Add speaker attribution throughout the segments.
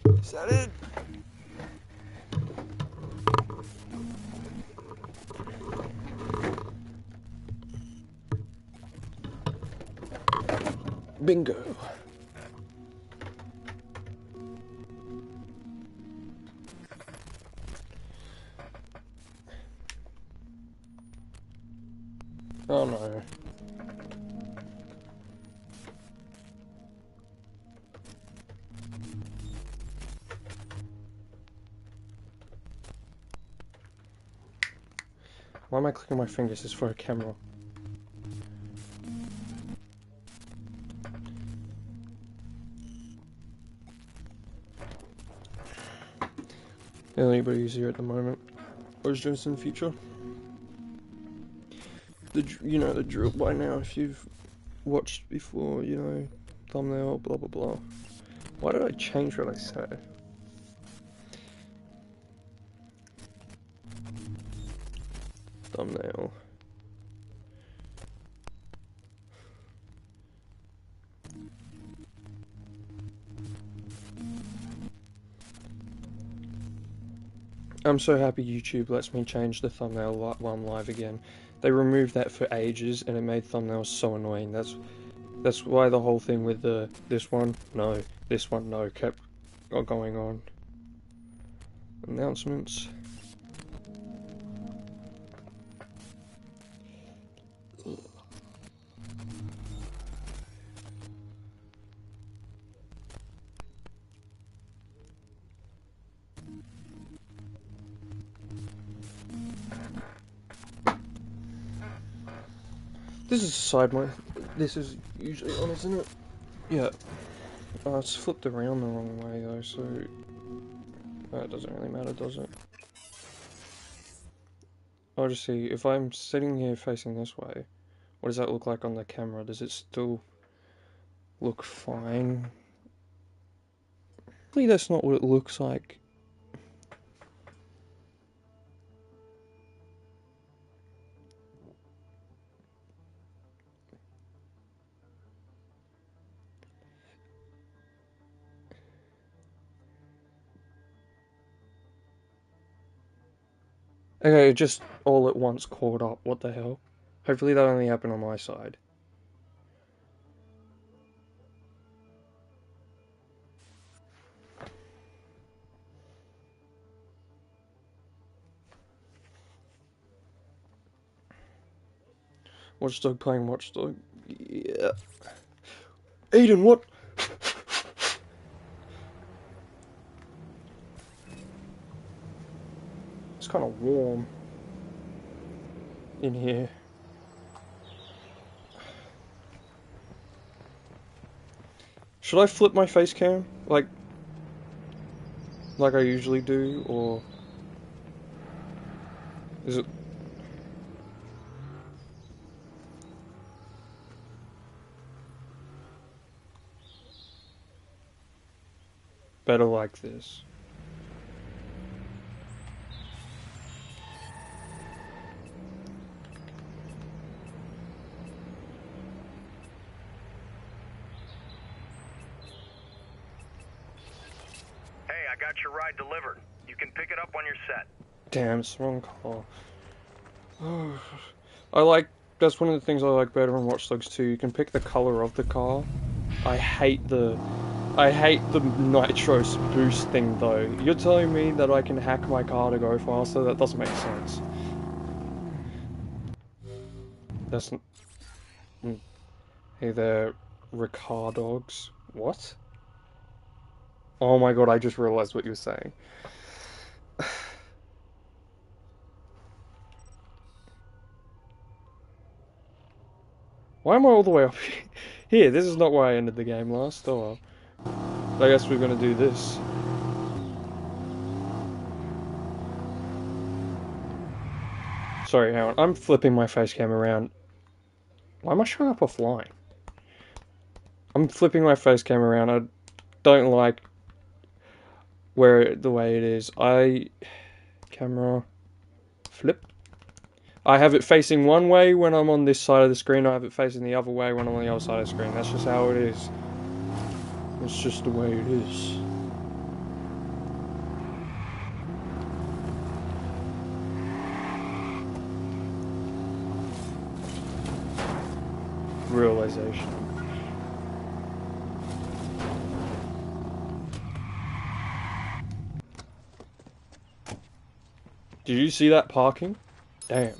Speaker 1: Is that it? Bingo. Oh no. Why am I clicking my fingers? It's for a camera. Anybody easier at the moment, or is just in the future? You know the drill by now. If you've watched before, you know, thumbnail, blah blah blah. Why did I change what I said? Thumbnail. I'm so happy YouTube lets me change the thumbnail while I'm live again. They removed that for ages and it made thumbnails so annoying. That's why the whole thing with this one no kept going on. Announcements. This is a side mic. This is usually on, isn't it? Yeah. Oh, it's flipped around the wrong way though, so it doesn't really matter, does it? I'll just see, if I'm sitting here facing this way, what does that look like on the camera? Does it still look fine? Really, that's not what it looks like. Okay, it just all at once caught up. What the hell? Hopefully that only happened on my side. Watchdog playing Watchdog. Yeah. Aiden, what? It's kind of warm in here. Should I flip my face cam like I usually do, or is it better like this?
Speaker 2: Hey, I got your ride delivered. You can pick it up when you're set.
Speaker 1: Damn, it's the wrong car. That's one of the things I like better in Watch Dogs 2. You can pick the color of the car. I hate the nitro boost thing though. You're telling me that I can hack my car to go faster? That doesn't make sense. That's Hey there, Ricardogs. What? Oh my god, I just realized what you were saying. Why am I all the way up here? Here, this is not where I ended the game last. Oh well. I guess we're gonna do this. Sorry, hang on. I'm flipping my face cam around. Why am I showing up offline? I'm flipping my face cam around. I don't like the way it is. Camera flip. I have it facing one way when I'm on this side of the screen. I have it facing the other way when I'm on the other side of the screen. That's just how it is. It's just the way it is. station. Did you see that parking? Damn.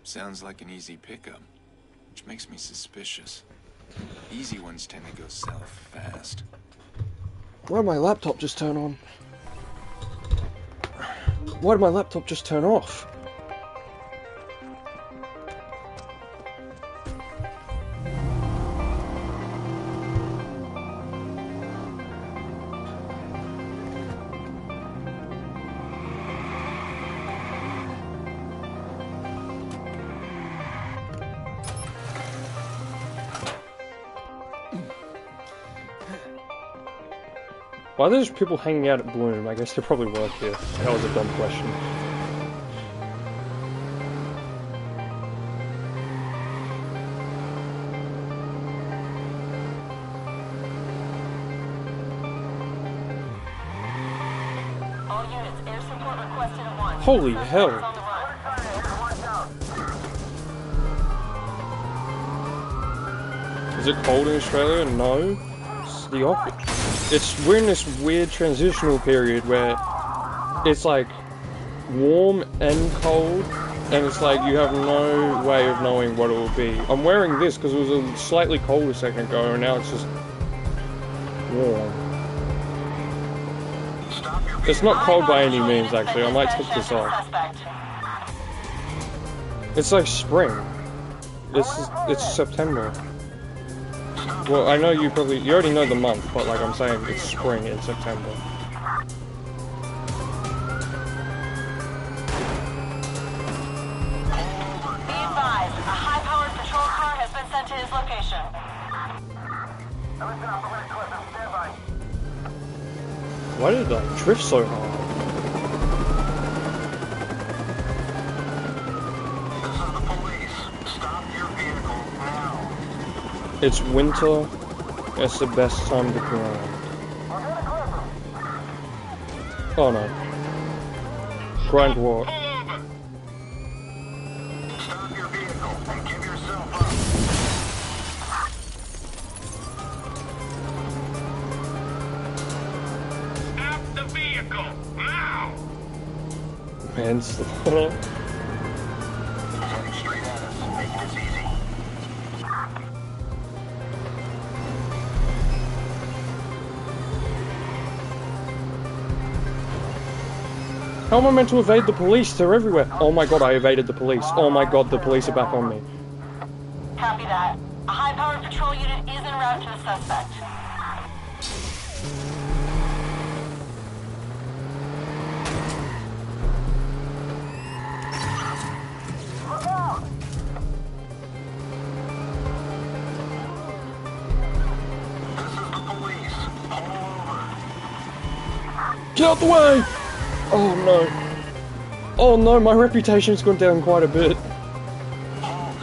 Speaker 3: Sounds like an easy pickup, which makes me suspicious. Easy ones tend to go south fast.
Speaker 1: Why did my laptop just turn on? Why did my laptop just turn off? Why are there just people hanging out at Bloom? I guess they probably work here. That was a dumb question.
Speaker 4: All units, air support requested at once.
Speaker 1: Holy hell. Is it cold in Australia? No. It's the opposite. We're in this weird transitional period where it's like warm and cold, and it's like you have no way of knowing what it will be. I'm wearing this because it was a slightly cold a second ago, and now it's just warm. It's not cold by any means, actually. I might take this off. It's like spring. It's September. Well, I know you already know the month, but like I'm saying, it's spring in September.
Speaker 4: Be advised, a high-powered patrol car has been sent to his location.
Speaker 1: Why did I drift so hard?
Speaker 2: This is the police. Stop your vehicle now.
Speaker 1: It's winter. It's the best time to grind. Oh no. Grind what?
Speaker 2: Stop your vehicle and give yourself up. Stop the vehicle now.
Speaker 1: Manslaughter.
Speaker 2: Heading straight at us. Make this easy.
Speaker 1: How am I meant to evade the police? They're everywhere. Oh my god, I evaded the police. Oh my god, the police are back on me.
Speaker 4: Copy that. A high-powered patrol unit is en route to the suspect. Look out!
Speaker 2: This is the police. Pull over.
Speaker 1: Get out the way! Oh no. Oh no, my reputation's gone down quite a bit.
Speaker 2: Halt.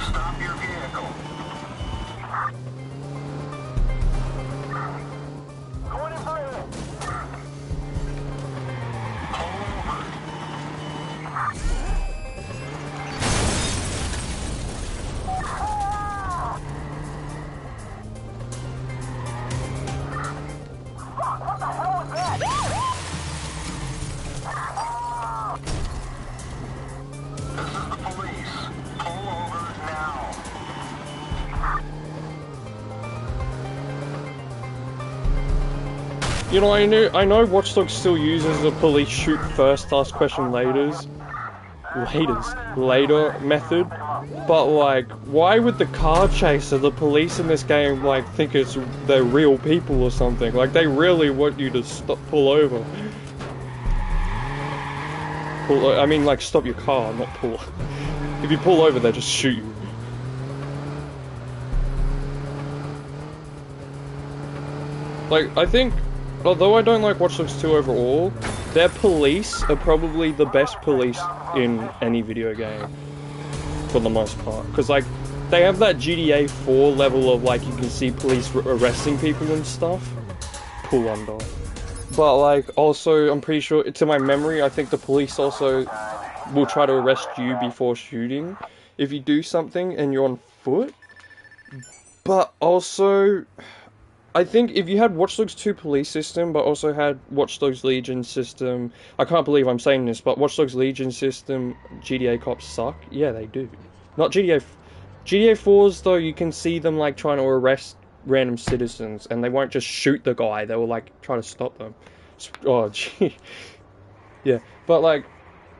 Speaker 2: Stop your vehicle. Going in for it. Pull over. What the hell was that? This is the police. Pull over now.
Speaker 1: You know, I know WatchDog still uses the police shoot first, ask question later method, but like, why would the car chaser, the police in this game, like, think they're real people or something? Like, they really want you to pull over. I mean, like, stop your car, not pull. If you pull over, they just shoot you. Like, I think, although I don't like Watch Dogs 2 overall, their police are probably the best police in any video game, for the most part. Because, like, they have that GTA 4 level of, like, you can see police arresting people and stuff. Pull under. But, like, also, I'm pretty sure, to my memory, I think the police also will try to arrest you before shooting. If you do something and you're on foot foot, but also, I think if you had Watch Dogs 2 police system, but also had Watch Dogs Legion system, I can't believe I'm saying this, but Watch Dogs Legion system, GTA cops suck. Yeah, they do. Not GTA. GTA 4s though, you can see them like trying to arrest random citizens, and they won't just shoot the guy. They will like try to stop them. Oh, gee. Yeah, but like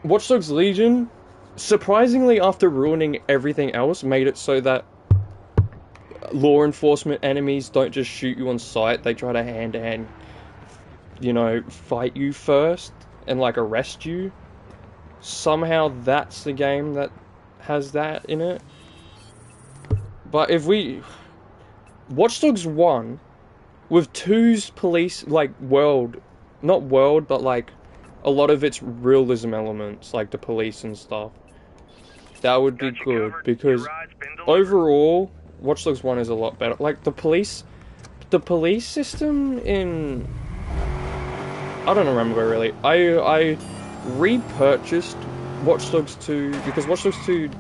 Speaker 1: Watch Dogs Legion, surprisingly, after ruining everything else, made it so that law enforcement enemies don't just shoot you on sight. They try to hand-to-hand, you know, fight you first and like arrest you. Somehow that's the game that has that in it. But if we... Watch Dogs 1, with 2's police, like, not world, but, like, a lot of its realism elements, like the police and stuff, that would be good, because overall, Watch Dogs 1 is a lot better. Like, the police system in... I don't remember, really. I repurchased Watch Dogs 2, because Watch Dogs 2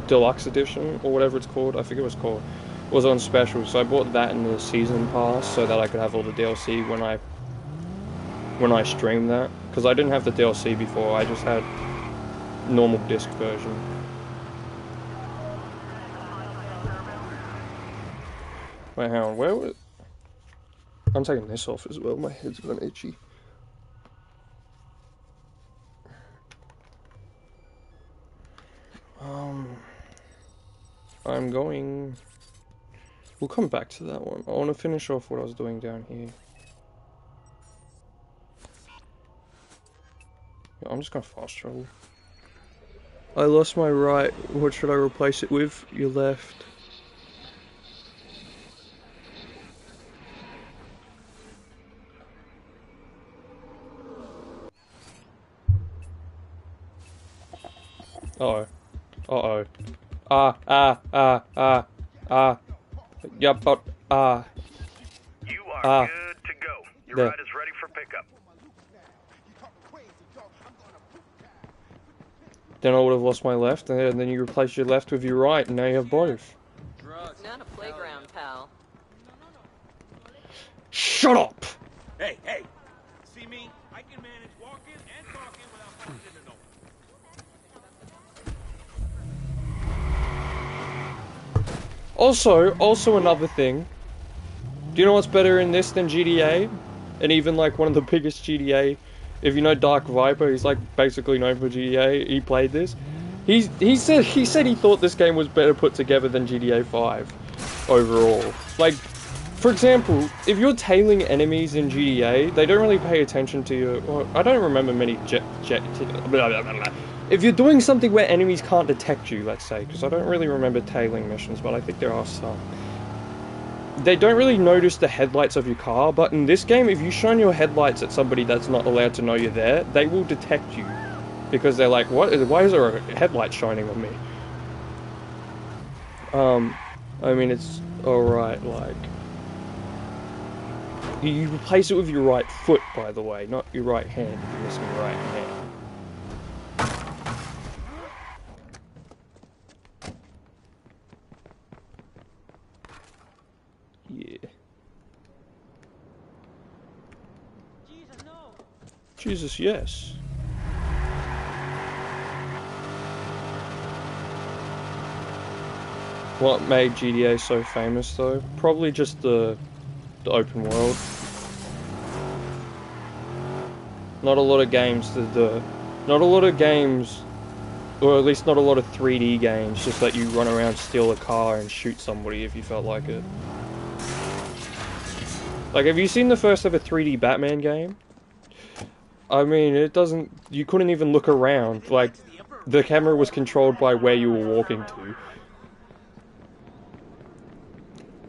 Speaker 1: Deluxe Edition, or whatever it's called, I forget what it's called, was on special, so I bought that in the season pass so that I could have all the DLC when I streamed that, because I didn't have the DLC before, I just had normal disc version. Wait, hang on, where was... I'm taking this off as well, my head's gone itchy. I'm going... We'll come back to that one. I want to finish off what I was doing down here. Yeah, I'm just gonna fast travel. I lost my right. What should I replace it with? Your left. Uh-oh. Uh-oh. Yeah, but,
Speaker 2: You are good to go. Your
Speaker 1: there.
Speaker 2: ride is ready for pickup.
Speaker 1: Then I would have lost my left, and then you replace your left with your right, and now you have both.
Speaker 5: Not a playground, pal.
Speaker 1: Shut up!
Speaker 6: Hey, hey! See me? I can manage walking and talking without punching the nose.
Speaker 1: Also another thing. Do you know what's better in this than GTA? And even like one of the biggest GTA, if you know Dark Viper, he's like basically known for GTA. He played this. He said he thought this game was better put together than GTA 5 overall. Like, for example, if you're tailing enemies in GTA, they don't really pay attention to you. Well, I don't remember many if you're doing something where enemies can't detect you, let's say, because I don't really remember tailing missions, but I think there are some. They don't really notice the headlights of your car, but in this game, if you shine your headlights at somebody that's not allowed to know you're there, they will detect you. Because they're like, why is there a headlight shining on me? I mean, it's alright, like... You replace it with your right foot, by the way, not your right hand, if you're missing your right hand. Yeah. Jesus, yes. What made GTA so famous, though? Probably just the open world. Not a lot of games not a lot of games, or at least not a lot of 3D games, just let you run around, steal a car, and shoot somebody if you felt like it. Like, have you seen the first ever 3D Batman game? I mean, you couldn't even look around, like, the camera was controlled by where you were walking to.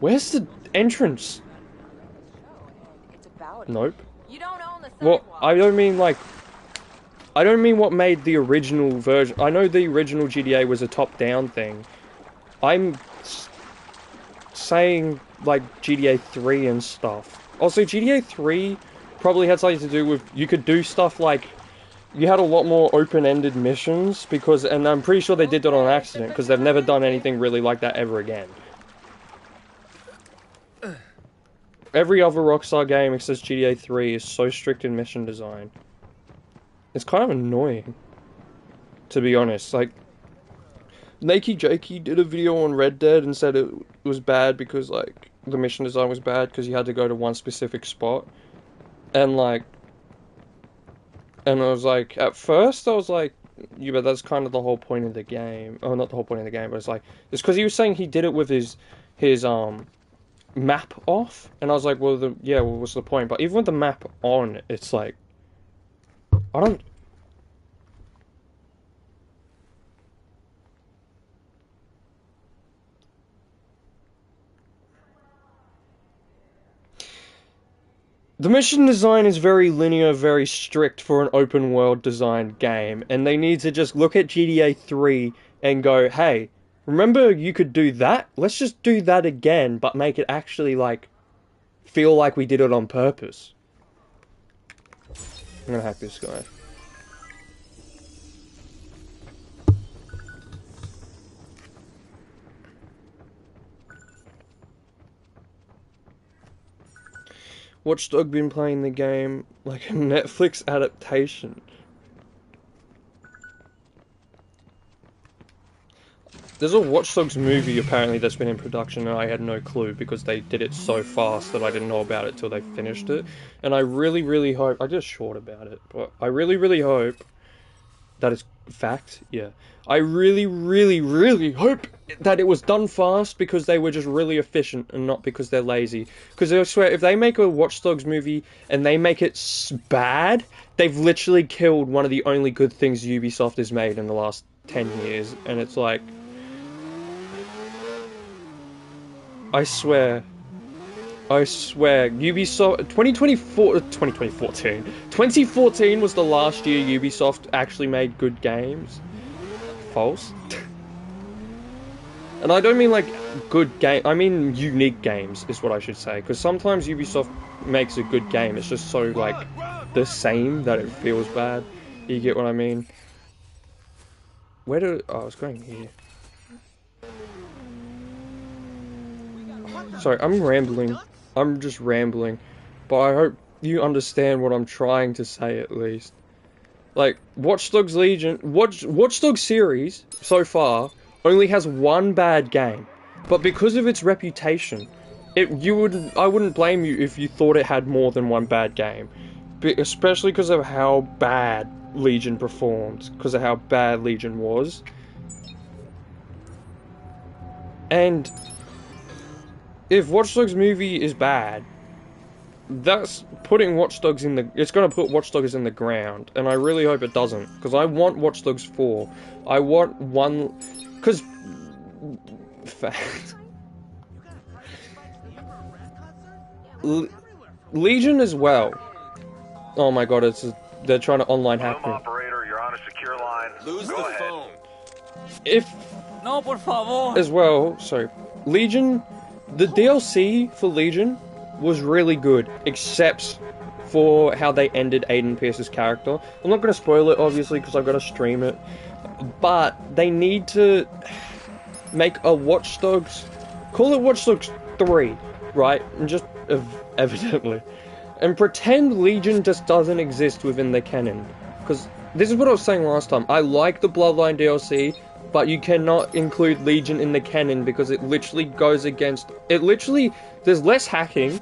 Speaker 1: Where's the entrance? Nope.
Speaker 5: You don't own the
Speaker 1: Well,
Speaker 5: sidewalk.
Speaker 1: I don't mean what made the original version. I know the original GTA was a top-down thing. I'm saying, like, GTA 3 and stuff. Also, GTA 3 probably had something to do with, you could do stuff like you had a lot more open-ended missions because, and I'm pretty sure they did that on accident because they've never done anything really like that ever again. Every other Rockstar game except GTA 3 is so strict in mission design. It's kind of annoying, to be honest. Like, Nakey Jakey did a video on Red Dead and said it was bad because, like, the mission design was bad because you had to go to one specific spot. And, like, and I was like, at first I was like, yeah, but that's kind of the whole point of the game. Oh, not the whole point of the game, but it's like, it's because he was saying he did it with his map off, and I was like, well, well, what's the point? But even with the map on, it's like, I don't... The mission design is very linear, very strict for an open world designed game, and they need to just look at GTA 3 and go, hey, remember you could do that? Let's just do that again, but make it actually, like, feel like we did it on purpose. I'm gonna hack this guy. WatchDog been playing the game like a Netflix adaptation. There's a Watch Dogs movie apparently that's been in production and I had no clue because they did it so fast that I didn't know about it till they finished it. And I really, really hope... I just short about it, but I really, really hope... That is fact? Yeah. I really, really, really hope that it was done fast because they were just really efficient and not because they're lazy. Because I swear, if they make a Watch Dogs movie and they make it bad, they've literally killed one of the only good things Ubisoft has made in the last 10 years. And it's like... I swear, Ubisoft, 2014 was the last year Ubisoft actually made good games. False. And I don't mean like good game, I mean unique games is what I should say. Because sometimes Ubisoft makes a good game, it's just so like the same that it feels bad. You get what I mean? Oh, I was going here. Sorry, I'm rambling. I'm just rambling. But I hope you understand what I'm trying to say at least. Like, Watch Dogs Legion... Watch Dogs series, so far, only has one bad game. But because of its reputation, I wouldn't blame you if you thought it had more than one bad game. Especially because of how bad Legion performed. Because of how bad Legion was. And... if Watch Dogs movie is bad, that's putting Watch Dogs in the... It's gonna put Watch Dogs in the ground, and I really hope it doesn't, because I want Watch Dogs 4. I want one... Because... Fact. Legion as well. Oh my god, they're trying to online hack me.
Speaker 2: Operator, you're on a secure line.
Speaker 3: Lose
Speaker 2: Go
Speaker 3: the
Speaker 2: ahead.
Speaker 3: phone.
Speaker 1: If...
Speaker 6: No, por favor.
Speaker 1: As well, so... Legion... The DLC for Legion was really good, except for how they ended Aiden Pierce's character. I'm not going to spoil it, obviously, because I've got to stream it. But they need to make a Watch Dogs... Call it Watch Dogs 3, right? And just evidently. And pretend Legion just doesn't exist within the canon. Because this is what I was saying last time. I like the Bloodline DLC, but you cannot include Legion in the canon because it literally goes against... There's less hacking.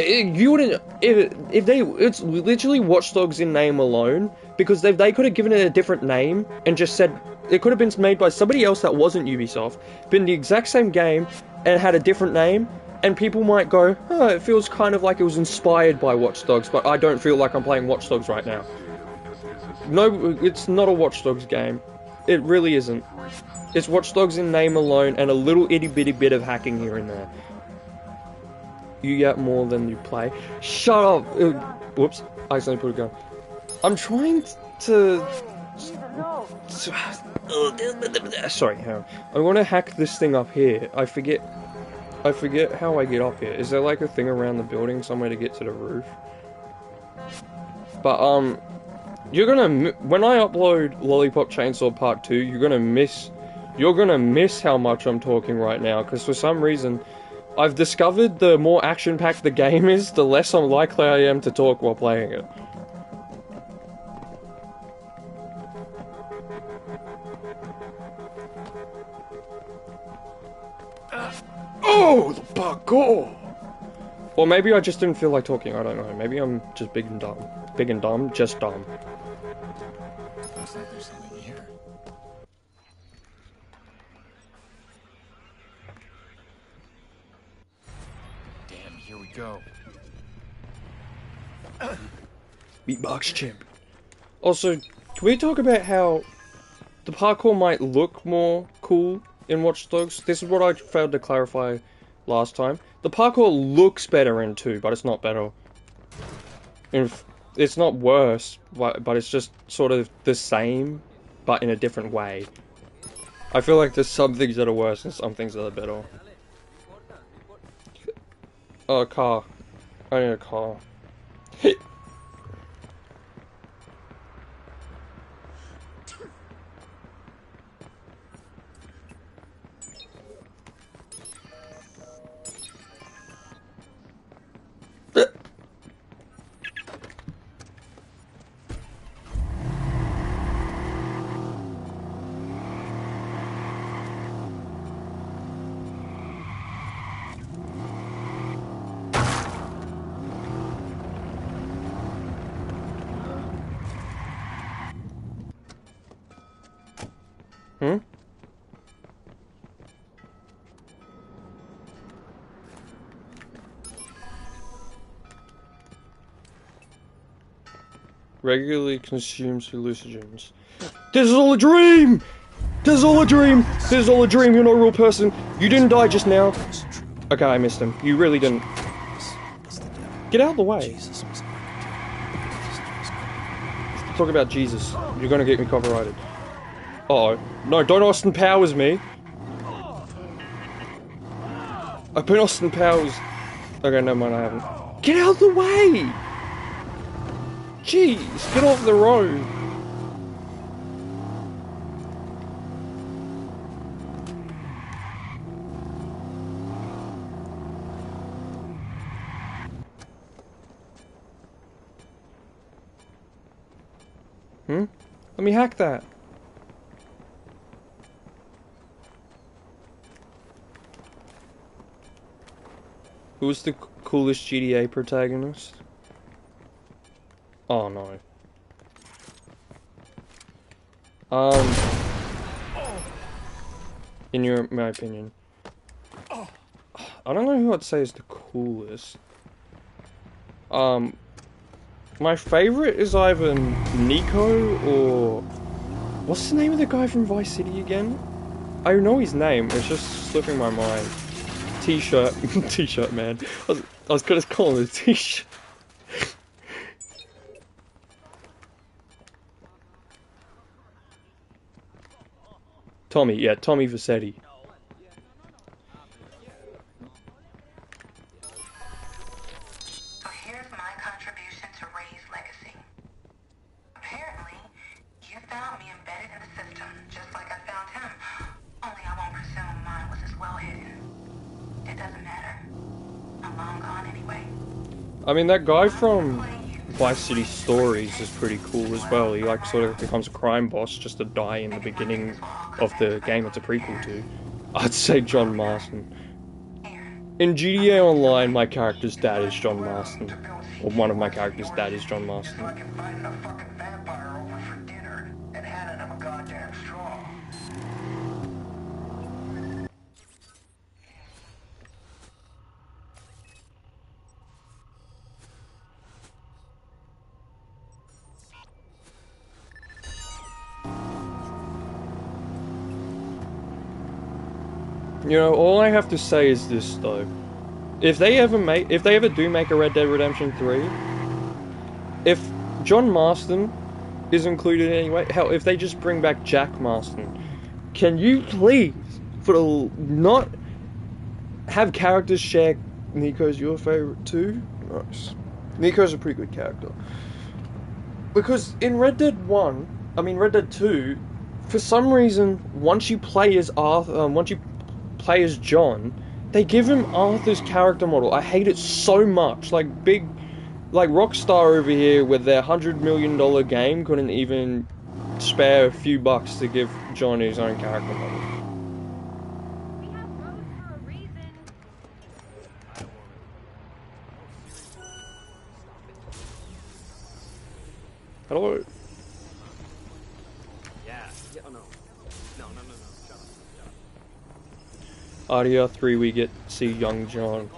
Speaker 1: You wouldn't... It's literally Watch Dogs in name alone, because they could have given it a different name and just said... It could have been made by somebody else that wasn't Ubisoft, been the exact same game, and had a different name, and people might go, oh, it feels kind of like it was inspired by Watch Dogs, but I don't feel like I'm playing Watch Dogs right now. No, it's not a Watch Dogs game. It really isn't. It's Watch Dogs in name alone and a little itty bitty bit of hacking here and there. You get more than you play. Shut up! Whoops, I accidentally put a gun. I'm trying to... Sorry, hang on. I want to hack this thing up here. I forget how I get up here. Is there like a thing around the building somewhere to get to the roof? But, You're gonna when I upload Lollipop Chainsaw Part 2, you're gonna miss how much I'm talking right now, because for some reason I've discovered the more action-packed the game is, the less likely I am to talk while playing it. Oh, the parkour! Or maybe I just didn't feel like talking, I don't know. Maybe I'm just big and dumb. Big and dumb, just dumb.
Speaker 3: Looks like there's something here. Damn, here we go.
Speaker 1: Beatbox champ. Also, can we talk about how the parkour might look more cool in Watch Dogs? This is what I failed to clarify last time. The parkour looks better in 2, but it's not better. It's not worse, but it's just sort of the same, but in a different way. I feel like there's some things that are worse and some things that are better. Oh, a car. I need a car. Hmm? Regularly consumes hallucinogens. This is all a dream! This is all a dream! This is all a dream, you're not a real person. You didn't die just now. Okay, I missed him. You really didn't. Get out of the way. Talk about Jesus. You're gonna get me copyrighted. Uh-oh. No, don't Austin Powers me. I've been Austin Powers. Okay, never mind, I haven't. Get out of the way! Jeez, get off the road. Let me hack that. Who's the coolest GTA protagonist? Oh no. In my opinion. I don't know who I'd say is the coolest. My favorite is either Nico or... What's the name of the guy from Vice City again? I know his name, it's just slipping my mind. T-shirt. T-shirt man. I was gonna call him a T-shirt. Tommy, yeah, Tommy Vassetti.
Speaker 4: So here's my contribution to Ray's legacy. Apparently, you found me embedded in the system, just like I found him. Only I won't presume mine was as well hidden. It doesn't matter. I'm long gone anyway.
Speaker 1: I mean, that guy from Vice City Stories is pretty cool as well. He like sort of becomes a crime boss just to die in the beginning of the game it's a prequel to. I'd say John Marston. In GTA Online, my character's dad is John Marston. Or one of my character's dad is John Marston.
Speaker 2: Fucking fighting a fucking vampire over for dinner and handing him a goddamn straw.
Speaker 1: You know, all I have to say is this though. If they ever do make a Red Dead Redemption 3, if John Marston is included anyway, hell, if they just bring back Jack Marston, can you please, not have characters share Nico's your favorite too? Nice. Nico's a pretty good character. because in Red Dead 1, I mean Red Dead 2, for some reason, once you play as John, they give him Arthur's character model. I hate it so much. Like Rockstar over here with their $100 million game couldn't even spare a few bucks to give John his own character model.
Speaker 5: We have roads for a reason.
Speaker 1: Hello?
Speaker 6: Yeah. Oh, no. No. Shut up.
Speaker 1: RDR3 we get to see young John.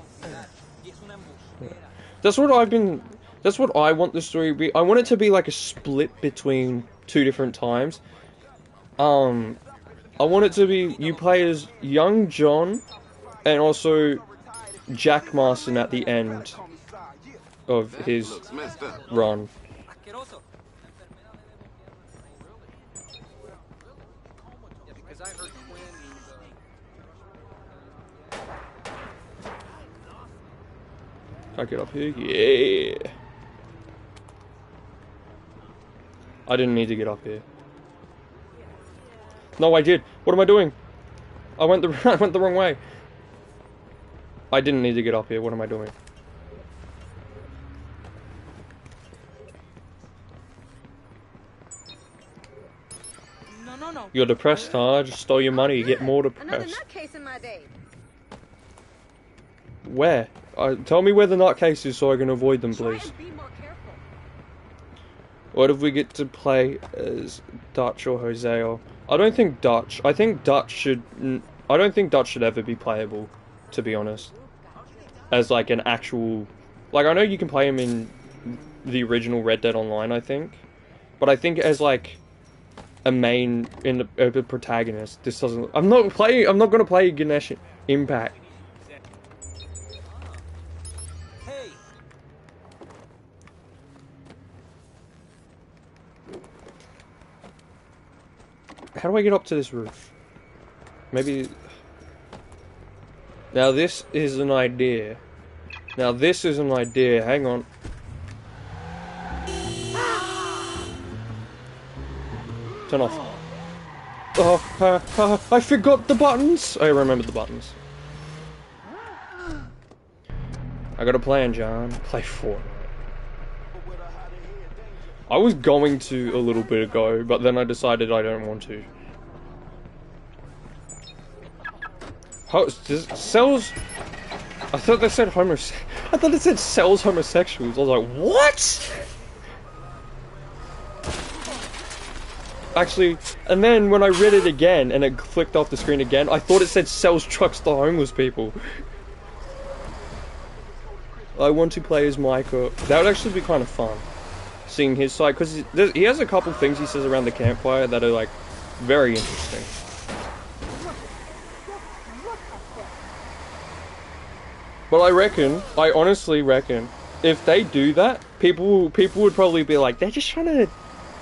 Speaker 1: That's what I want the story to be. I want it to be like a split between two different times. I want it to be you play as young John and also Jack Marston at the end of his run. Can I get up here? Yeah. I didn't need to get up here. No, I did. What am I doing? I went the wrong way. I didn't need to get up here. What am I doing?
Speaker 5: No.
Speaker 1: You're depressed, huh? I just stole your money. You get more
Speaker 5: Another
Speaker 1: depressed.
Speaker 5: nutcase in my day.
Speaker 1: Where? Tell me where the nutcase is so I can avoid them, please.
Speaker 5: Try and be more careful.
Speaker 1: What if we get to play as Dutch or Hosea? I don't think Dutch. I think Dutch should. I don't think Dutch should ever be playable, to be honest. As like an actual, like I know you can play him in the original Red Dead Online, I think, but I think as like a main in the protagonist, this doesn't. I'm not gonna play Ganesh Impact. How do I get up to this roof? Maybe... Now this is an idea. Hang on. Turn off. Oh, I forgot the buttons! I remembered the buttons. I got a plan, John. Play Fortnite. I was going to a little bit ago, but then I decided I don't want to. Sells... I thought they said I thought it said sells homosexuals. I was like, what? Actually, and then when I read it again, and it flicked off the screen again, I thought it said sells trucks to homeless people. I want to play as Micah. That would actually be kind of fun. Seeing his side, because he has a couple things he says around the campfire that are like very interesting. But I honestly reckon, if they do that, people would probably be like, they're just trying to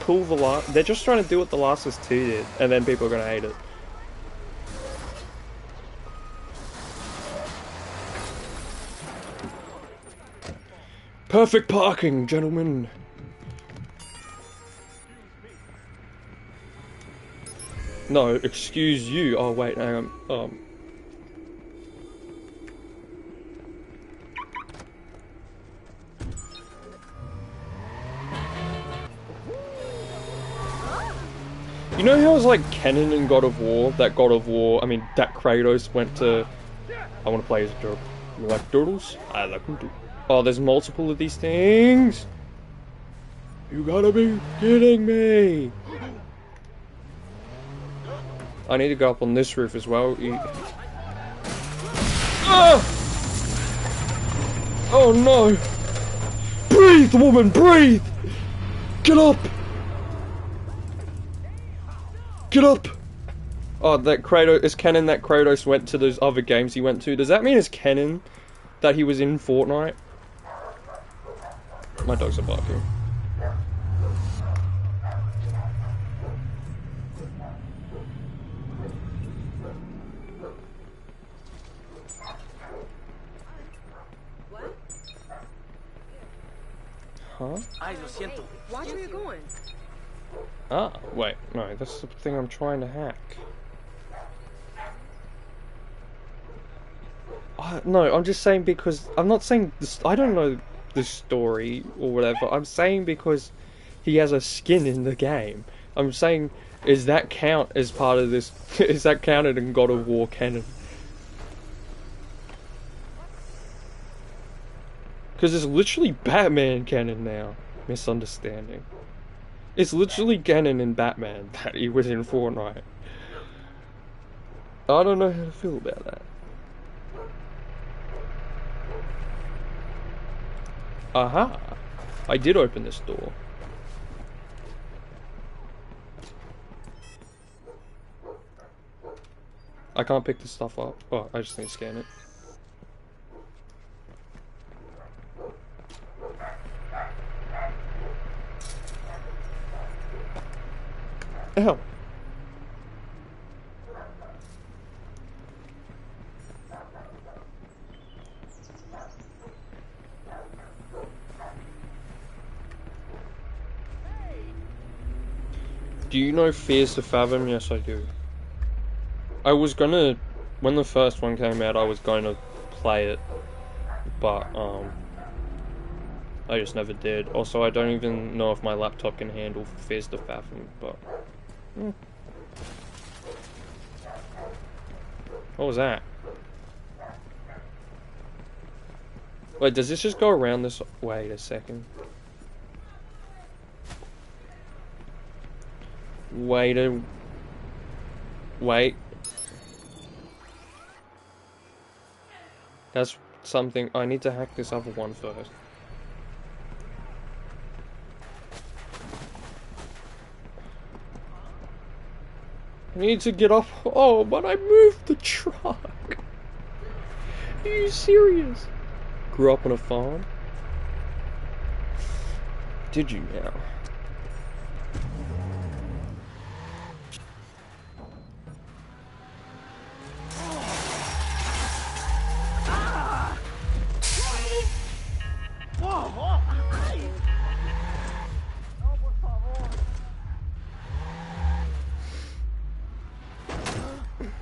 Speaker 1: pull they're just trying to do what The Last of Us 2 did, and then people are gonna hate it. Perfect parking, gentlemen. No, excuse you. Oh wait, hang on. You know how it's like canon in God of War? That Kratos went to... I want to play as a turtle. You like turtles? I like them too. Oh, there's multiple of these things? You gotta be kidding me! I need to go up on this roof as well. Ah! Oh no! Breathe, woman, breathe! Get up! Get up! Oh, that Kratos, it's canon that Kratos went to those other games he went to. Does that mean it's canon that he was in Fortnite? My dogs are barking. Huh?
Speaker 6: Ay, lo siento.
Speaker 5: Watch where you're going.
Speaker 1: Ah, wait, no, that's the thing I'm trying to hack. No, I'm just saying because I'm not saying this. I don't know the story or whatever. I'm saying because he has a skin in the game. I'm saying, is that count as part of this? Is that counted in God of War canon? Because it's literally Batman canon now. Misunderstanding. It's literally canon in Batman that he was in Fortnite. I don't know how to feel about that. Aha! I did open this door. I can't pick this stuff up. Oh, I just need to scan it. Ow! Do you know Fears to Fathom? Yes, I do. I was gonna, when the first one came out, I was going to play it, but, I just never did. Also, I don't even know if my laptop can handle Fears to Fathom, but... What was that? Wait, does this just go around this? Wait a second. Wait. That's something. I need to hack this other one first. I need to get off. Oh, but I moved the truck. Are you serious? Grew up on a farm? Did you now?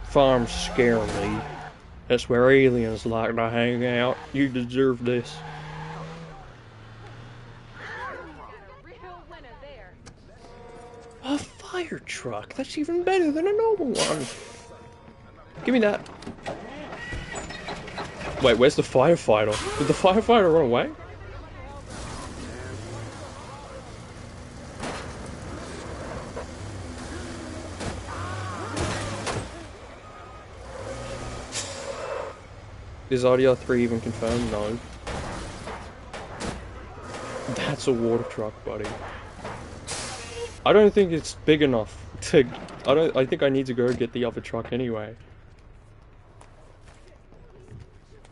Speaker 1: Farms scare me. That's where aliens like to hang out. You deserve this.
Speaker 5: Real winner there.
Speaker 1: A fire truck. That's even better than a normal one. Give me that. Wait, where's the firefighter? Did the firefighter run away? Is RDR3 even confirmed? No. That's a water truck, buddy. I don't think it's big enough to... I think I need to go get the other truck anyway.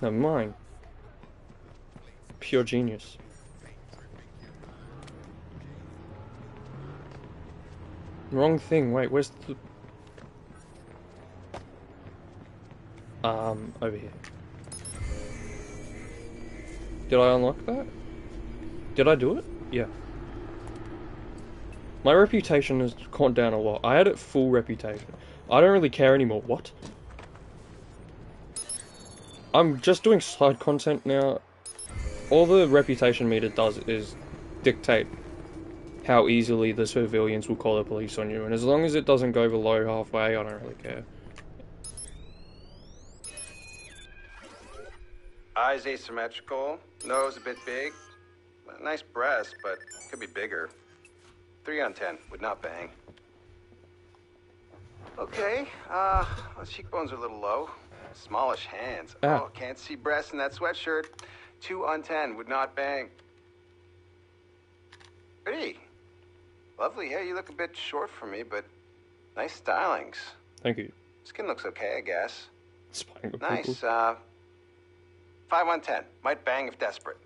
Speaker 1: Never mind. Pure genius. Wrong thing. Wait, where's the... Over here. Did I unlock that? Did I do it? Yeah. My reputation has gone down a lot. I had it full reputation. I don't really care anymore. What? I'm just doing side content now. All the reputation meter does is dictate how easily the civilians will call the police on you. And as long as it doesn't go below halfway, I don't really care.
Speaker 7: Eyes asymmetrical, nose a bit big. Nice breast, but could be bigger. 3 on 10, would not bang. Okay, cheekbones are a little low. Smallish hands. Oh, can't see breasts in that sweatshirt. 2 on 10, would not bang. Pretty. Lovely hair, you look a bit short for me, but nice stylings.
Speaker 1: Thank you.
Speaker 7: Skin looks okay, I guess.
Speaker 1: Spying with
Speaker 7: Nice,
Speaker 1: people.
Speaker 7: 5 on 10. Might bang if desperate.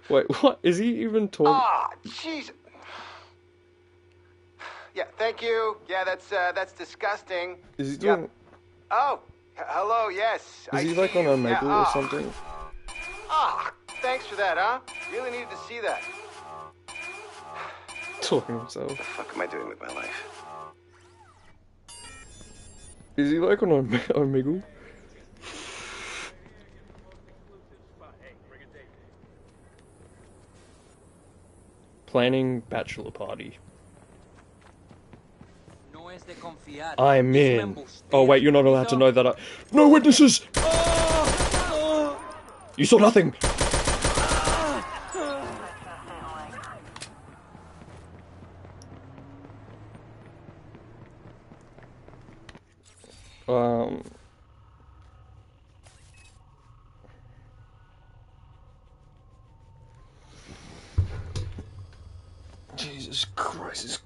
Speaker 1: Wait, what? Is he even talking?
Speaker 7: Ah, jeez. Yeah, thank you. Yeah, that's disgusting.
Speaker 1: Is he doing...
Speaker 7: Yep. Oh, hello, yes.
Speaker 1: Is he
Speaker 7: see
Speaker 1: like on
Speaker 7: you.
Speaker 1: Omegle
Speaker 7: Yeah,
Speaker 1: or something?
Speaker 7: Ah, thanks for that, huh? Really needed to see that.
Speaker 1: talking to himself.
Speaker 7: What the fuck am I doing with my life?
Speaker 1: Is he like on Omegle? Planning bachelor party. I'm in. Oh wait, you're not allowed to know that. No witnesses! You saw nothing! Jesus Christ, it's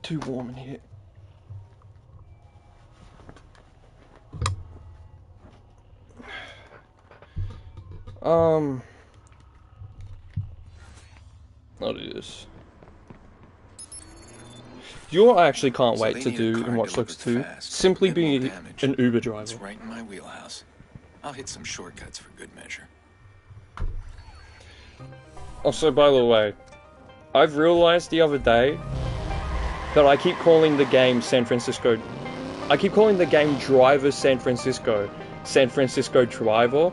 Speaker 1: too warm in here. I'll do this. You know what I actually can't wait to do in Watch Dogs 2? Simply be an Uber driver.
Speaker 3: It's right in my wheelhouse. I'll hit some shortcuts for good measure.
Speaker 1: Also, by the way, I've realized the other day that I keep calling the game San Francisco. I keep calling the game Driver San Francisco Driver.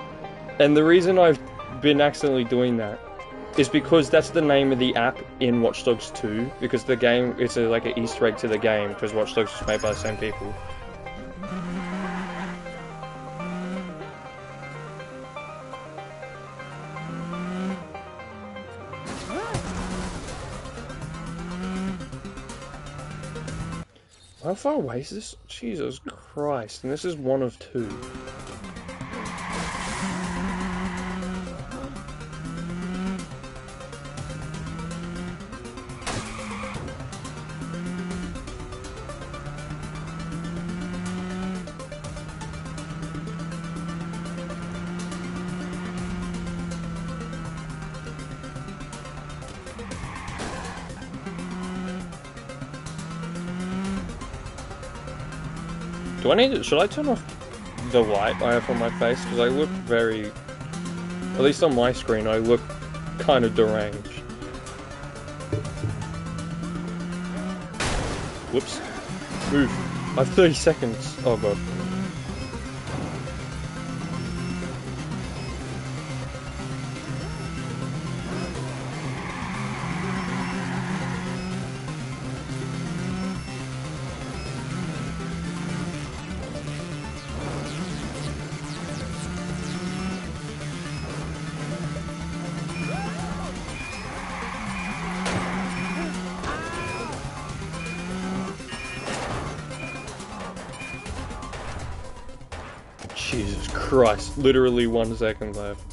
Speaker 1: And the reason I've been accidentally doing that is because that's the name of the app in Watch Dogs 2. Because the game, it's like an Easter egg to the game, because Watch Dogs was made by the same people. How far away is this? Jesus Christ, and this is one of 2. Do I need to, should I turn off the light I have on my face? Because I look very, at least on my screen, I look kind of deranged. Whoops. Move. I have 30 seconds. Oh god. Jesus Christ, literally 1 second left.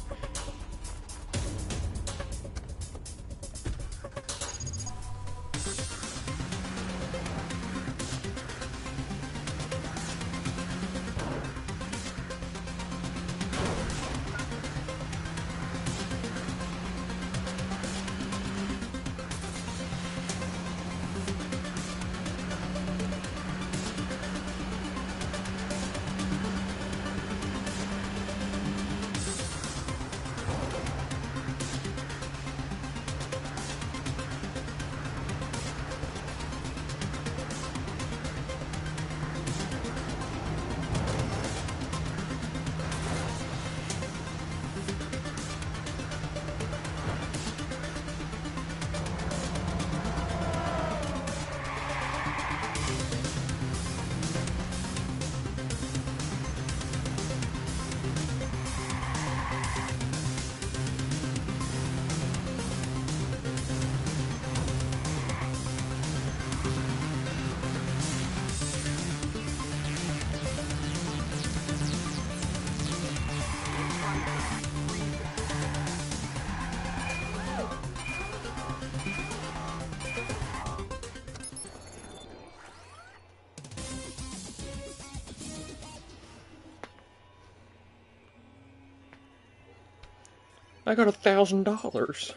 Speaker 1: I got $1,000.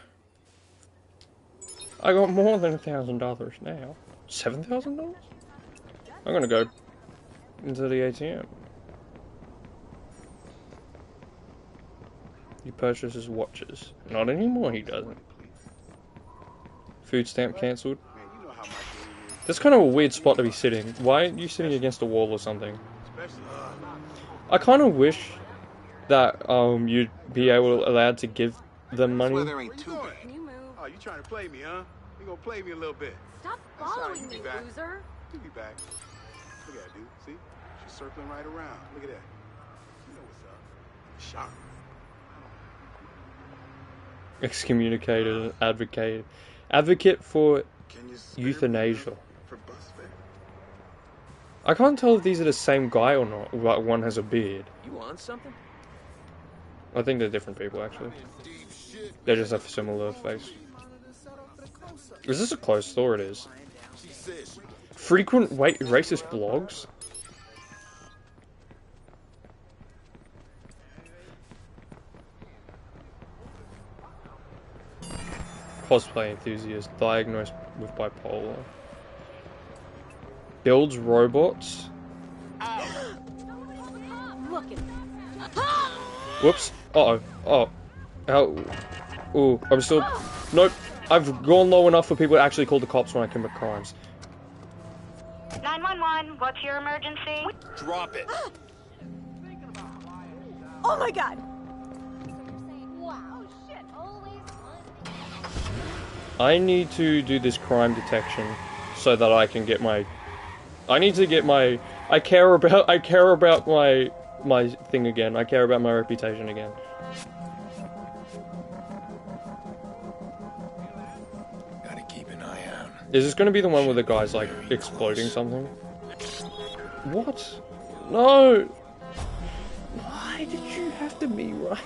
Speaker 1: I got more than $1,000 now. $7,000? I'm gonna go into the ATM. He purchases watches. Not anymore, he doesn't. Food stamp cancelled.
Speaker 6: Man, you know how my day is.
Speaker 1: That's kind of a weird spot to be sitting. Why aren't you sitting against a wall or something?
Speaker 6: Especially,
Speaker 1: I kind of wish that you'd be allowed to give them money.
Speaker 7: Weather ain't too bad.
Speaker 5: Can you move?
Speaker 6: oh, you trying to play me, huh? You gonna play me a little bit.
Speaker 5: Stop
Speaker 6: That's all right,
Speaker 5: following
Speaker 6: you
Speaker 5: me,
Speaker 6: be back.
Speaker 5: loser.
Speaker 6: You be back. Look at that, dude. See? She's circling right around. Look at that. You know what's up. Sharp.
Speaker 1: Excommunicated, advocate for
Speaker 6: Can you spare me
Speaker 1: euthanasia.
Speaker 6: for bus fare?
Speaker 1: I can't tell if these are the same guy or not. Like one has a beard.
Speaker 8: You want something?
Speaker 1: I think they're different people actually. They just have a similar face. Is this a closed store? It is. Frequent racist blogs? Cosplay enthusiast diagnosed with bipolar. Builds robots.
Speaker 5: Look at
Speaker 1: Whoops. Uh-oh. Oh. Ow. Ooh. I'm still... Nope. I've gone low enough for people to actually call the cops when I commit crimes.
Speaker 4: 911, what's your emergency?
Speaker 8: Drop it.
Speaker 5: Oh my god! Wow, shit, always
Speaker 1: I need to do this crime detection so that I can get my... I need to get my... I care about my thing again. I care about my reputation again.
Speaker 3: Gotta keep an eye out.
Speaker 1: Is this gonna be the one where the guy's like exploding something? What? No! Why did you have to be right?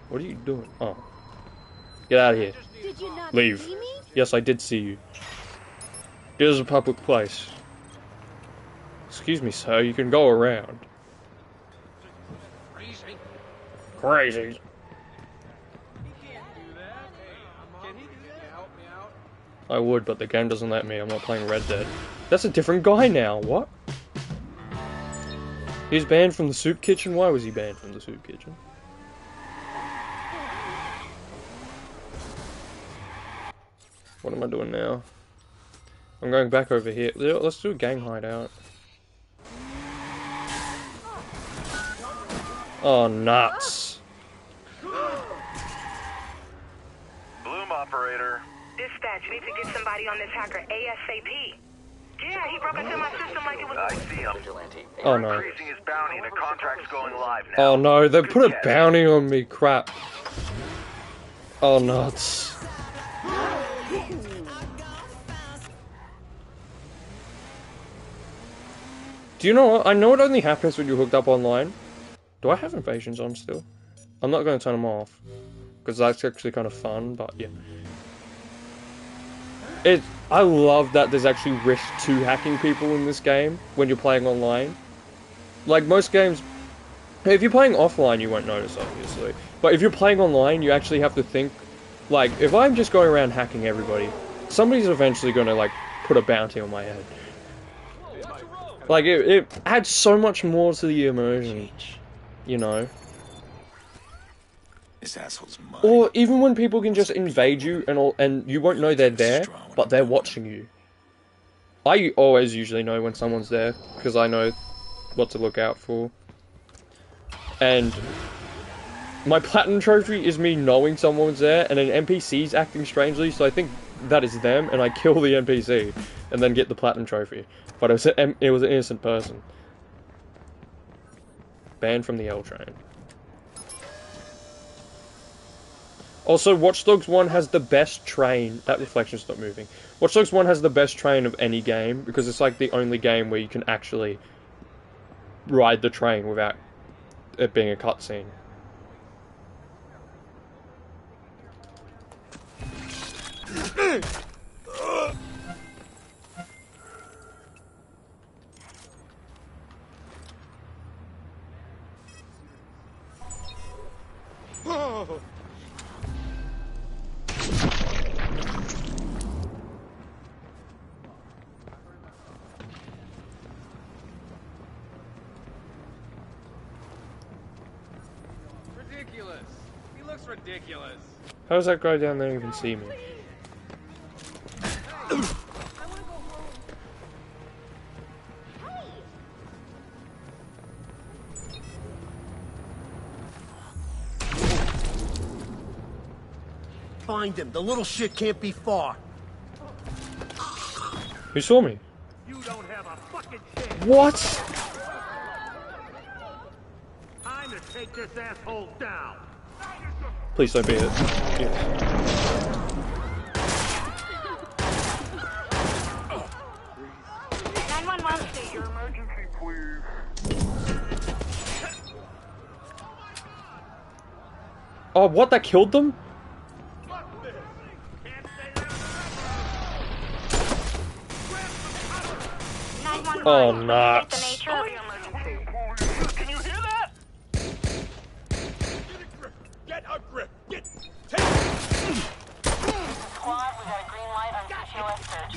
Speaker 1: What are you doing? Oh. Get out of here.
Speaker 5: Did you not
Speaker 1: Leave.
Speaker 5: see me?
Speaker 1: Yes, I did see you. It is a public place. Excuse me, sir, you can go around. Crazy. I would, but the game doesn't let me. I'm not playing Red Dead. That's a different guy now. What? He's banned from the soup kitchen? Why was he banned from the soup kitchen? What am I doing now? I'm going back over here. Let's do a gang hideout. Oh, nuts.
Speaker 2: Bloom operator.
Speaker 4: Dispatch, need to get somebody on this hacker ASAP. Yeah, he broke into my system like it was...
Speaker 2: I see him.
Speaker 1: Oh, no.
Speaker 2: Increasing his bounty and the contract's going live now.
Speaker 1: Oh, no. They put a bounty on me. Crap. Oh, nuts. Do you know what? I know it only happens when you're hooked up online. Do I have invasions on still? I'm not going to turn them off. Because that's actually kind of fun, but yeah. I love that there's actually risk to hacking people in this game when you're playing online. Like most games, if you're playing offline you won't notice obviously. But if you're playing online you actually have to think, like if I'm just going around hacking everybody, somebody's eventually going to like put a bounty on my head. Like it adds so much more to the immersion, you know.
Speaker 3: This asshole's mine.
Speaker 1: Or even when people can just invade you and you won't know they're there, but they're watching you. I always usually know when someone's there, because I know what to look out for. And my platinum trophy is me knowing someone's there, and an NPC's acting strangely, so I think that is them, and I kill the NPC, and then get the platinum trophy. But it was an innocent person. Banned from the L train. Also, Watch Dogs 1 has the best train. That reflection's not moving. Watch Dogs 1 has the best train of any game, because it's like the only game where you can actually ride the train without it being a cutscene.
Speaker 6: Ridiculous. He
Speaker 8: looks ridiculous.
Speaker 1: How does that guy down there even see me?
Speaker 9: Find him. The little shit can't be far.
Speaker 1: Who saw me?
Speaker 9: You don't have a fucking chance.
Speaker 1: What?
Speaker 9: Time to take this asshole down.
Speaker 1: Please don't be it. Yes.
Speaker 5: 911, state your emergency, please.
Speaker 1: Oh, what? That killed them? Oh, nuts.
Speaker 5: Can you hear that?
Speaker 9: Get a grip. Get.
Speaker 4: Squad, we got a green light on CTOS search.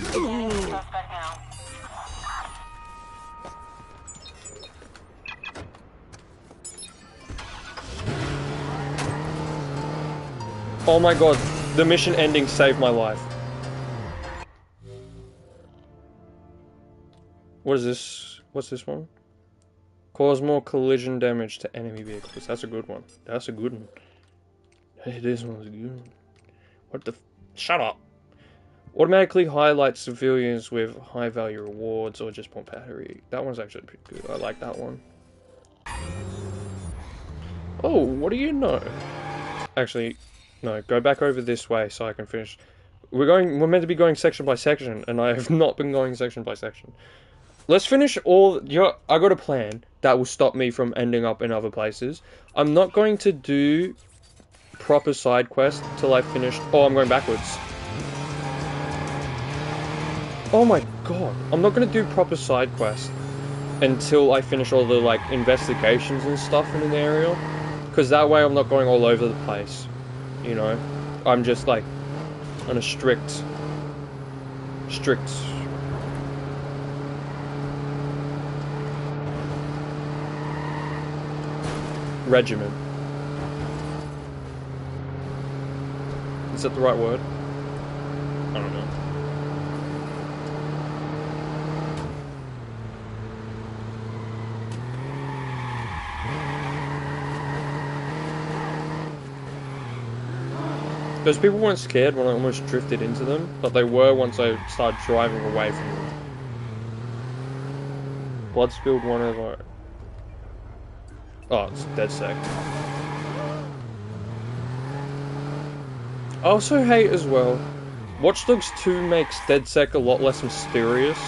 Speaker 4: Suspect now.
Speaker 1: Oh my god, the mission ending saved my life. What is this? What's this one? Cause more collision damage to enemy vehicles. That's a good one. That's a good one. Hey, this one's good. What the shut up. Automatically highlight civilians with high value rewards or just pump battery. That one's actually pretty good. I like that one. Oh, what do you know? Actually, no, go back over this way so I can finish. We're meant to be going section by section, and I have not been going section by section. Let's finish all. I got a plan that will stop me from ending up in other places. I'm not going to do proper side quests till I finish. Oh, I'm going backwards. Oh my god. I'm not going to do proper side quests until I finish all the, like, investigations and stuff in an area. Because that way I'm not going all over the place. You know? I'm just, like, on a strict regimen. Is that the right word? I don't know. Those people weren't scared when I almost drifted into them, but they were once I started driving away from them. Blood spilled one of our... Oh, it's DedSec. I also hate as well, Watch Dogs 2 makes DedSec a lot less mysterious.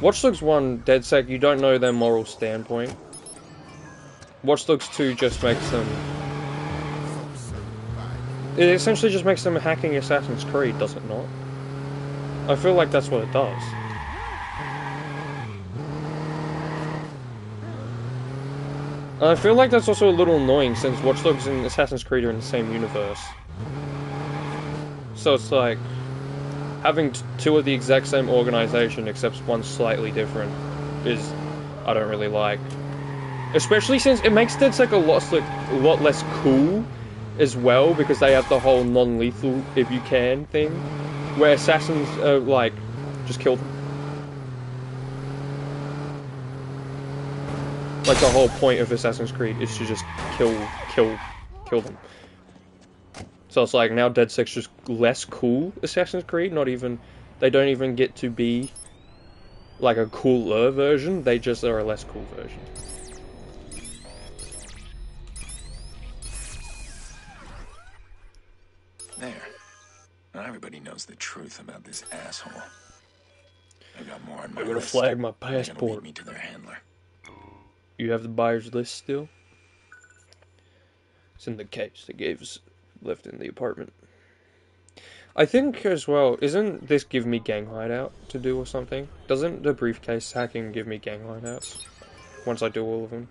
Speaker 1: Watch Dogs 1, DedSec, you don't know their moral standpoint. Watch Dogs 2 just makes them... It essentially just makes them hacking Assassin's Creed, does it not? I feel like that's what it does. I feel like that's also a little annoying since Watch Dogs and Assassin's Creed are in the same universe. So it's like, having two of the exact same organization except one slightly different is, I don't really like. Especially since it makes DedSec a lot less cool as well, because they have the whole non-lethal if you can thing, where Assassins are like, just kill them. Like, the whole point of Assassin's Creed is to just kill them. So it's like, now DedSec's just less cool Assassin's Creed, they don't even get to be like a cooler version, they just are a less cool version.
Speaker 3: There. Now everybody knows the truth about this asshole. I got more on my
Speaker 1: They're gonna
Speaker 3: list.
Speaker 1: flag my
Speaker 3: They're gonna
Speaker 1: passport.
Speaker 3: lead me to their handler.
Speaker 1: You have the buyer's list still? It's in the case they gave us, left in the apartment. I think as well, isn't this give me gang hideout to do or something? Doesn't the briefcase hacking give me gang hideouts? Once I do all of them?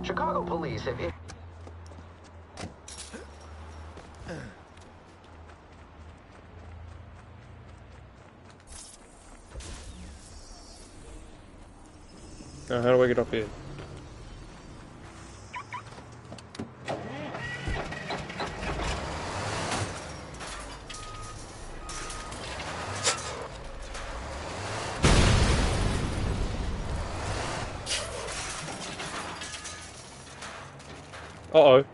Speaker 8: Chicago police have...
Speaker 1: Now, how do I get up here? Uh-oh.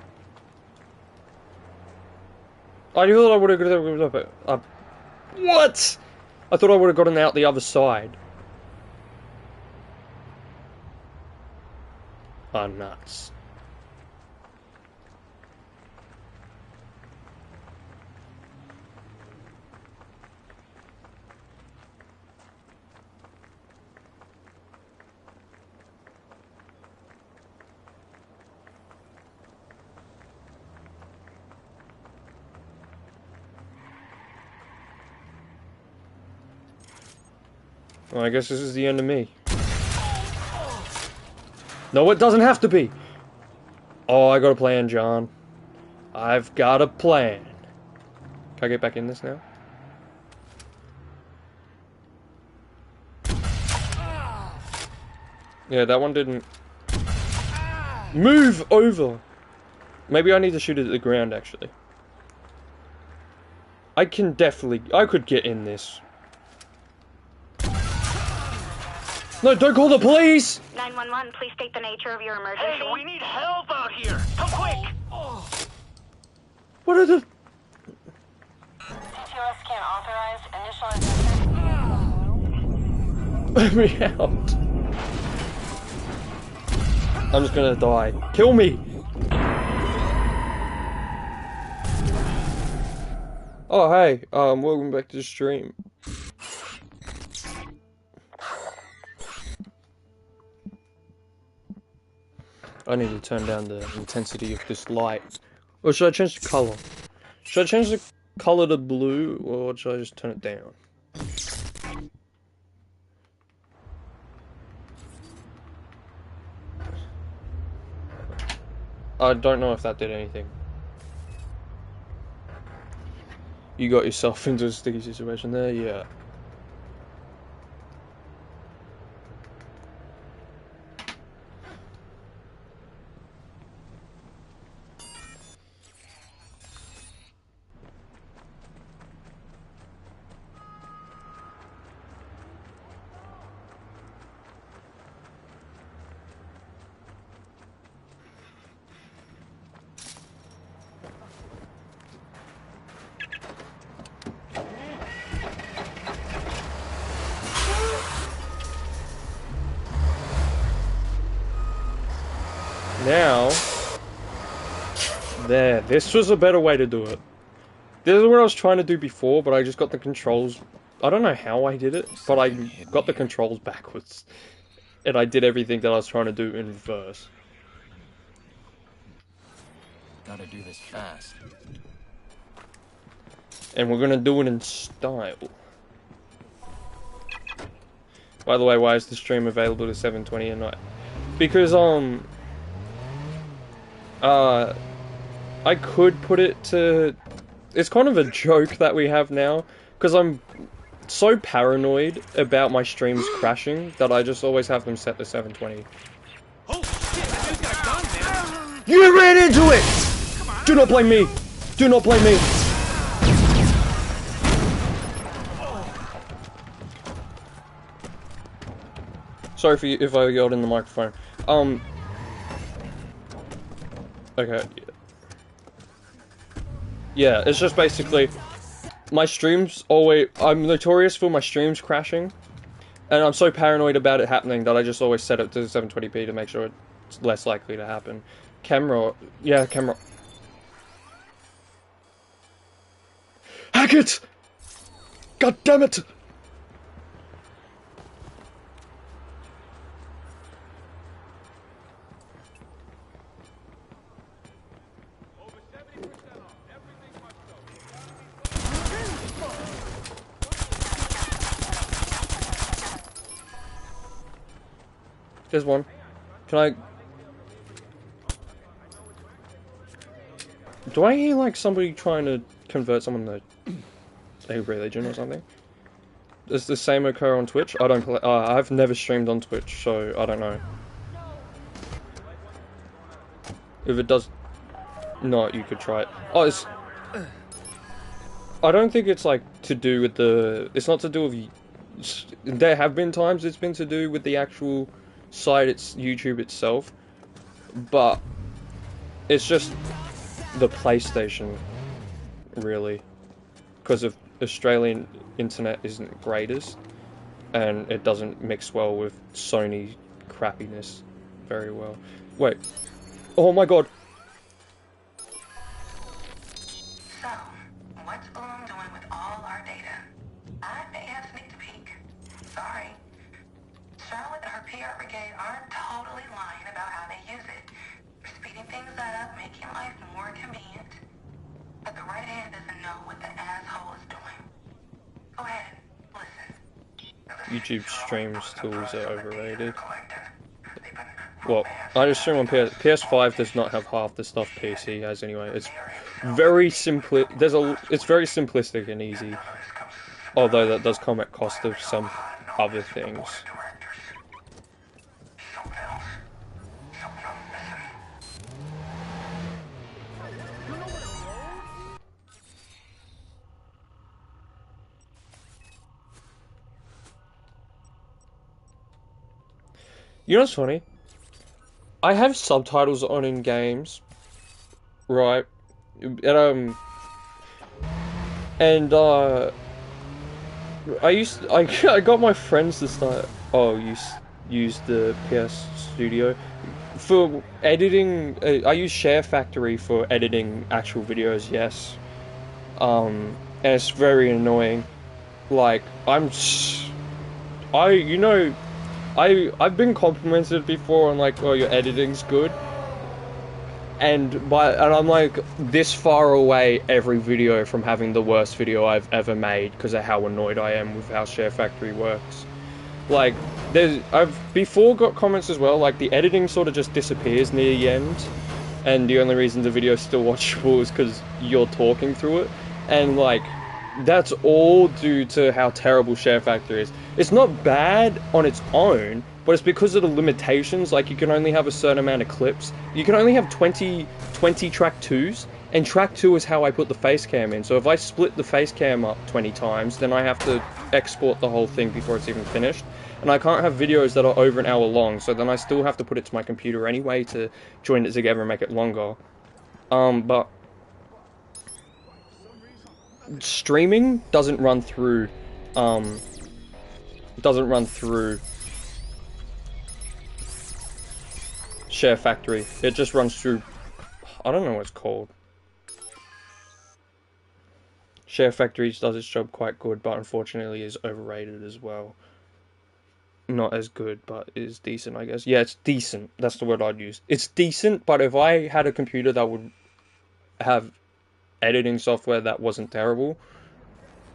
Speaker 1: I thought I would have got what? I thought I would have gotten out the other side. Oh, nuts. Well, I guess this is the end of me. No, it doesn't have to be. Oh, I got a plan, John. I've got a plan. Can I get back in this now? Yeah, that one didn't... Move over! Maybe I need to shoot it at the ground, actually. I can definitely... I could get in this. No, don't call the police!
Speaker 4: 911, please state the nature of your emergency.
Speaker 9: Hey, we need help out here! Come quick!
Speaker 1: What are the...
Speaker 4: TOS can't authorize initial...
Speaker 1: Let me out. I'm just gonna die. Kill me! Oh, hey. Welcome back to the stream. I need to turn down the intensity of this light. Or should I change the color? Should I change the color to blue, or should I just turn it down? I don't know if that did anything. You got yourself into a sticky situation there, yeah. Now, there, this was a better way to do it. This is what I was trying to do before, but I just got the controls, I don't know how I did it, but I got the controls backwards. And I did everything that I was trying to do in reverse.
Speaker 10: Gotta do this fast.
Speaker 1: And we're gonna do it in style. By the way, why is the stream available to 7:20 at night? Because, I could put it to... It's kind of a joke that we have now, because I'm so paranoid about my streams crashing that I just always have them set to 7:20.
Speaker 9: Oh, shit, I just got done, man.
Speaker 1: You ran into it! Do not blame me! Do not blame me! Sorry if I yelled in the microphone. Okay. Yeah, it's just basically my streams always... I'm notorious for my streams crashing, and I'm so paranoid about it happening that I just always set it to 720p to make sure it's less likely to happen. Camera... Yeah, camera... Hack it! God damn it! There's one. Can I... Do I hear like somebody trying to convert someone to a religion or something? Does the same occur on Twitch? I don't play. I've never streamed on Twitch, so I don't know. If it does not, you could try it. Oh, it's. I don't think it's like to do with the. It's not to do with. There have been times it's been to do with the actual site, it's YouTube itself, but it's just the PlayStation, really, because of Australian internet isn't greatest, and it doesn't mix well with Sony crappiness very well. Wait, oh my god.
Speaker 4: So, what's Bloom doing with all our data? I may have sneaked a peek. Sorry. Charlotte and her PR brigade aren't totally lying about how they use it. They're speeding things up, making life more convenient. But the right hand doesn't know what the asshole is doing. Go ahead, listen.
Speaker 1: YouTube streams tools are overrated. Well, I just stream on PS5 does not have half the stuff PC has anyway. It's very it's very simplistic and easy. Although that does come at cost of some other things. You know what's funny? I have subtitles on in games, right? And I got my friends to start use the PS Studio for editing. I use Share Factory for editing actual videos. Yes, and it's very annoying. Like I've been complimented before on like, oh, your editing's good, and I'm like this far away every video from having the worst video I've ever made because of how annoyed I am with how Share Factory works. Like I've before got comments as well, like the editing sort of just disappears near the end, and the only reason the video is still watchable is because you're talking through it, and like that's all due to how terrible Share Factory is. It's not bad on its own, but it's because of the limitations. Like, you can only have a certain amount of clips. You can only have 20 track 2s, and track 2 is how I put the face cam in. So if I split the face cam up 20 times, then I have to export the whole thing before it's even finished. And I can't have videos that are over an hour long, so then I still have to put it to my computer anyway to join it together and make it longer. But streaming doesn't run through Share Factory. It just runs through, I don't know what it's called. Share Factory does its job quite good, but unfortunately is overrated as well. Not as good, but is decent, I guess. Yeah, it's decent. That's the word I'd use. It's decent, but if I had a computer that would have editing software that wasn't terrible,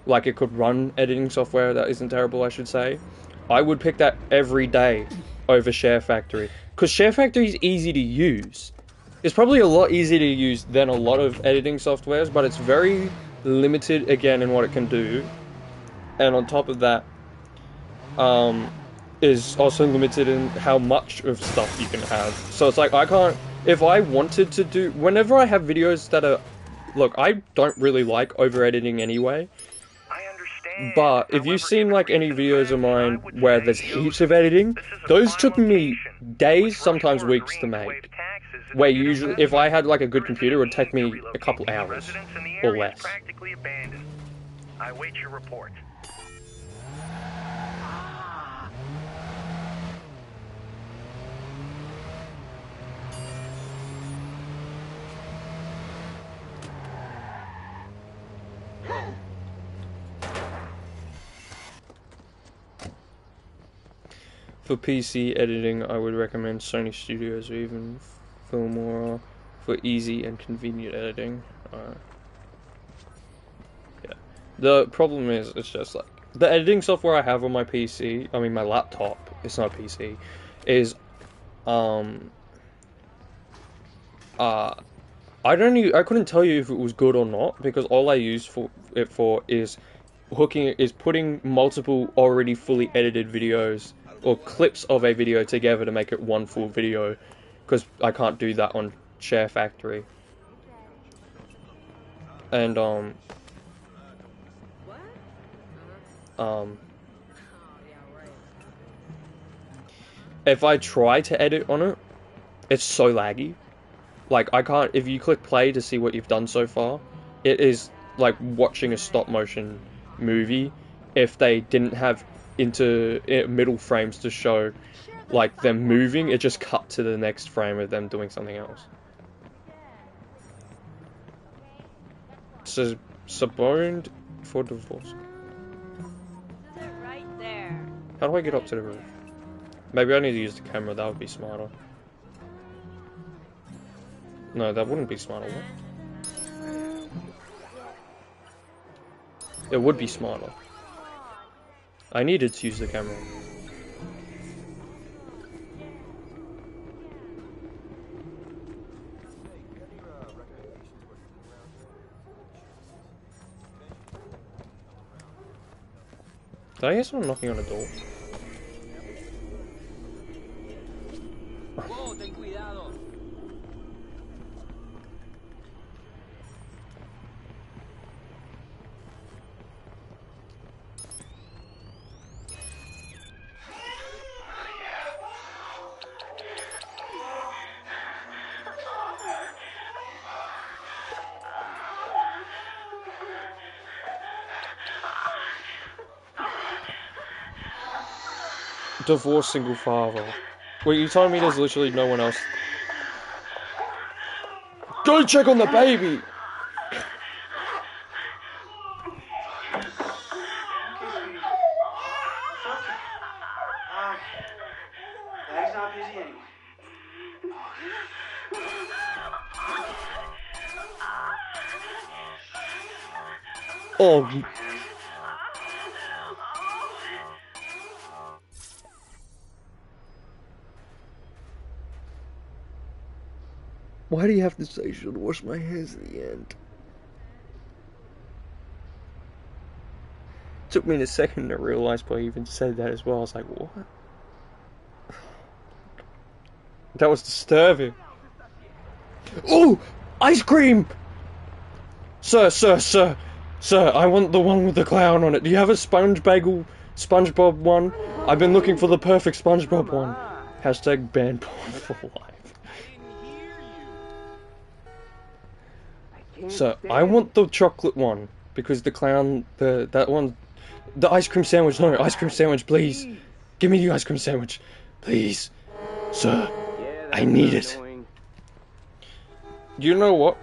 Speaker 1: like it could run editing software that isn't terrible, I should say, I would pick that every day over Share Factory. Because Share Factory is easy to use. It's probably a lot easier to use than a lot of editing softwares, but it's very limited, again, in what it can do. And on top of that, is also limited in how much of stuff you can have. So it's like, I can't, if I wanted to do, whenever I have videos that are, look, I don't really like over-editing anyway, but if you've seen like any videos of mine where there's heaps of editing, those took me days, sometimes weeks to make. Where usually, if I had like a good computer, it would take me a couple hours or less.
Speaker 9: I wait your report.
Speaker 1: For PC editing, I would recommend Sony Studios or even Filmora for easy and convenient editing. Yeah. The problem is, it's just like, the editing software I have on my PC, I mean my laptop, it's not a PC, is, I couldn't tell you if it was good or not, because all I used it for is putting multiple already fully edited videos or clips of a video together to make it one full video, because I can't do that on Share Factory. And if I try to edit on it, it's so laggy. Like, I can't, if you click play to see what you've done so far, it is like watching a stop motion movie if they didn't have middle frames to show like them moving. It just cut to the next frame of them doing something else. So, suborned for divorce.
Speaker 5: Right there.
Speaker 1: How do I get up to the roof? Maybe I need to use the camera, that would be smarter. No, that wouldn't be smarter. What? It would be smarter. I needed to use the camera. Did I hear someone knocking on a door? Divorced single father. Wait, you telling me there's literally no one else? Go check on the baby!
Speaker 8: Daddy's not busy anyway.
Speaker 1: Oh. Why do you have to say should wash my hands at the end? Took me a second to realize, but I even said that as well. I was like, what? That was disturbing. Oh! Ice cream! Sir, I want the one with the clown on it. Do you have a SpongeBob one? I've been looking for the perfect SpongeBob one. Hashtag ban porn for life. So, I want the chocolate one, because the clown, that one, the ice cream sandwich, no, ice cream sandwich, please. Give me the ice cream sandwich, please. Sir, I need it. You know what?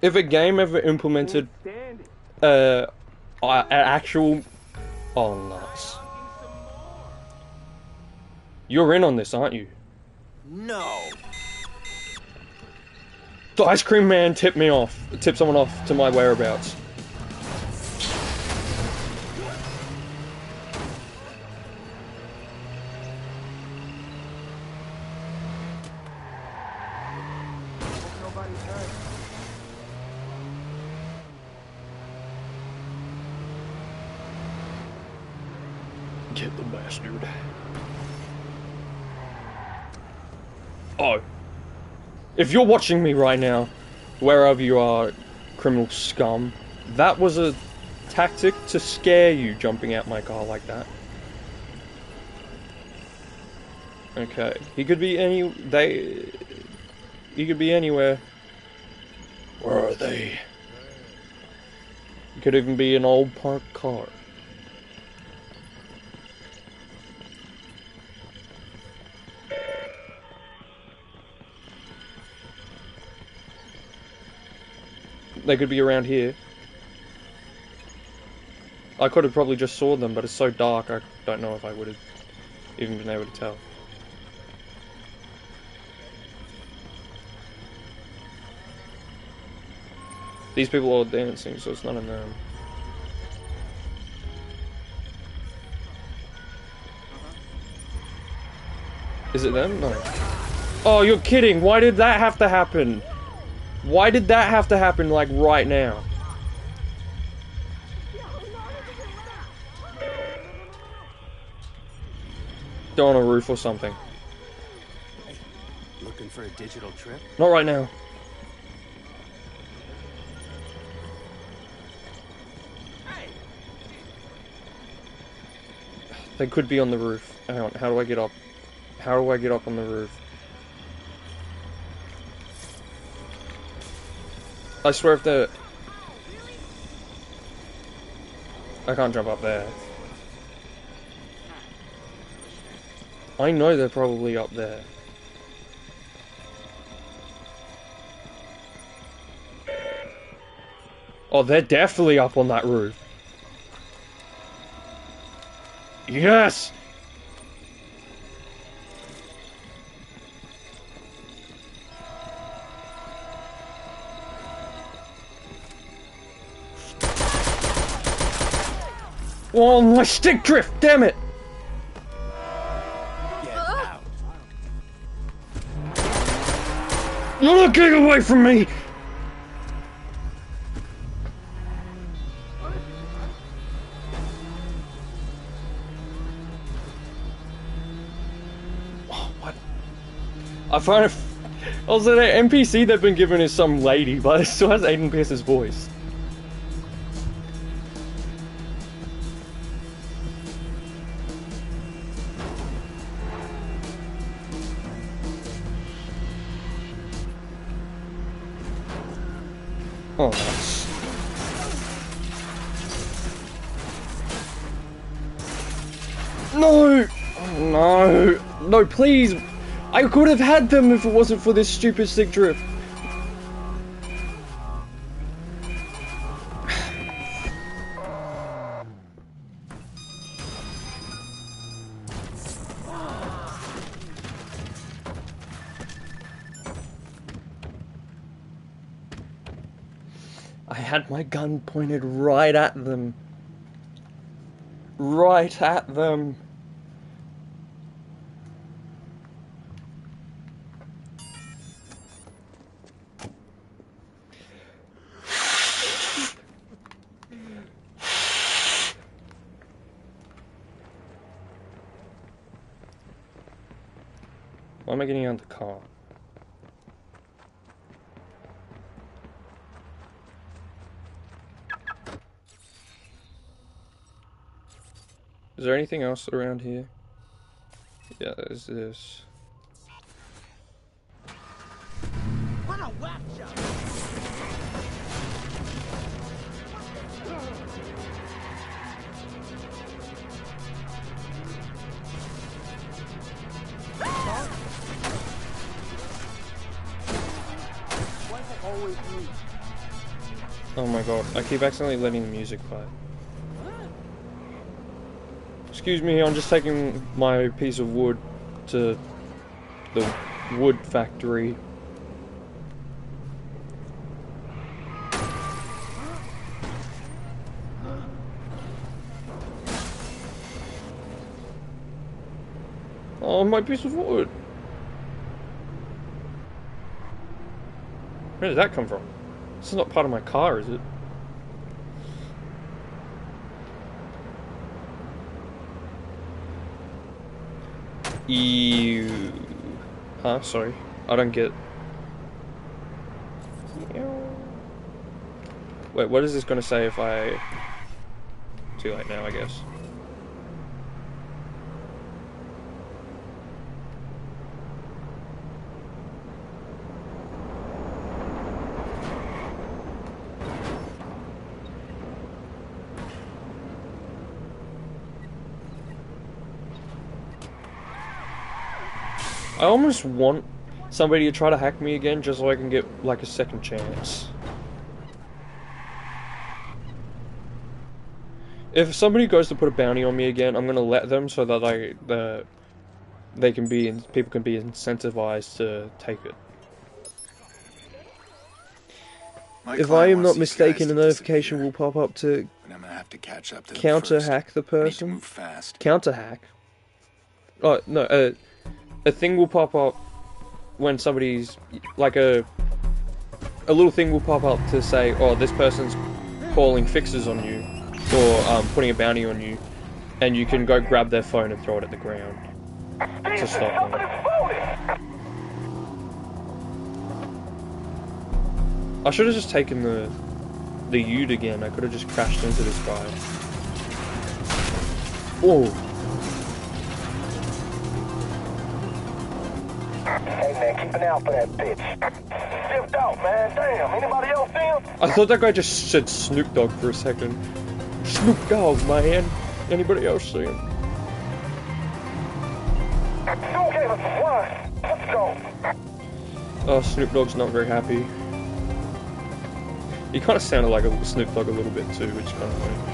Speaker 1: If a game ever implemented, an actual, oh nice. You're in on this, aren't you?
Speaker 10: No.
Speaker 1: The ice cream man tipped someone off to my whereabouts. Get the bastard. Oh. If you're watching me right now, wherever you are, criminal scum, that was a tactic to scare you jumping out my car like that. Okay, he could be he could be anywhere. Where are they? He could even be an old parked car. They could be around here. I could have probably just saw them, but it's so dark I don't know if I would have even been able to tell. These people are dancing, so it's none of them. Is it them? No. Oh, you're kidding! Why did that have to happen? Why did that have to happen, like, right now? They're on a roof or something.
Speaker 10: Hey, looking for a digital trip?
Speaker 1: Not right now. They could be on the roof. Hang on, how do I get up? How do I get up on the roof? I swear if they're... I can't jump up there. I know they're probably up there. Oh, they're definitely up on that roof. Yes! Oh, my stick drift, damn it! You're not getting away from me! Oh, what? I find it... Also, the NPC they've been given is some lady, but it still has Aiden Pierce's voice. Oh, nice. No! Oh, no! No, please! I could have had them if it wasn't for this stupid stick drift. I had my gun pointed right at them. Right at them. Why am I getting out of the car? Is there anything else around here? Yeah, there's this.
Speaker 9: What a whack job!
Speaker 1: Oh my god, I keep accidentally letting the music play. Excuse me, I'm just taking my piece of wood to the wood factory. Oh, my piece of wood! Where did that come from? This is not part of my car, is it? Ew. Huh? Sorry. I don't get... Wait, what is this gonna say if I... Too late now, I guess. I almost want somebody to try to hack me again just so I can get like a second chance. If somebody goes to put a bounty on me again, I'm gonna let them so that they can be, people can be incentivized to take it. If I am not mistaken, a notification will pop up to counter hack the person. Counter hack. Oh no, a thing will pop up when somebody's like a a little thing will pop up to say, oh, this person's calling fixes on you, or putting a bounty on you, and you can go grab their phone and throw it at the ground to stop them. I should have just taken the ute again. I could have just crashed into this guy. Oh.
Speaker 2: Hey man, keep an eye out for that bitch. Zipped out, man. Damn, anybody else see him?
Speaker 1: I thought that guy just said Snoop Dogg for a second. Snoop Dogg, man. Anybody else see him?
Speaker 2: Dude gave us a run. Let's go.
Speaker 1: Oh, Snoop Dogg's not very happy. He kind of sounded like a Snoop Dogg a little bit too, which is kind of funny.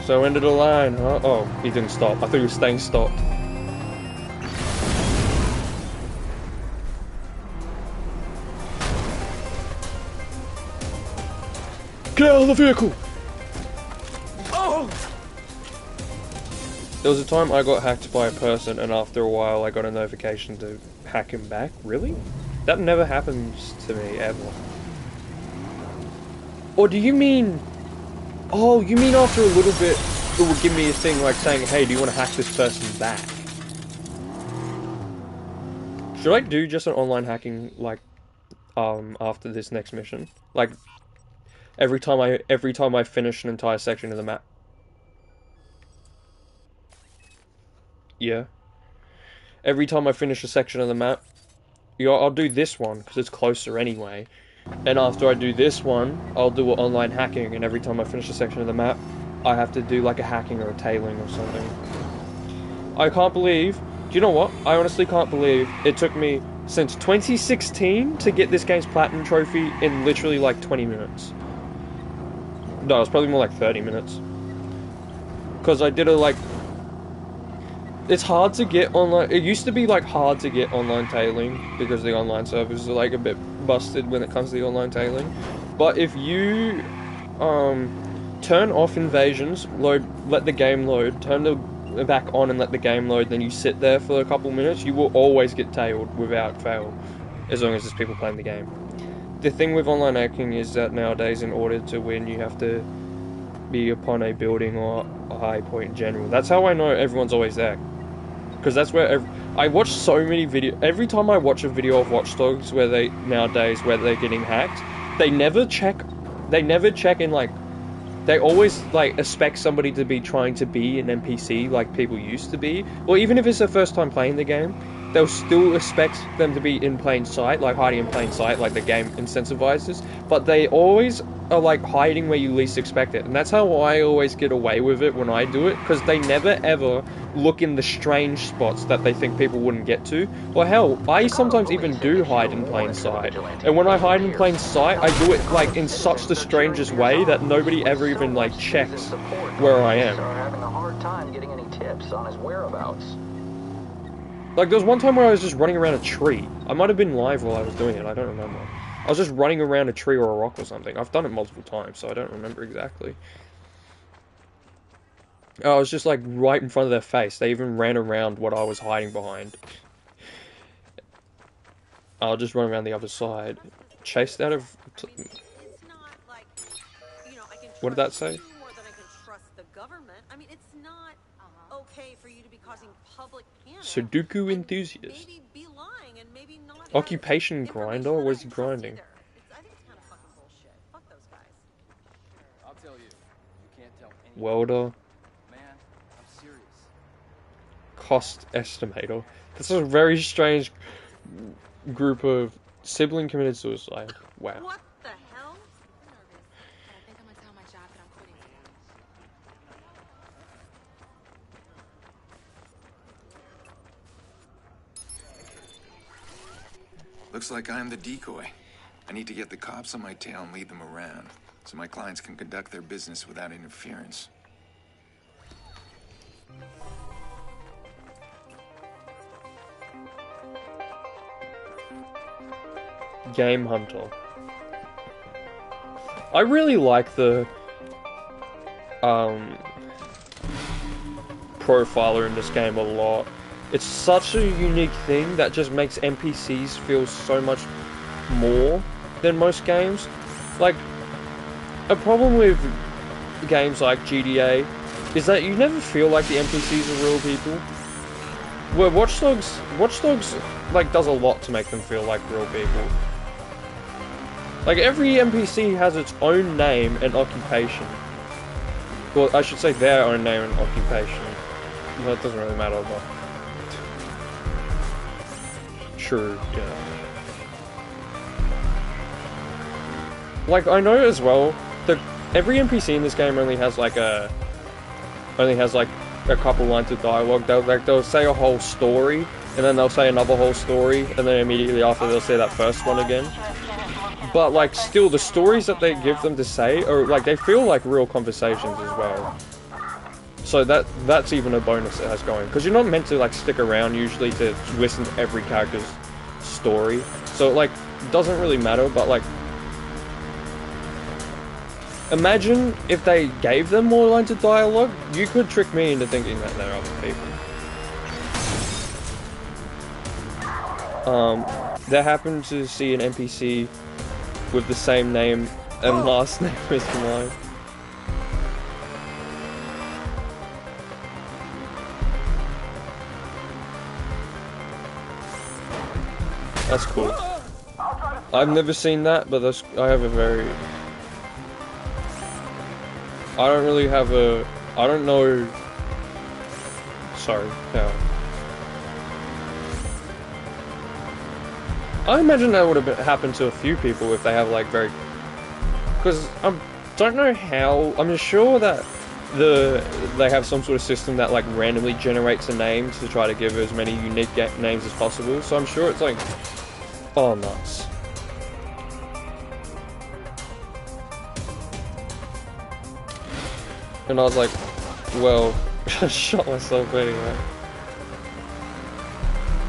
Speaker 1: So end of the line, huh? Oh, he didn't stop. I thought he was staying stopped. Get out of the vehicle! Oh! There was a time I got hacked by a person, and after a while I got a notification to hack him back. Really? That never happens to me, ever. Or do you mean... Oh, you mean after a little bit, it will give me a thing like saying, hey, do you want to hack this person back? Should I do just an online hacking, like, after this next mission? Like, every time I finish an entire section of the map. Yeah. Every time I finish a section of the map, I'll do this one, because it's closer anyway. And after I do this one, I'll do online hacking, and every time I finish a section of the map, I have to do like a hacking or a tailing or something. I can't believe... Do you know what? I honestly can't believe it took me since 2016 to get this game's Platinum Trophy in literally like 20 minutes. No, it's probably more like 30 minutes. Because I did a like... It's hard to get online... It used to be like hard to get online tailing because the online servers are like a bit busted when it comes to the online tailing. But if you turn off invasions, let the game load, turn the back on and let the game load, then you sit there for a couple minutes, you will always get tailed without fail, as long as there's people playing the game. The thing with online hacking is that nowadays, in order to win, you have to be upon a building or a high point in general. That's how I know everyone's always there. Because that's where I watch so many videos. Every time I watch a video of Watch Dogs where they're getting hacked, they never check in like, they always like expect somebody to be trying to be an NPC like people used to be. Or even if it's their first time playing the game, they'll still expect them to be in plain sight, like hiding in plain sight, like the game incentivizes. But they always are like hiding where you least expect it. And that's how I always get away with it when I do it, because they never ever look in the strange spots that they think people wouldn't get to. Or hell, I sometimes even do hide in plain sight. And when I hide in plain sight, I do it like in such the strangest way that nobody ever even like checks where I am.
Speaker 2: Having a hard time getting any tips on his whereabouts.
Speaker 1: Like, there was one time where I was just running around a tree. I might have been live while I was doing it, I don't remember. I was just running around a tree or a rock or something. I've done it multiple times, so I don't remember exactly. I was just, like, right in front of their face. They even ran around what I was hiding behind. I'll just run around the other side. Chased out of... What did that say? Sudoku enthusiast. Occupation grinder? What is he grinding? Welder. Cost estimator. This is a very strange group of sibling committed suicide. Wow.
Speaker 5: What the hell? I'm nervous, but I think I'm gonna tell my job that I'm quitting.
Speaker 3: Looks like I'm the decoy. I need to get the cops on my tail and lead them around, so my clients can conduct their business without interference.
Speaker 1: Game Hunter. I really like the profiler in this game a lot. It's such a unique thing that just makes NPCs feel so much more than most games. Like, a problem with games like GTA is that you never feel like the NPCs are real people. Where Watch Dogs like does a lot to make them feel like real people. Like every NPC has its own name and occupation. Well, I should say their own name and occupation. Well, it doesn't really matter, but true, yeah. Like I know as well that every NPC in this game only has like a couple lines of dialogue. They'll say a whole story, and then they'll say another whole story, and then immediately after they'll say that first one again. But like still, the stories that they give them to say are like they feel like real conversations as well. So that's even a bonus it has going, because you're not meant to like stick around usually to listen to every character's story. So like it doesn't really matter, but like imagine if they gave them more lines of dialogue, you could trick me into thinking that they're other people. They happened to see an NPC with the same name and last name as mine. That's cool. I've never seen that, but I have a very... I don't really have a... I don't know... Sorry, yeah. I imagine that would have happened to a few people if they have like very... Because I don't know how... I'm sure that they have some sort of system that like randomly generates a name to try to give as many unique names as possible. So I'm sure it's like... Oh, nuts. And I was like, well, I shot myself anyway.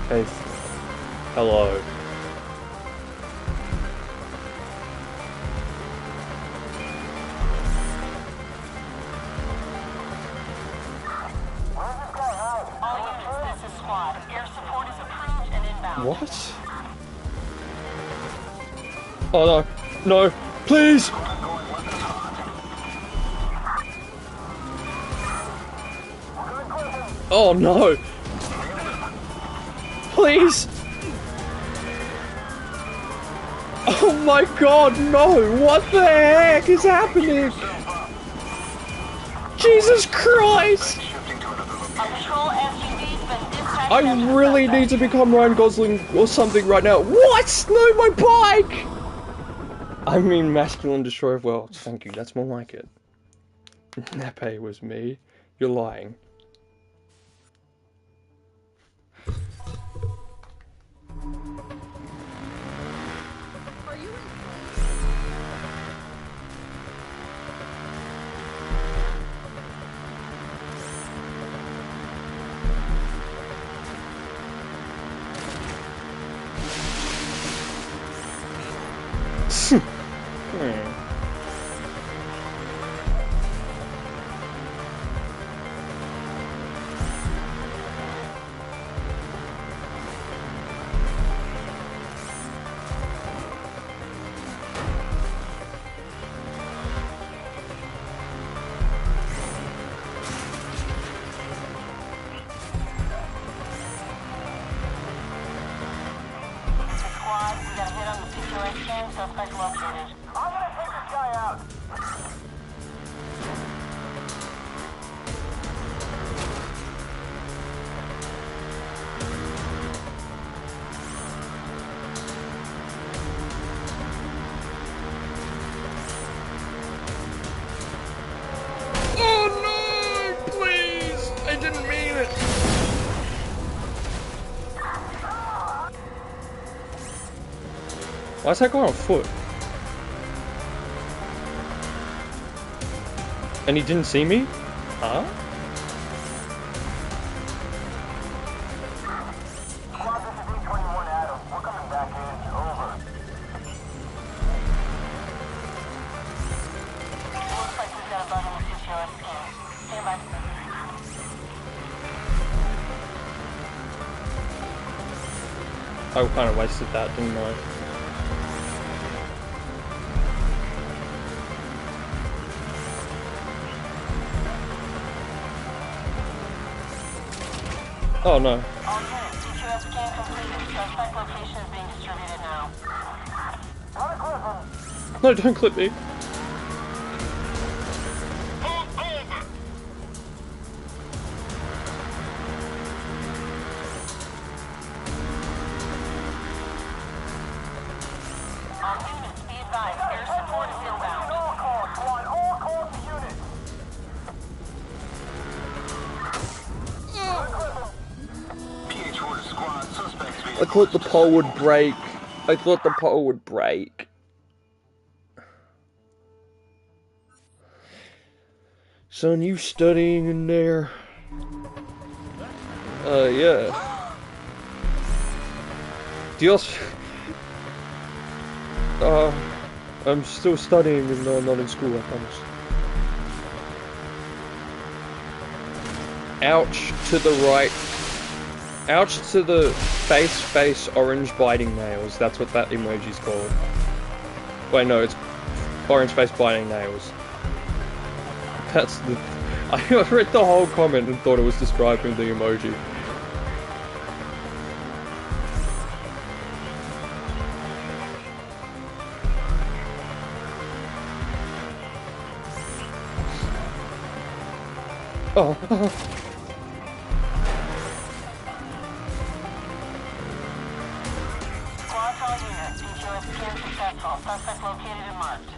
Speaker 1: Hey, hello. What? Oh no, no, please! Oh no! Please! Oh my god, no! What the heck is happening? Jesus Christ! I really need to become Ryan Gosling or something right now. What? No, my bike! I mean masculine destroyer of worlds. Thank you, that's more like it. Nape was me. You're lying. Why is that guy on foot? And he didn't see me? Huh? I kind of wasted that, didn't I? Oh no.
Speaker 11: All units, DQS scan completed. Suspect location is being distributed now.
Speaker 1: No, don't clip me.
Speaker 11: All units, be advised. Air support is inbound.
Speaker 2: All calls to units.
Speaker 6: PH1 squad, suspects
Speaker 1: I thought the pole would break. I thought the pole would break. Son, you studying in there? Yeah. Do you also... I'm still studying and not in school, I promise. Ouch to the right. Ouch to the face orange biting nails. That's what that emoji's called. Wait, no, it's orange face biting nails. That's the... I read the whole comment and thought it was describing the emoji. Oh.
Speaker 11: Squad all units, DQS scan successful. Suspect located and marked.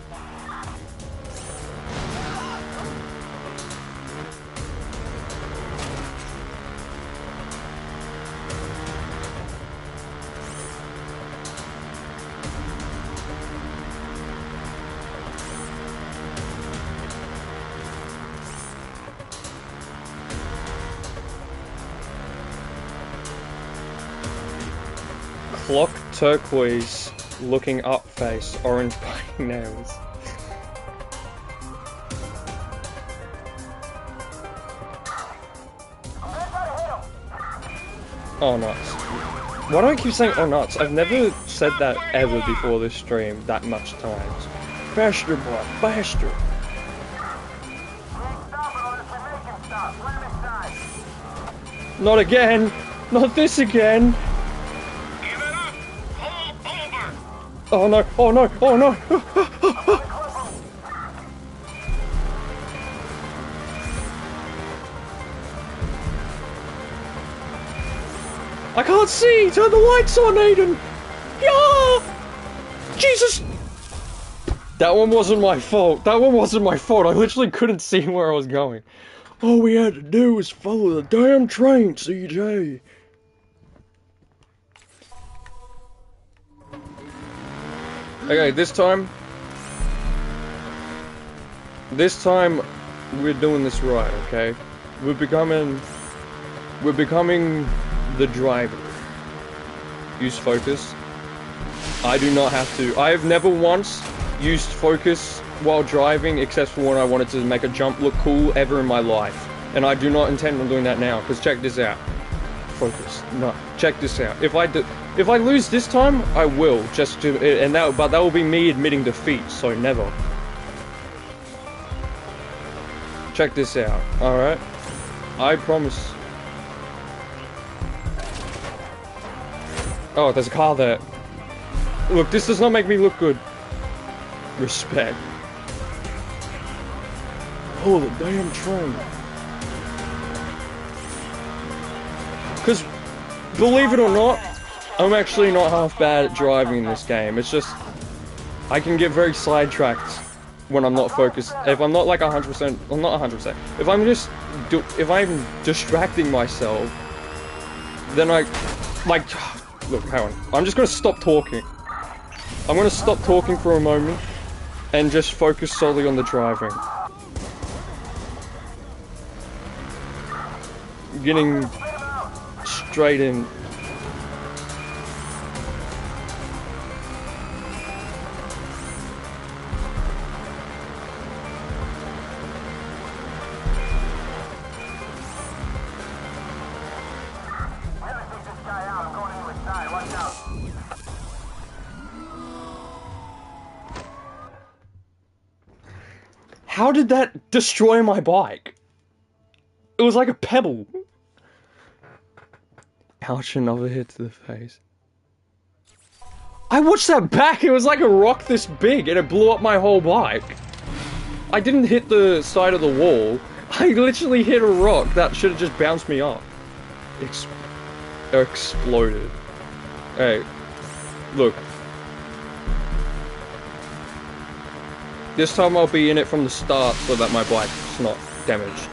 Speaker 1: Clock turquoise, looking up face, orange biting nails. Oh nuts. Why do I keep saying oh nuts? I've never said that ever before this stream that much times. Faster boy, faster. Not again! Not this again! Oh no, oh no, oh no! I can't see! Turn the lights on, Aiden! Yeah! Jesus! That one wasn't my fault. That one wasn't my fault. I literally couldn't see where I was going. All we had to do was follow the damn train, CJ. Okay, this time we're doing this right, okay? We're becoming the driver. Use focus. I do not have to. I have never once used focus while driving except for when I wanted to make a jump look cool ever in my life. And I do not intend on doing that now, because check this out. Focus. No, check this out. If I lose this time, I will. But that will be me admitting defeat, so never. Check this out, alright? I promise. Oh, there's a car there. Look, this does not make me look good. Respect. Oh, the damn train. Because, believe it or not, I'm actually not half bad at driving in this game. It's just, I can get very sidetracked when I'm not focused. If I'm not like 100%, well not 100%. If I'm distracting myself, then look, hang on. I'm just gonna stop talking. I'm gonna stop talking for a moment and just focus solely on the driving. Getting straight in.
Speaker 2: Watch out.
Speaker 1: How did that destroy my bike? It was like a pebble. Ouch, another hit to the face. I watched that back, it was like a rock this big and it blew up my whole bike. I didn't hit the side of the wall. I literally hit a rock that should have just bounced me up. Exploded. Hey, look. This time I'll be in it from the start so that my bike's not damaged.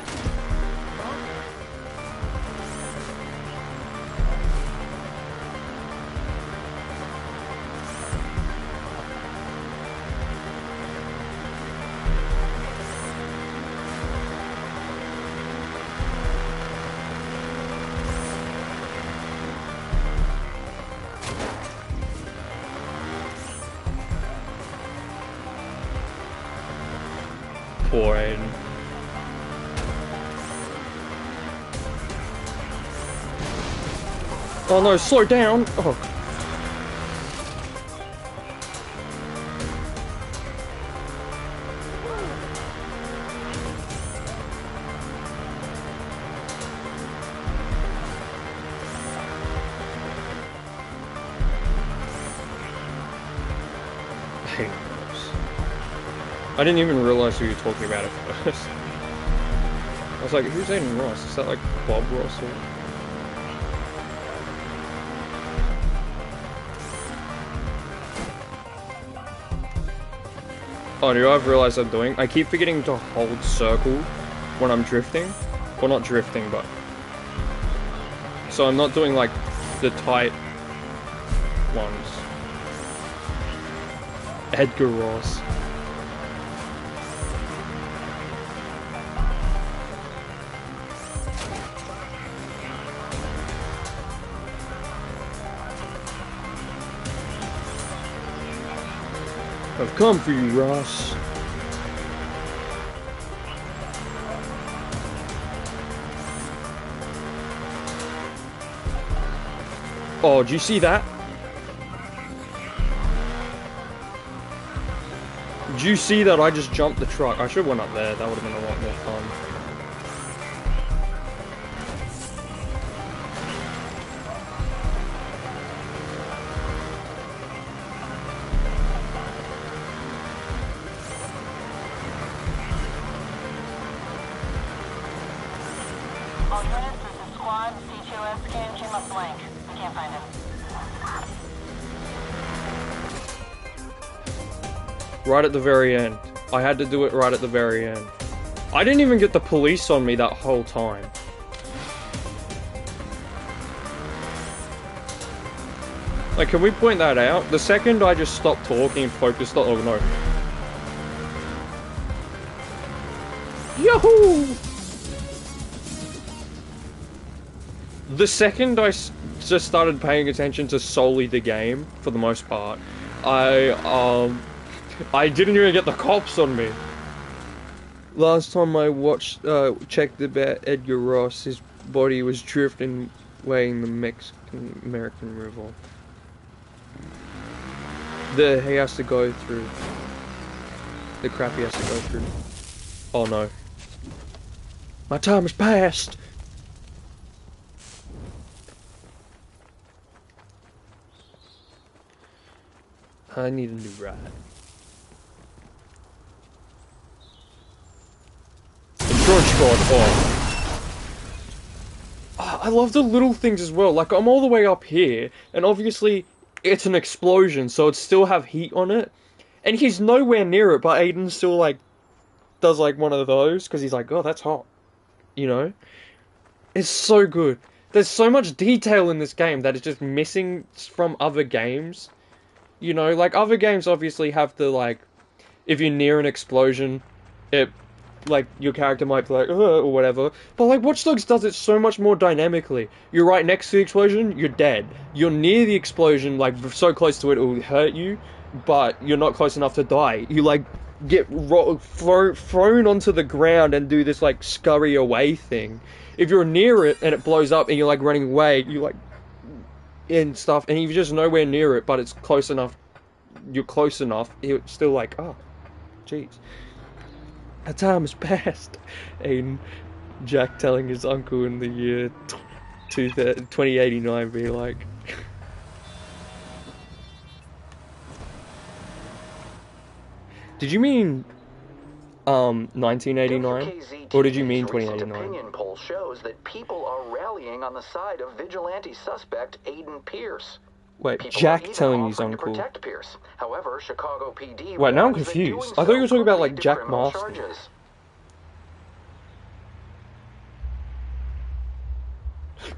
Speaker 1: Poor Aiden. Oh no, slow down! Oh. I didn't even realize who you were talking about at first. I was like, who's Aiden Ross? Is that like Bob Ross or... Oh, do you know what I've realized I'm doing? I keep forgetting to hold circle when I'm drifting. Well, not drifting, but... So I'm not doing like the tight ones. Edgar Ross. I've come for you, Ross. Oh, did you see that? Did you see that I just jumped the truck? I should have went up there, that would have been a lot more fun.
Speaker 11: All units, this is squad. CTOS scan came up blank. We can't find him.
Speaker 1: Right at the very end. I had to do it right at the very end. I didn't even get the police on me that whole time. Like, can we point that out? The second I just stopped talking and focused on... Oh, no. Yahoo! The second I just started paying attention to solely the game, for the most part, I didn't even get the cops on me. Last time I checked about Edgar Ross, his body was drifting, weighing the Mexican-American River. He has to go through. The crap he has to go through. Oh no. My time has passed! I need a new ride. Insurance squad, oh. I love the little things as well. Like, I'm all the way up here, and obviously it's an explosion, so it still have heat on it. And he's nowhere near it, but Aiden still, like, does, like, one of those, because he's like, oh, that's hot. You know? It's so good. There's so much detail in this game that is just missing from other games. You know, like, other games obviously have the, like, if you're near an explosion, it, like, your character might be like, or whatever. But, like, Watch Dogs does it so much more dynamically. You're right next to the explosion, you're dead. You're near the explosion, like, so close to it, it will hurt you, but you're not close enough to die. You, like, get thrown onto the ground and do this, like, scurry away thing. If you're near it and it blows up and you're, like, running away, you, like, and stuff, and you're just nowhere near it, but it's close enough, you're close enough, it's still like, oh, jeez. A time has passed. Aiden, Jack telling his uncle in the year 2089 be like... Did you mean 1989, or did you mean 2089?
Speaker 12: Opinion poll shows that people are rallying on the side of vigilante suspect Aiden Pierce.
Speaker 1: Wait, Jack telling his uncle.
Speaker 12: Pierce. However, Chicago PD.
Speaker 1: Wait, now I'm confused. I thought you were talking about like Jack Marston.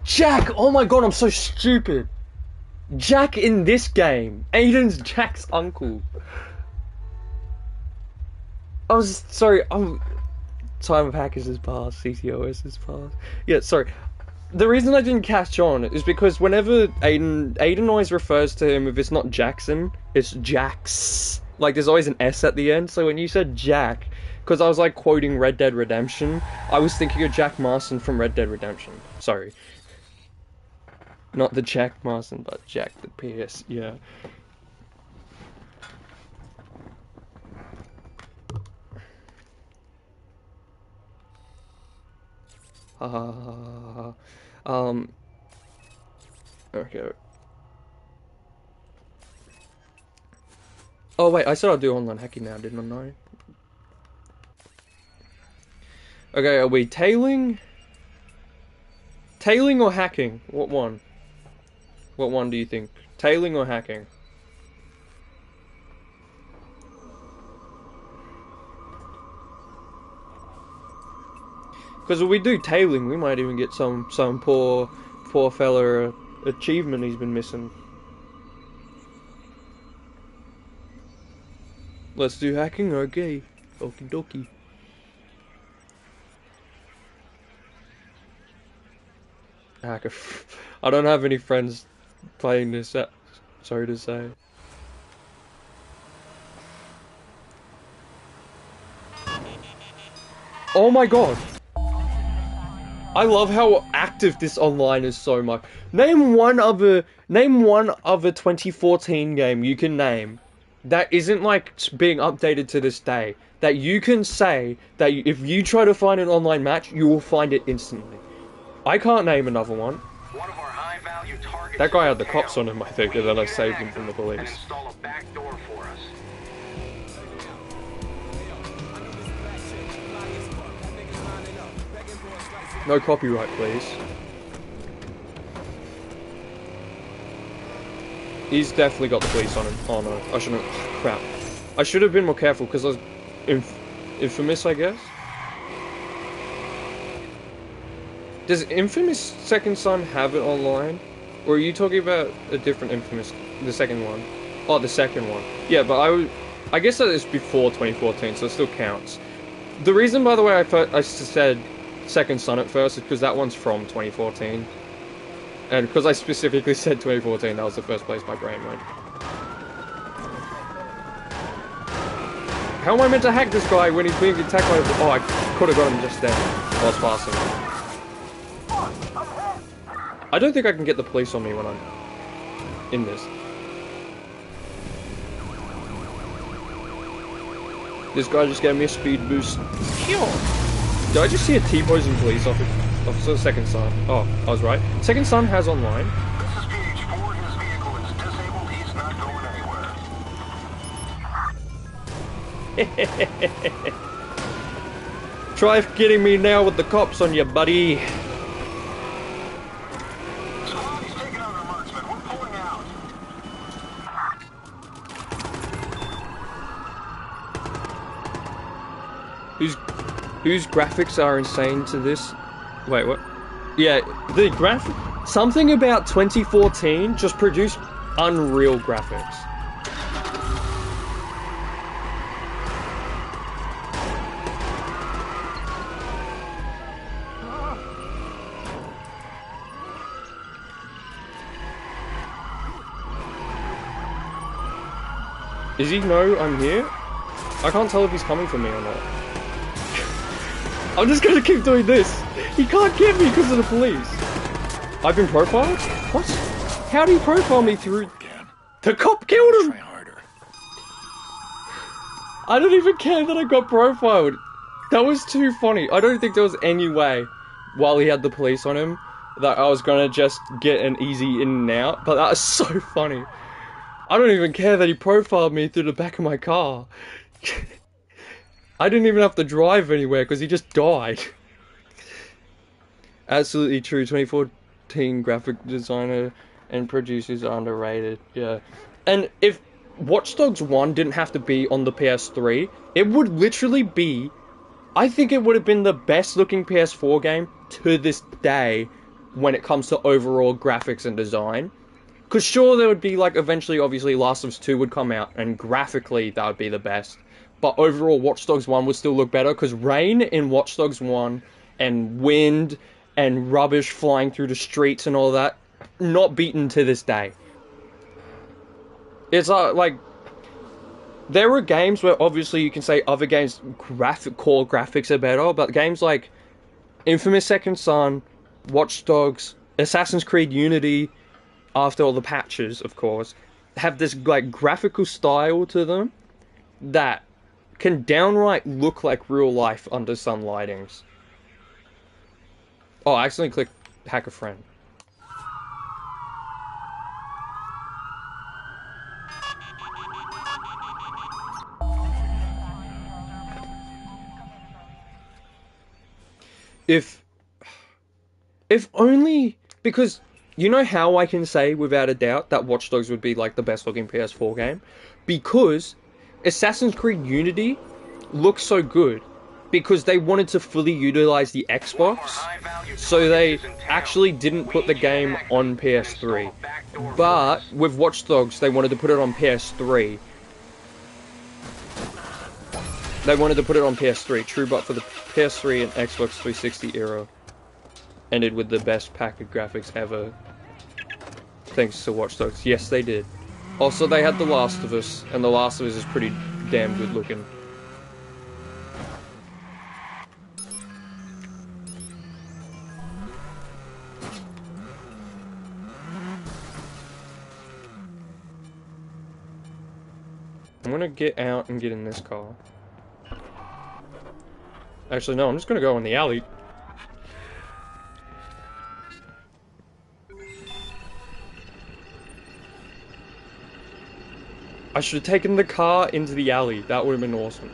Speaker 1: Jack! Oh my god, I'm so stupid. Jack in this game. Aiden's Jack's uncle. I was sorry. Time of hackers has passed. CTOS has passed. Yeah, sorry. The reason I didn't catch on is because whenever Aiden always refers to him, if it's not Jackson, it's Jax. Like, there's always an S at the end, so when you said Jack, because I was, like, quoting Red Dead Redemption, I was thinking of Jack Marston from Red Dead Redemption. Sorry. Not the Jack Marston, but Jack the Pierce, yeah. Okay. Oh wait, I said I'll do online hacking now, didn't I? Okay, are we tailing? Tailing or hacking? What one? What one do you think? Tailing or hacking? Because if we do tailing, we might even get some poor fella achievement he's been missing. Let's do hacking, okay. Okie dokie. Hacker. I don't have any friends playing this, sorry to say. Oh my god! I love how active this online is so much. Name one other 2014 game you can name that isn't like being updated to this day. That you can say that if you try to find an online match, you will find it instantly. I can't name another one. That guy had the cops on him, I think, and then I saved him from the police. No copyright, please. He's definitely got the police on him. Oh no, I shouldn't. Crap. I should have been more careful because I was infamous, I guess. Does Infamous Second Son have it online? Or are you talking about a different Infamous, the second one? Oh, the second one. Yeah, but I guess that is before 2014, so it still counts. The reason, by the way, I said Second Son at first is because that one's from 2014. And because I specifically said 2014, that was the first place my brain went. How am I meant to hack this guy when he's being attacked by... Oh, I could have got him just there. I was fast enough. I don't think I can get the police on me when I'm in this. This guy just gave me a speed boost. Did I just see a T-posing police officer? Second Son. Oh, I was right. Second Son has online.
Speaker 2: This is PH4. His vehicle is disabled. He's not going anywhere.
Speaker 1: Try getting me now with the cops on you, buddy.
Speaker 2: Squad's taking on the marksman. We're pulling out.
Speaker 1: Whose graphics are insane to this? Wait, what? Yeah, the graphic... Something about 2014 just produced unreal graphics. Does he know I'm here? I can't tell if he's coming for me or not. I'm just gonna keep doing this. He can't get me because of the police. I've been profiled? What? How do you profile me through... The cop killed him! I don't even care that I got profiled. That was too funny. I don't think there was any way, while he had the police on him, that I was gonna just get an easy in and out, but that was so funny. I don't even care that he profiled me through the back of my car. I didn't even have to drive anywhere because he just died. Absolutely true. 2014 graphic designer and producers are underrated. Yeah. And if Watch Dogs 1 didn't have to be on the PS3, it would literally be... I think it would have been the best looking PS4 game to this day when it comes to overall graphics and design. Because sure, there would be, like, eventually, obviously, Last of Us 2 would come out, and graphically, that would be the best. But overall, Watch Dogs 1 would still look better, because rain in Watch Dogs 1, and wind, and rubbish flying through the streets and all that, not beaten to this day. It's, like... There are games where, obviously, you can say other games' core graphics are better, but games like Infamous Second Son, Watch Dogs, Assassin's Creed Unity... after all the patches, of course, have this, like, graphical style to them that can downright look like real life under some lightings. Oh, I accidentally clicked hack a friend. If only, because... You know how I can say, without a doubt, that Watch Dogs would be, like, the best-looking PS4 game? Because Assassin's Creed Unity looks so good. Because they wanted to fully utilize the Xbox, so they actually didn't put the game on PS3. But, with Watch Dogs, they wanted to put it on PS3. They wanted to put it on PS3, true, but for the PS3 and Xbox 360 era. Ended with the best pack of graphics ever. Thanks to Watch Dogs. Yes, they did. Also, they had The Last of Us, and The Last of Us is pretty damn good looking. I'm gonna get out and get in this car. Actually, no, I'm just gonna go in the alley. I should have taken the car into the alley. That would have been awesome.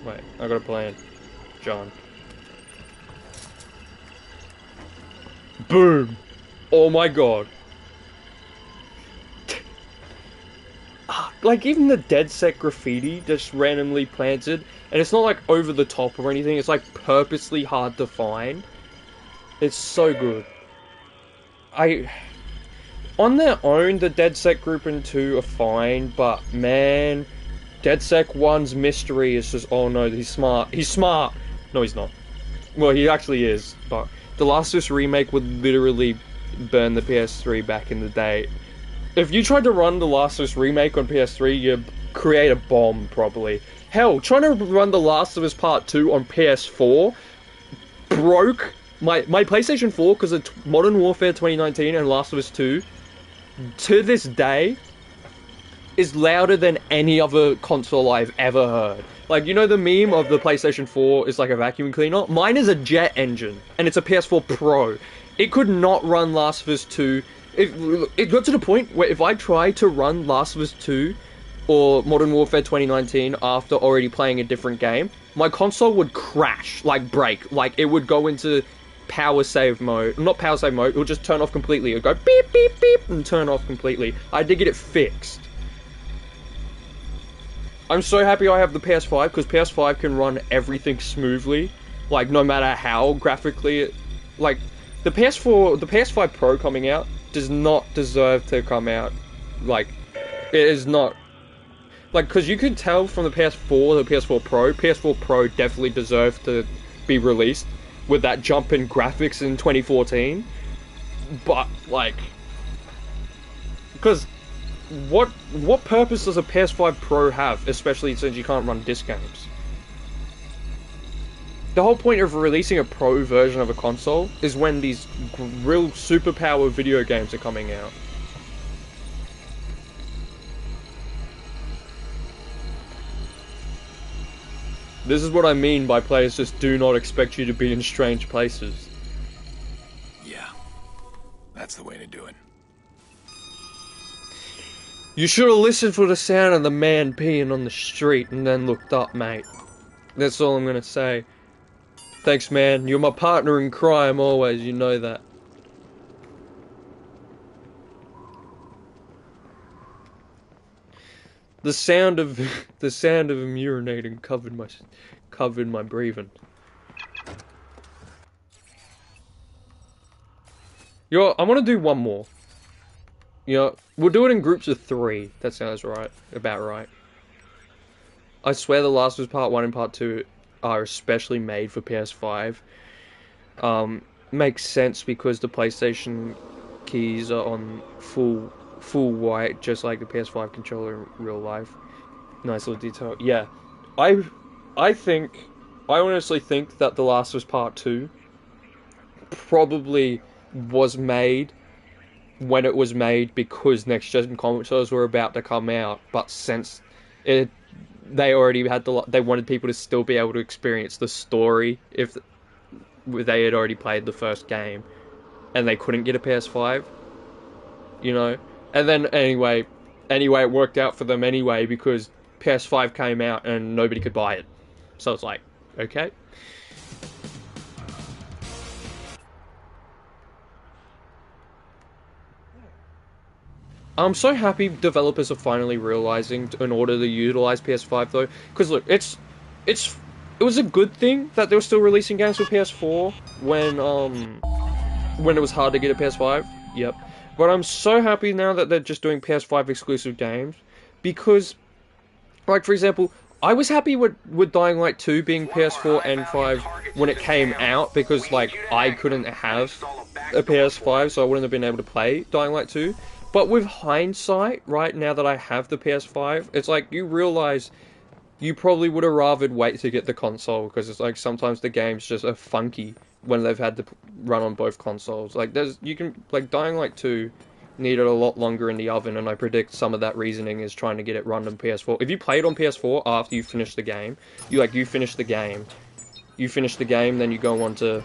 Speaker 1: Wait, I got a plan. John. Boom! Oh my god. Like, even the dead set graffiti just randomly planted, and it's not like over the top or anything, it's like purposely hard to find. It's so good. On their own, the dead set group and 2 are fine, but man, DedSec 1's mystery is just, oh no, he's smart. He's smart! No, he's not. Well, he actually is, but the Last of Us remake would literally burn the PS3 back in the day. If you tried to run the Last of Us remake on PS3, you'd create a bomb, probably. Hell, trying to run the Last of Us Part 2 on PS4 broke my PlayStation 4, because of Modern Warfare 2019 and Last of Us 2, to this day, is louder than any other console I've ever heard. Like, you know the meme of the PlayStation 4 is like a vacuum cleaner? Mine is a jet engine, and it's a PS4 Pro. It could not run Last of Us 2. It got to the point where if I tried to run Last of Us 2 or Modern Warfare 2019 after already playing a different game, my console would crash, like break. Like, it would go into power save mode. Not power save mode, it would just turn off completely. It would go beep, beep, beep, and turn off completely. I had to get it fixed. I'm so happy I have the PS5, because PS5 can run everything smoothly. Like, no matter how graphically it... Like, the PS5 Pro coming out does not deserve to come out. Like, it is not... Like, because you could tell from the PS4 to the PS4 Pro definitely deserved to be released with that jump in graphics in 2014. But, like... Because... What purpose does a PS5 Pro have, especially since you can't run disc games? the whole point of releasing a pro version of a console is when these real superpower video games are coming out. This is what I mean by players just do not expect you to be in strange places.
Speaker 3: Yeah, that's the way to do it.
Speaker 1: You should have listened for the sound of the man peeing on the street and then looked up, mate. That's all I'm gonna say. Thanks, man. You're my partner in crime always, you know that. The sound of him urinating covered my breathing. Yo, I want to do one more. We'll do it in groups of 3. That sounds right. About right. I swear The Last of Us Part 1 and Part 2 are especially made for PS5. Makes sense because the PlayStation keys are on full white, just like the PS5 controller in real life. Nice little detail. Yeah. I honestly think that The Last of Us Part 2 probably was made when it was made because next-gen consoles were about to come out, but since they already had they wanted people to still be able to experience the story if they had already played the first game, and they couldn't get a PS5, and then anyway it worked out for them anyway because PS5 came out and nobody could buy it, so it's like, okay. I'm so happy developers are finally realizing in order to utilize PS5 though, because look, it was a good thing that they were still releasing games for PS4 when it was hard to get a PS5. Yep. But I'm so happy now that they're just doing PS5 exclusive games, because, like for example, I was happy with Dying Light 2 being PS4 and 5 when it came out, because like I couldn't have a PS5, so I wouldn't have been able to play Dying Light 2. But with hindsight, right, now that I have the PS5, it's like you realize you probably would have rathered wait to get the console, because it's like sometimes the games just are funky when they've had to run on both consoles. Like Dying Light 2 needed a lot longer in the oven, and I predict some of that reasoning is trying to get it run on PS4. If you play it on PS4 after you finish the game, you finish the game, then you go on to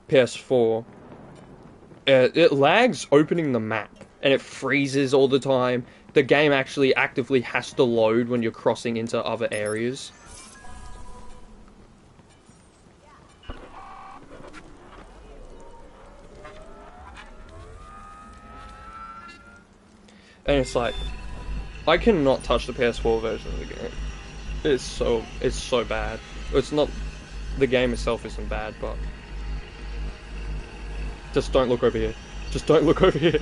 Speaker 1: PS4. It lags opening the map, and it freezes all the time. The game actually actively has to load when you're crossing into other areas. And it's like, I cannot touch the PS4 version of the game. It's so bad. It's not, the game itself isn't bad, but just don't look over here. Just don't look over here.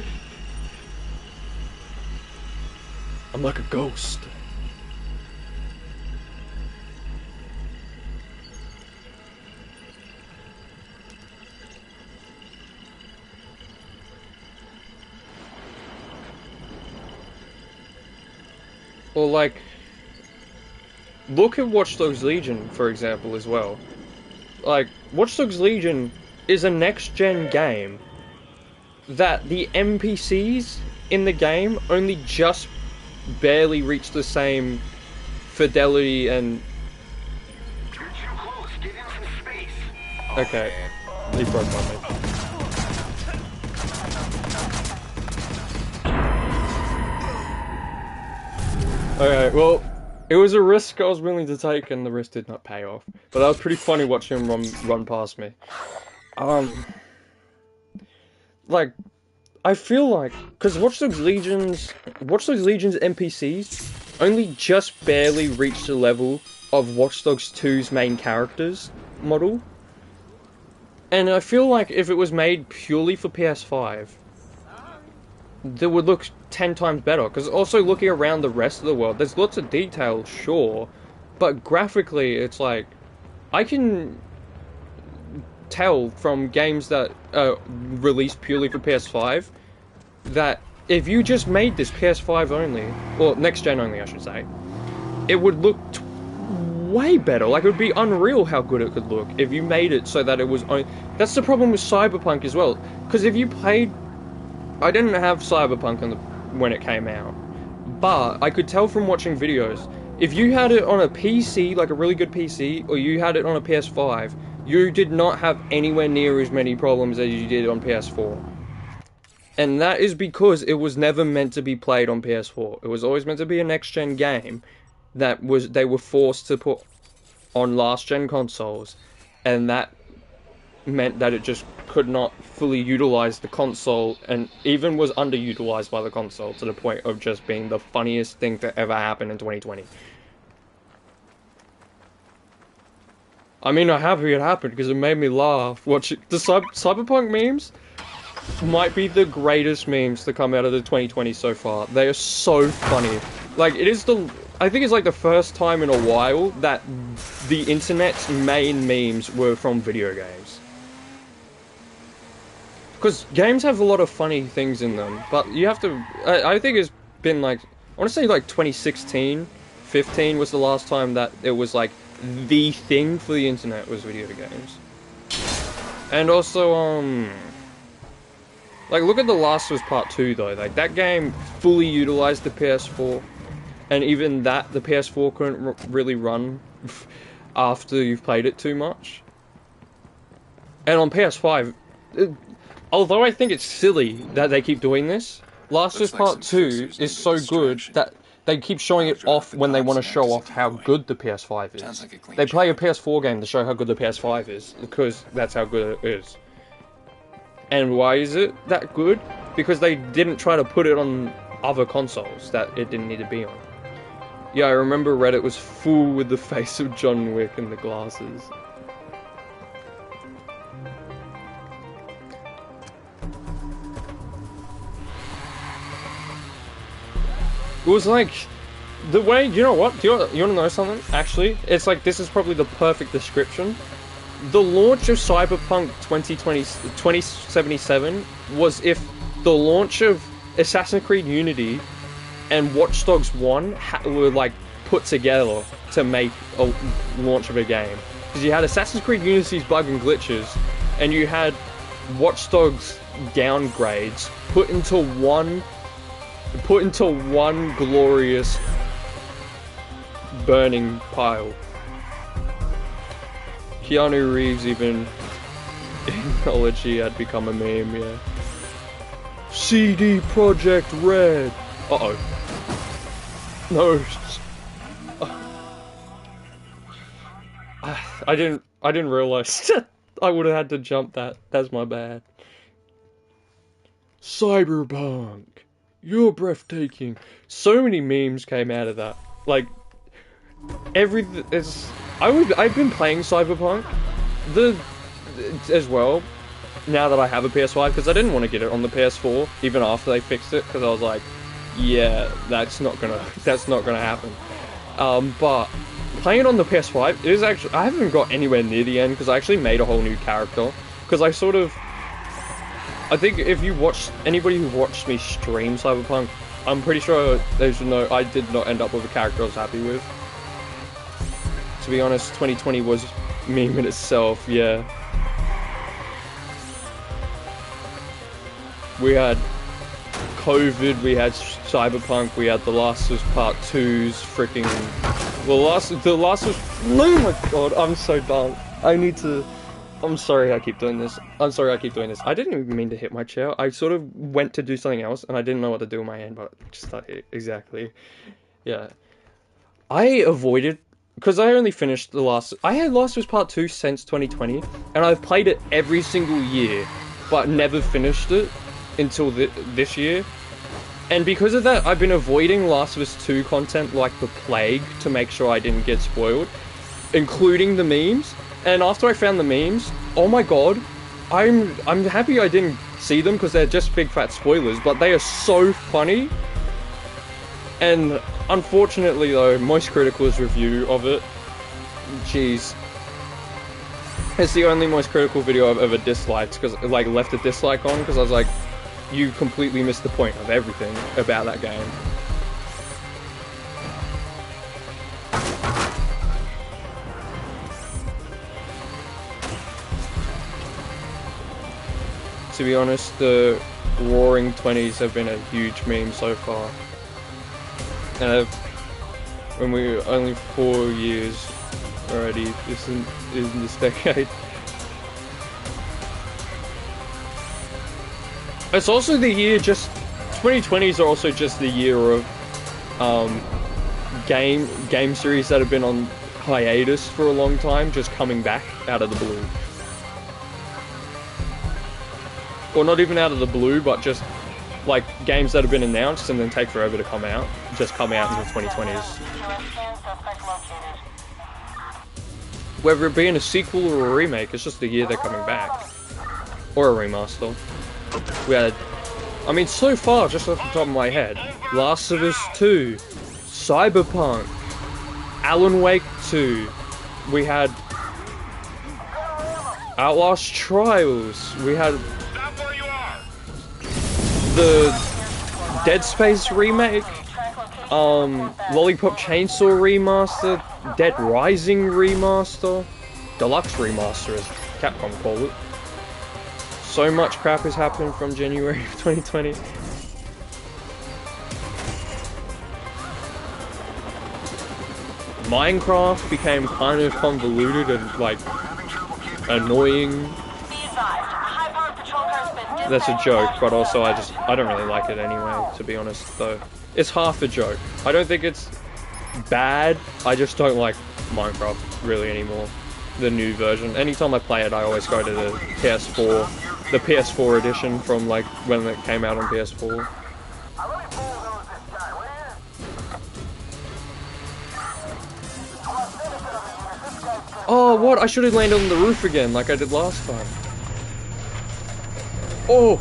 Speaker 1: I'm like a ghost. Or like, look at Watch Dogs Legion, for example, as well. Like, Watch Dogs Legion is a next-gen game that the NPCs in the game only just barely reach the same fidelity and...
Speaker 2: You're too close. Get into space.
Speaker 1: Okay, he broke on me. Okay, well, it was a risk I was willing to take, and the risk did not pay off. But that was pretty funny watching him run past me. Like, I feel like, because Watch Dogs Legion's NPCs only just barely reached the level of Watch Dogs 2's main characters model. And I feel like if it was made purely for PS5, they would look 10 times better. Because also looking around the rest of the world, there's lots of detail, sure, but graphically it's like, I can tell from games that are released purely for PS5 that if you just made this PS5 only, or next gen only I should say, it would look way better. Like, it would be unreal how good it could look if you made it so that it was only... That's the problem with Cyberpunk as well. Because if you played... I didn't have Cyberpunk when it came out. But I could tell from watching videos, if you had it on a PC, like a really good PC, or you had it on a PS5, you did not have anywhere near as many problems as you did on PS4. And that is because it was never meant to be played on PS4. It was always meant to be a next-gen game that they were forced to put on last-gen consoles, and that meant that it just could not fully utilize the console, and even was underutilized by the console to the point of just being the funniest thing to ever happen in 2020. I mean, I'm happy it happened because it made me laugh. Watching the Cyberpunk memes might be the greatest memes to come out of the 2020 so far. They are so funny. Like, I think it's like the first time in a while that the internet's main memes were from video games. Because games have a lot of funny things in them, but you have to... I think it's been like... I want to say like 2016, 15 was the last time that it was like the thing for the internet was video games. And also, like, look at The Last of Us Part 2, though. Like, that game fully utilized the PS4. And even that, the PS4 couldn't really run after you've played it too much. And on PS5, although I think it's silly that they keep doing this, Last of Us Part 2 is so good that they keep showing it off when they want to show off how good the PS5 is. They play a PS4 game to show how good the PS5 is, because that's how good it is. And why is it that good? Because they didn't try to put it on other consoles that it didn't need to be on. Yeah, I remember Reddit was full with the face of John Wick and the glasses. It was like, the way, you know what, you want to know something? Actually, it's like, this is probably the perfect description. The launch of Cyberpunk 2077 was if the launch of Assassin's Creed Unity and Watch Dogs 1 were like put together to make a launch of a game. Because you had Assassin's Creed Unity's bug and glitches, and you had Watch Dogs downgrades put into one glorious burning pile. Keanu Reeves even acknowledged he had become a meme, yeah. CD Projekt Red. Uh-oh. No. I didn't realize I would have had to jump that. That's my bad. Cyberpunk. You're breathtaking. So many memes came out of that. Like, I've been playing Cyberpunk as well now that I have a PS5, because I didn't want to get it on the PS4 even after they fixed it, because I was like, yeah, that's not gonna happen. But playing it on the PS5, it is actually, I haven't got anywhere near the end because I actually made a whole new character, because I think if you watch, anybody who watched me stream Cyberpunk, I'm pretty sure they should know I did not end up with a character I was happy with. To be honest, 2020 was meme in itself, yeah. We had COVID, we had Cyberpunk, we had The Last of Us Part 2's freaking... The Last of Us... Oh my god, I'm so dumb. I'm sorry I keep doing this. I didn't even mean to hit my chair. I sort of went to do something else, and I didn't know what to do with my hand, but just like it. Exactly. Yeah. I avoided... Because I only finished I had Last of Us Part 2 since 2020, and I've played it every single year, but never finished it until this year. And because of that, I've been avoiding Last of Us 2 content like the plague to make sure I didn't get spoiled, including the memes. And after I found the memes, oh my god, I'm happy I didn't see them because they're just big fat spoilers, but they are so funny. And unfortunately though, Most Critical's review of it, jeez, it's the only Most Critical video I've ever disliked, because like left a dislike on, because I was like, you completely missed the point of everything about that game. to be honest, the Roaring 20s have been a huge meme so far. And when we're only 4 years already in this decade. It's also the year 2020s are also just the year of game series that have been on hiatus for a long time, just coming back out of the blue. Or not even out of the blue, but just like games that have been announced and then take forever to come out, just come out in the 2020s. Whether it be in a sequel or a remake, it's just the year they're coming back. Or a remaster. We had, I mean, so far, just off the top of my head, Last of Us 2, Cyberpunk, Alan Wake 2, we had Outlast Trials, we had the Dead Space remake, Lollipop Chainsaw remaster, Dead Rising remaster, Deluxe remaster as Capcom call it. So much crap has happened from January of 2020. Minecraft became kind of convoluted and like annoying. That's a joke, but also I don't really like it anyway, to be honest, though. It's half a joke. I don't think it's bad, I just don't like Minecraft really anymore. The new version. Anytime I play it, I always go to the PS4 edition from like when it came out on PS4. Oh, what? I should have landed on the roof again, like I did last time. Oh!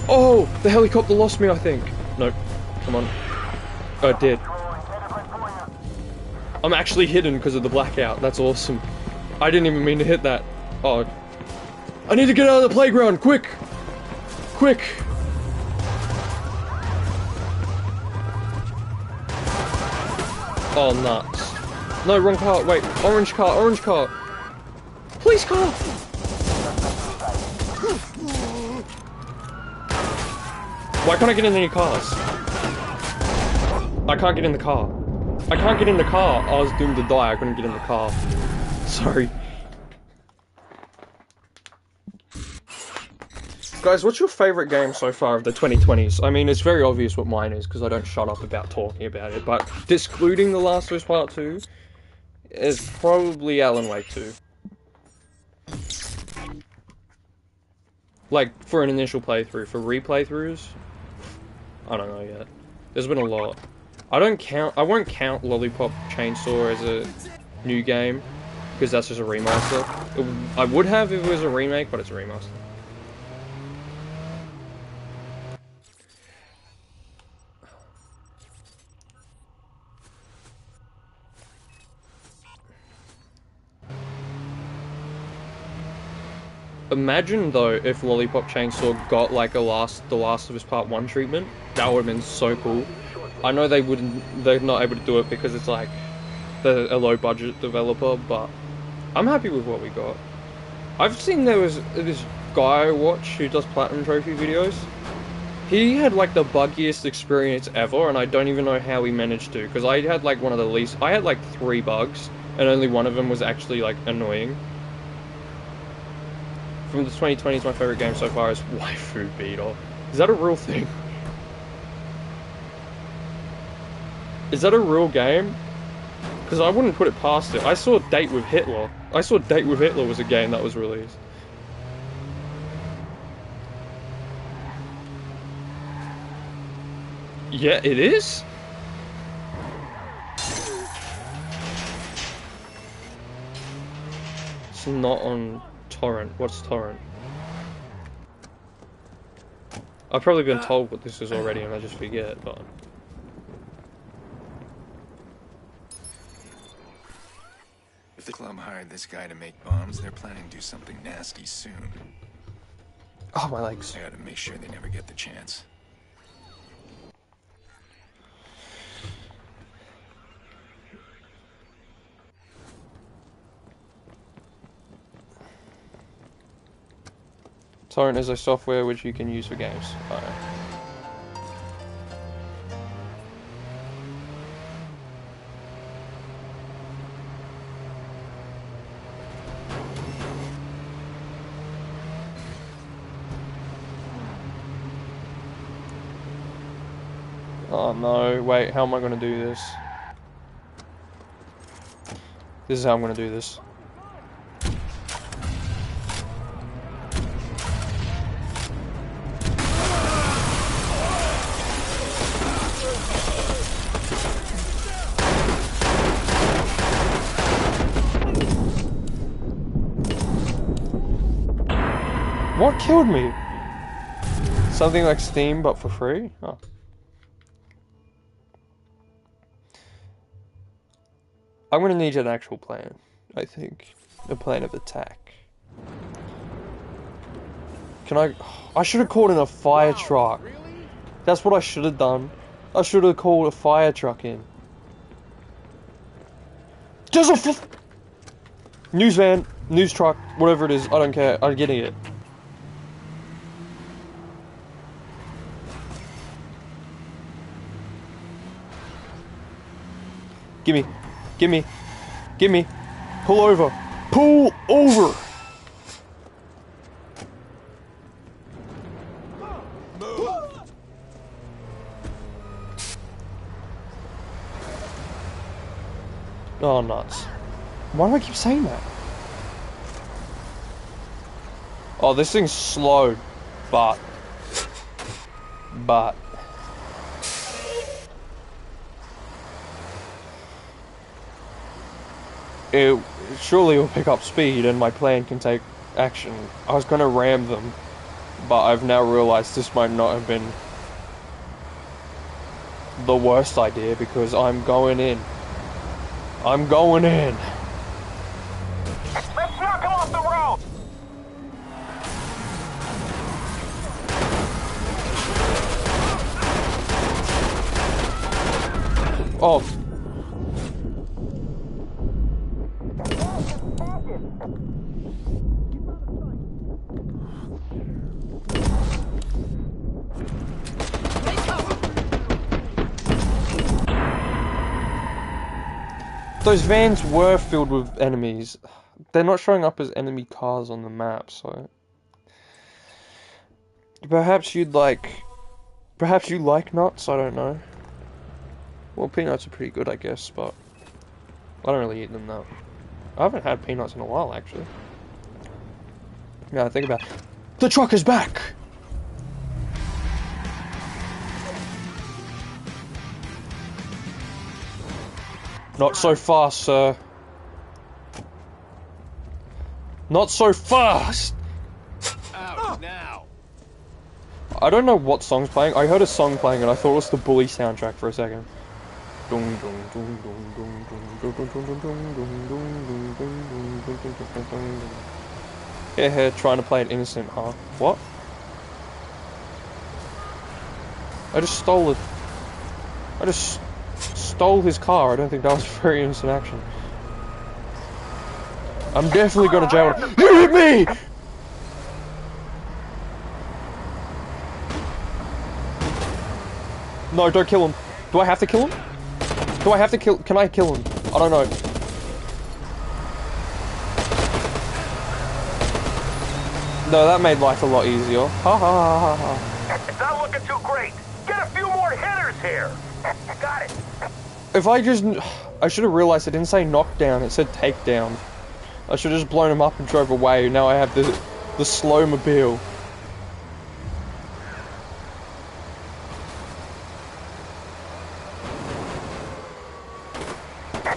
Speaker 1: Oh! The helicopter lost me, I think. Nope. Come on. Oh, it did. I'm actually hidden because of the blackout. That's awesome. I didn't even mean to hit that. Oh. I need to get out of the playground! Quick! Quick! Oh, nuts. No, wrong car. Wait. Orange car. Orange car. Police car! Why can't I get in any cars? I can't get in the car. I can't get in the car. I was doomed to die. I couldn't get in the car. Sorry. Guys, what's your favorite game so far of the 2020s? I mean, it's very obvious what mine is, because I don't shut up about talking about it, but excluding The Last of Us Part 2, is probably Alan Wake 2. Like, for an initial playthrough. For replaythroughs, I don't know yet. There's been a lot. I won't count Lollipop Chainsaw as a new game, because that's just a remaster. I would have if it was a remake, but it's a remaster. Imagine though if Lollipop Chainsaw got like The Last of Us Part 1 treatment. That would have been so cool. I know they're not able to do it because it's like a low budget developer, but I'm happy with what we got. I've seen there was this guy I watch who does Platinum Trophy videos. He had like the buggiest experience ever, and I don't even know how he managed to, because I had like I had like 3 bugs, and only one of them was actually like annoying. From the 2020s, my favorite game so far is Waifu Beater. Is that a real thing? Is that a real game? Because I wouldn't put it past it. I saw Date with Hitler. I saw Date with Hitler was a game that was released. Yeah, it is? It's not on torrent. What's torrent? I've probably been told what this is already and I just forget, but...
Speaker 3: If the club hired this guy to make bombs, they're planning to do something nasty soon.
Speaker 1: Oh, my legs.
Speaker 3: I gotta make sure they never get the chance.
Speaker 1: Torrent is a software which you can use for games. Alright. Oh no, wait, how am I gonna do this? This is how I'm gonna do this. What killed me? Something like Steam, but for free? Oh. I'm gonna need an actual plan, I think. A plan of attack. Can I should have called in a fire truck. That's what I should have done. I should have called a fire truck in. There's a news van, news truck, whatever it is, I don't care, I'm getting it. Gimme. Gimme. Gimme. Pull over. Pull over! Oh, nuts. Why do I keep saying that? Oh, this thing's slow. But. Surely it will pick up speed and my plan can take action. I was gonna ram them, but I've now realized this might not have been the worst idea because I'm going in. I'm going in.
Speaker 2: Let's knock him off the road!
Speaker 1: Oh. Those vans were filled with enemies. They're not showing up as enemy cars on the map, so... Perhaps you like nuts, I don't know. Well, peanuts are pretty good, I guess, but... I don't really eat them, though. I haven't had peanuts in a while, actually. Yeah, think about it. The truck is back! Not so fast, sir. Not so fast!
Speaker 10: Out now.
Speaker 1: I don't know what song's playing. I heard a song playing and I thought it was the Bully soundtrack for a second. Yeah, trying to play it innocent, huh? What? I just stole his car. I don't think that was very innocent action. I'm definitely going to jail. You hit me! No, don't kill him. Do I have to kill him? Do I have to kill? Can I kill him? I don't know. No, that made life a lot easier. Ha ha ha ha ha.
Speaker 2: It's not looking too great. Get a few more hitters here. Got it.
Speaker 1: If I should have realized it didn't say knockdown, it said takedown. I should have just blown him up and drove away. Now I have the slow mobile.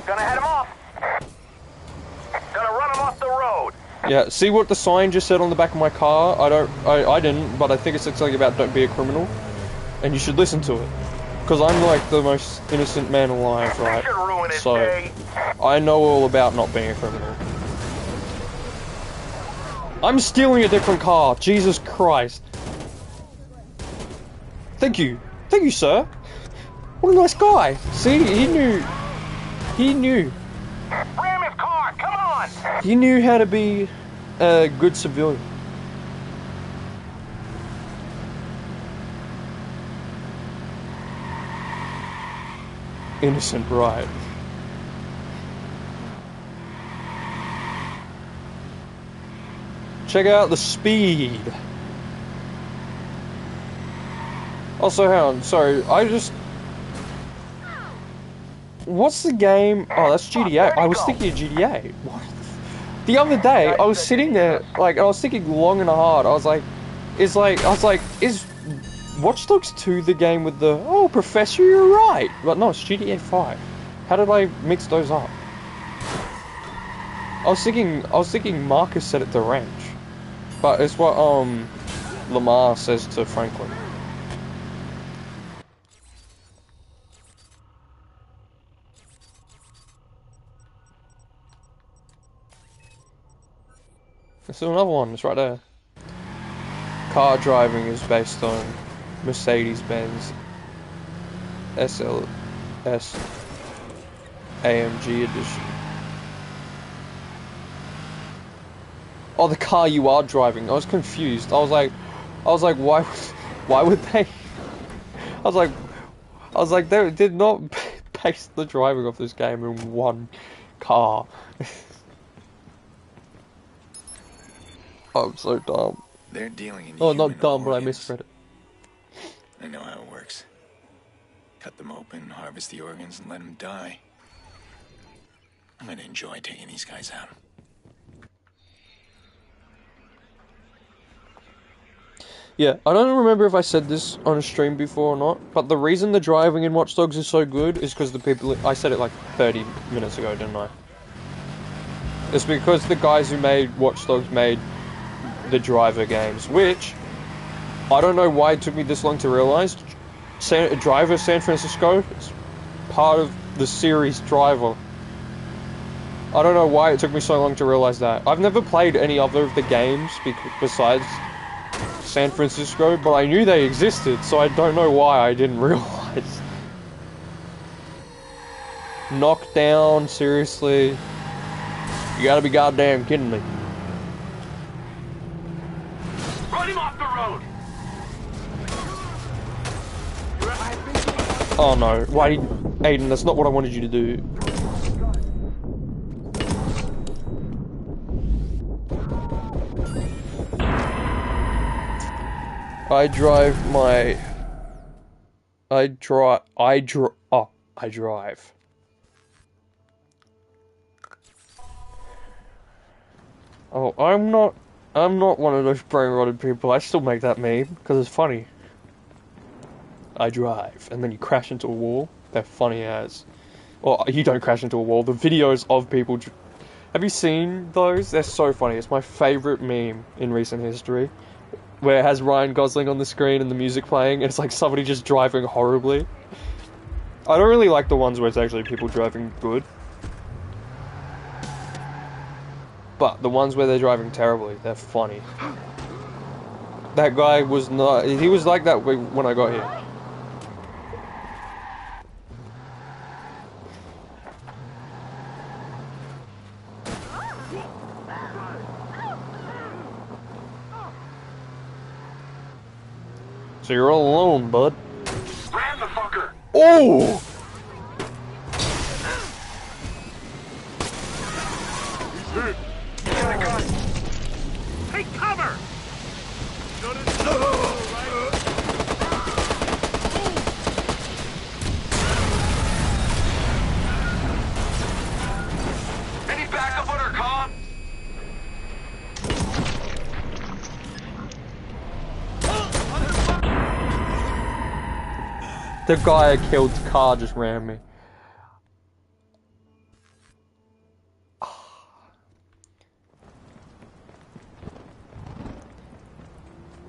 Speaker 2: Gonna head him off. Gonna run him off the road.
Speaker 1: Yeah, see what the sign just said on the back of my car? I didn't, but I think it said something about don't be a criminal. And you should listen to it. Because I'm like the most innocent man alive, right? So, I know all about not being a criminal. I'm stealing a different car, Jesus Christ. Thank you. Thank you, sir. What a nice guy. See, he knew.
Speaker 2: Ram his car, come on!
Speaker 1: He knew how to be a good civilian. innocent, right? Check out the speed. Also, hang on, sorry, what's the game? Oh, that's GTA. I was thinking of GTA. What? The other day, I was sitting there, like, I was thinking long and hard. I was like, is Watch Dogs 2 the game with the, oh, Professor, you're right. But no, it's GTA 5. How did I mix those up? I was thinking Marcus said it to Ranch. But it's what, Lamar says to Franklin. There's another one, it's right there. Car driving is based on Mercedes-Benz SLS AMG edition. Oh, the car you are driving. I was confused. I was like, why would they? I was like, they did not base the driving of this game in one car. I'm so dumb.
Speaker 3: They're dealing in
Speaker 1: Oh, not dumb, but I
Speaker 3: organs.
Speaker 1: misread it.
Speaker 3: I know how it works. Cut them open, harvest the organs, and let them die. I'm gonna enjoy taking these guys out.
Speaker 1: Yeah, I don't remember if I said this on a stream before or not, but the reason the driving in Watch Dogs is so good is because the people... I said it like 30 minutes ago, didn't I? It's because the guys who made Watch Dogs made the Driver games, which... I don't know why it took me this long to realize. Driver San Francisco is part of the series Driver. I don't know why it took me so long to realize that. I've never played any other of the games besides San Francisco, but I knew they existed, so I don't know why I didn't realize. Knockdown, seriously. You gotta be goddamn kidding me.
Speaker 9: Run him off the road!
Speaker 1: Oh no, why did... Aiden, that's not what I wanted you to do. I drive. Oh, I'm not one of those brain-rotted people. I still make that meme, because it's funny. I drive, and then you crash into a wall. They're funny as. Well, you don't crash into a wall. The videos of people... Have you seen those? They're so funny. It's my favourite meme in recent history. Where it has Ryan Gosling on the screen and the music playing, and it's like somebody just driving horribly. I don't really like the ones where it's actually people driving good. But the ones where they're driving terribly, they're funny. That guy was not... He was like that when I got here. So you're all alone, bud.
Speaker 9: Ram the fucker!
Speaker 1: Oh!
Speaker 9: Take cover!
Speaker 2: Any backup on our comm?
Speaker 1: The guy I killed's car just ran me.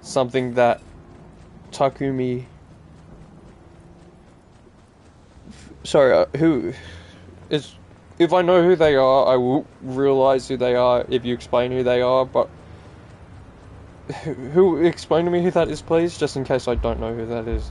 Speaker 1: Something that Takumi... Sorry, who is... If I know who they are, I will realize who they are if you explain who they are, but... Who explain to me who that is, please? Just in case I don't know who that is.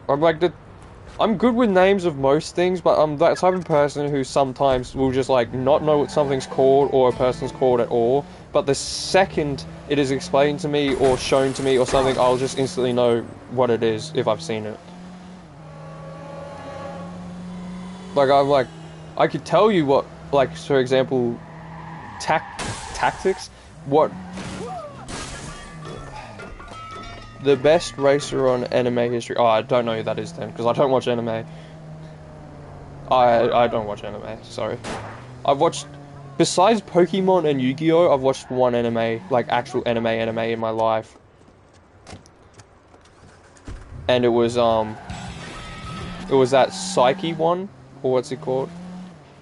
Speaker 1: I'm good with names of most things, but I'm that type of person who sometimes will just like not know what something's called or a person's called at all, but the second it is explained to me or shown to me or something, I'll just instantly know what it is if I've seen it. Like, I could tell you what, like, for example, tactics, what the best racer on anime history. Oh, I don't know who that is then, because I don't watch anime. I don't watch anime, sorry. I've watched, besides Pokemon and Yu-Gi-Oh, I've watched one anime, like actual anime in my life. And it was that Psyche one, or what's it called?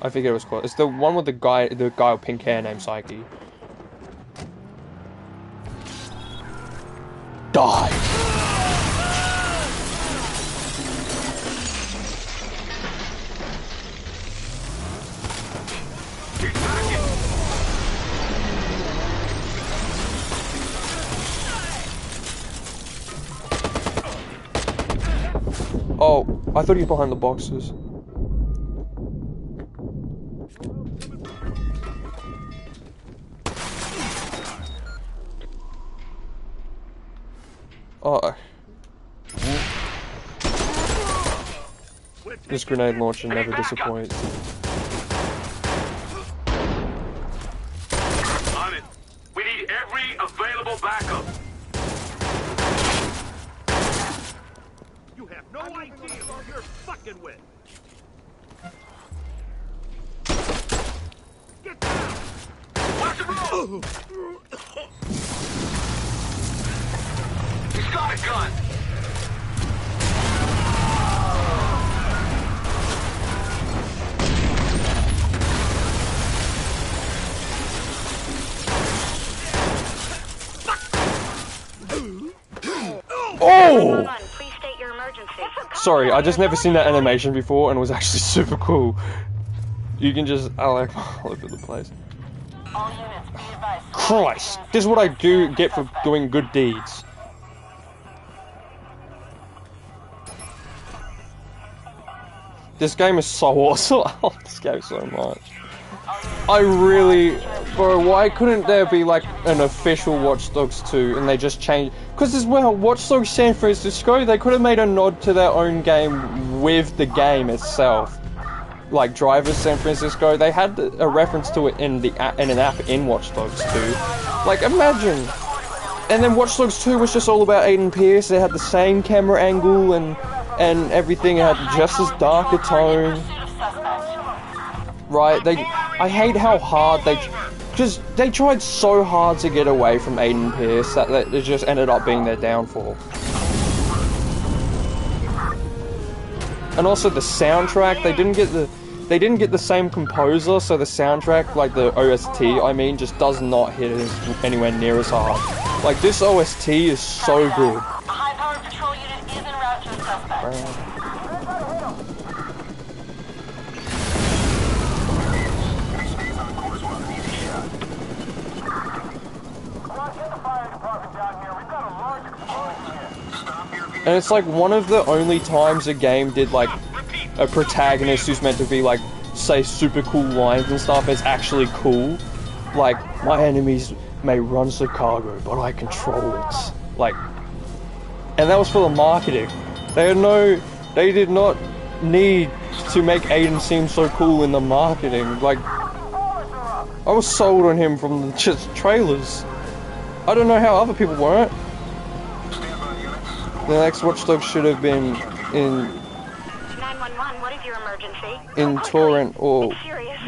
Speaker 1: I forget what it's called. It's the one with the guy with pink hair named Psyche. Die! Oh, I thought he was behind the boxes. Oh. This grenade launcher never disappoints.
Speaker 9: On it. We need every available backup. You have no idea who you're fucking with. Get down! Watch the road! He's got a gun!
Speaker 1: Oh! Sorry, I just never seen that animation before and it was actually super cool. You can just, I like all over the place. Christ, this is what I do get for doing good deeds. This game is so awesome. I love this game so much. I really, bro, why couldn't there be like an official Watch Dogs 2 and they just changed? Because as well, Watch Dogs San Francisco, they could have made a nod to their own game with the game itself. Like Drivers San Francisco, they had a reference to it in an app in Watch Dogs 2. Like imagine. And then Watch Dogs 2 was just all about Aiden Pierce. They had the same camera angle and everything. It had just as dark a tone. Right? I hate how hard they tried so hard to get away from Aiden Pierce that it just ended up being their downfall. And also the soundtrack, they didn't get the same composer, so the soundtrack, like the OST, I mean, just does not hit anywhere near as hard. Like this OST is so good.
Speaker 11: A high-powered patrol unit is en route to a suspect.
Speaker 1: And it's like one of the only times a game did like a protagonist who's meant to be like, say super cool lines and stuff is actually cool. Like, my enemies may run Chicago, but I control it. Like, and that was for the marketing. They did not need to make Aiden seem so cool in the marketing. Like, I was sold on him from the trailers. I don't know how other people weren't. The next Watch Dogs should have been in
Speaker 5: 911, what is your emergency?
Speaker 1: in Torrent or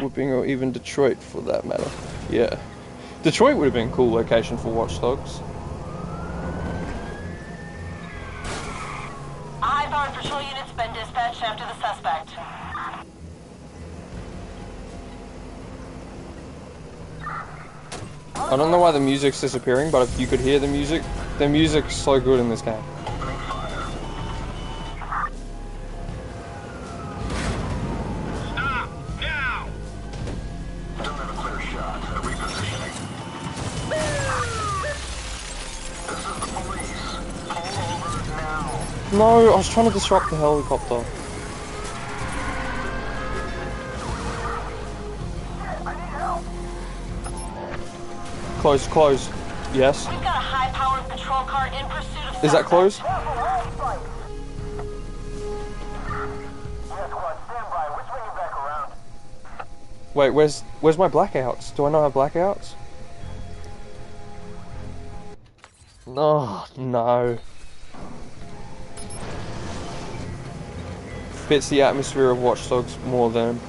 Speaker 1: Whipping or even Detroit for that matter. Yeah. Detroit would have been a cool location for Watch Dogs.
Speaker 11: A high-powered patrol unit's been dispatched after the suspect.
Speaker 1: I don't know why the music's disappearing, but if you could hear the music's so good in this game. No, I was trying to disrupt the helicopter. Close, close. Yes.
Speaker 11: We've got a high-powered patrol car in pursuit of
Speaker 1: Is that close? Wait, where's my blackouts? Do I not have blackouts? Oh, no. Fits the atmosphere of Watch Dogs more than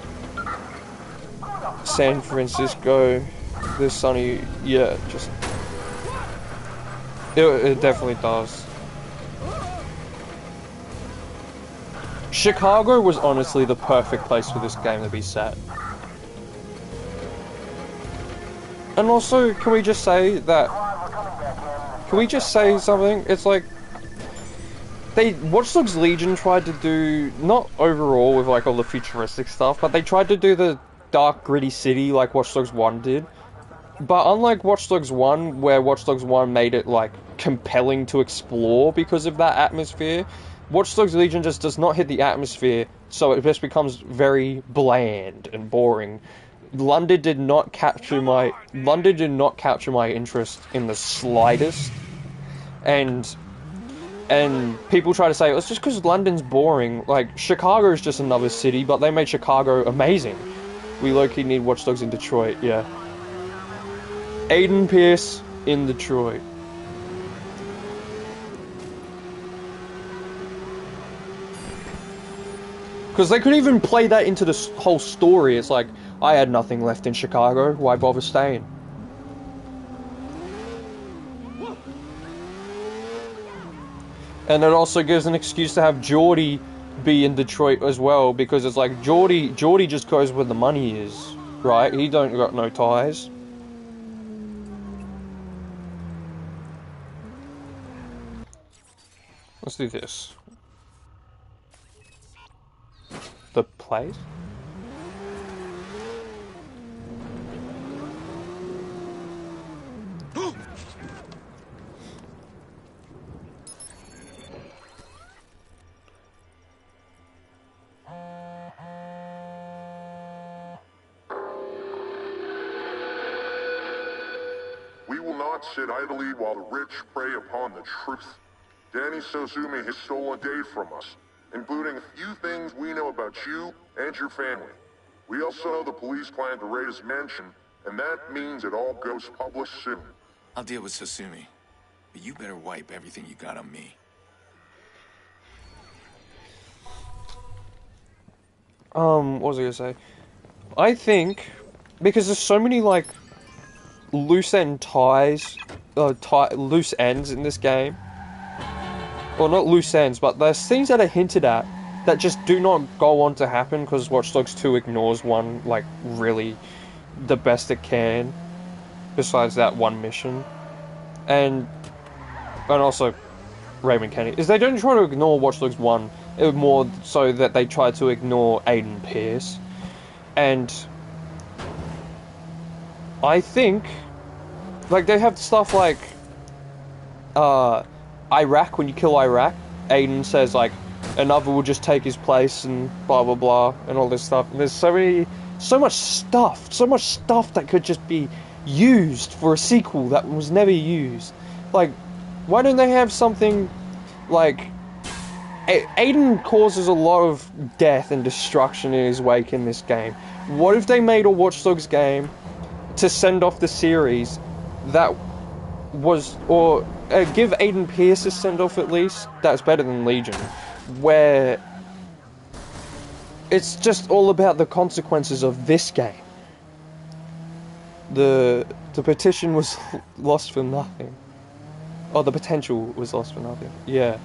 Speaker 1: San Francisco. The sunny, yeah, just... It definitely does. Chicago was honestly the perfect place for this game to be set. And also, can we just say that... Can we just say something? It's like... Watch Dogs Legion tried to do, not overall with like all the futuristic stuff, but they tried to do the dark, gritty city like Watch Dogs 1 did. But unlike Watch Dogs 1, where Watch Dogs 1 made it like compelling to explore because of that atmosphere, Watch Dogs Legion just does not hit the atmosphere, so it just becomes very bland and boring. London did not capture my interest in the slightest, and people try to say, it's just because London's boring. Like, Chicago is just another city, but they made Chicago amazing. We low-key need Watch Dogs in Detroit, yeah. Aiden Pierce in Detroit. Because they could even play that into the whole story. It's like, I had nothing left in Chicago, why bother staying? And it also gives an excuse to have Geordie be in Detroit as well, because it's like, Geordie just goes where the money is, right? He don't got no ties. Let's do this. The place?
Speaker 13: We will not sit idly while the rich prey upon the truth. Danny Sosumi has stolen a day from us, including a few things we know about you and your family. We also know the police plan to raid his mansion, and that means it all goes public soon.
Speaker 3: I'll deal with Sosumi, but you better wipe everything you got on me.
Speaker 1: What was I gonna say? I think, because there's so many, like, loose end ties, loose ends in this game. Well, not loose ends, but there's things that are hinted at that just do not go on to happen because Watch Dogs 2 ignores one, like, really the best it can, besides that one mission. And also, Raymond Kenny, is they don't try to ignore Watch Dogs 1, more so that they try to ignore Aiden Pierce. And I think, like, they have stuff like, Iraq, when you kill Iraq, Aiden says, like, another will just take his place and blah blah blah and all this stuff. And there's so much stuff that could just be used for a sequel that was never used. Like, why don't they have something like, Aiden causes a lot of death and destruction in his wake in this game. What if they made a Watch Dogs game to send off the series that was, or give Aiden Pierce a send-off at least, that's better than Legion, where it's just all about the consequences of this game. The petition was lost for nothing. Oh, the potential was lost for nothing. Yeah.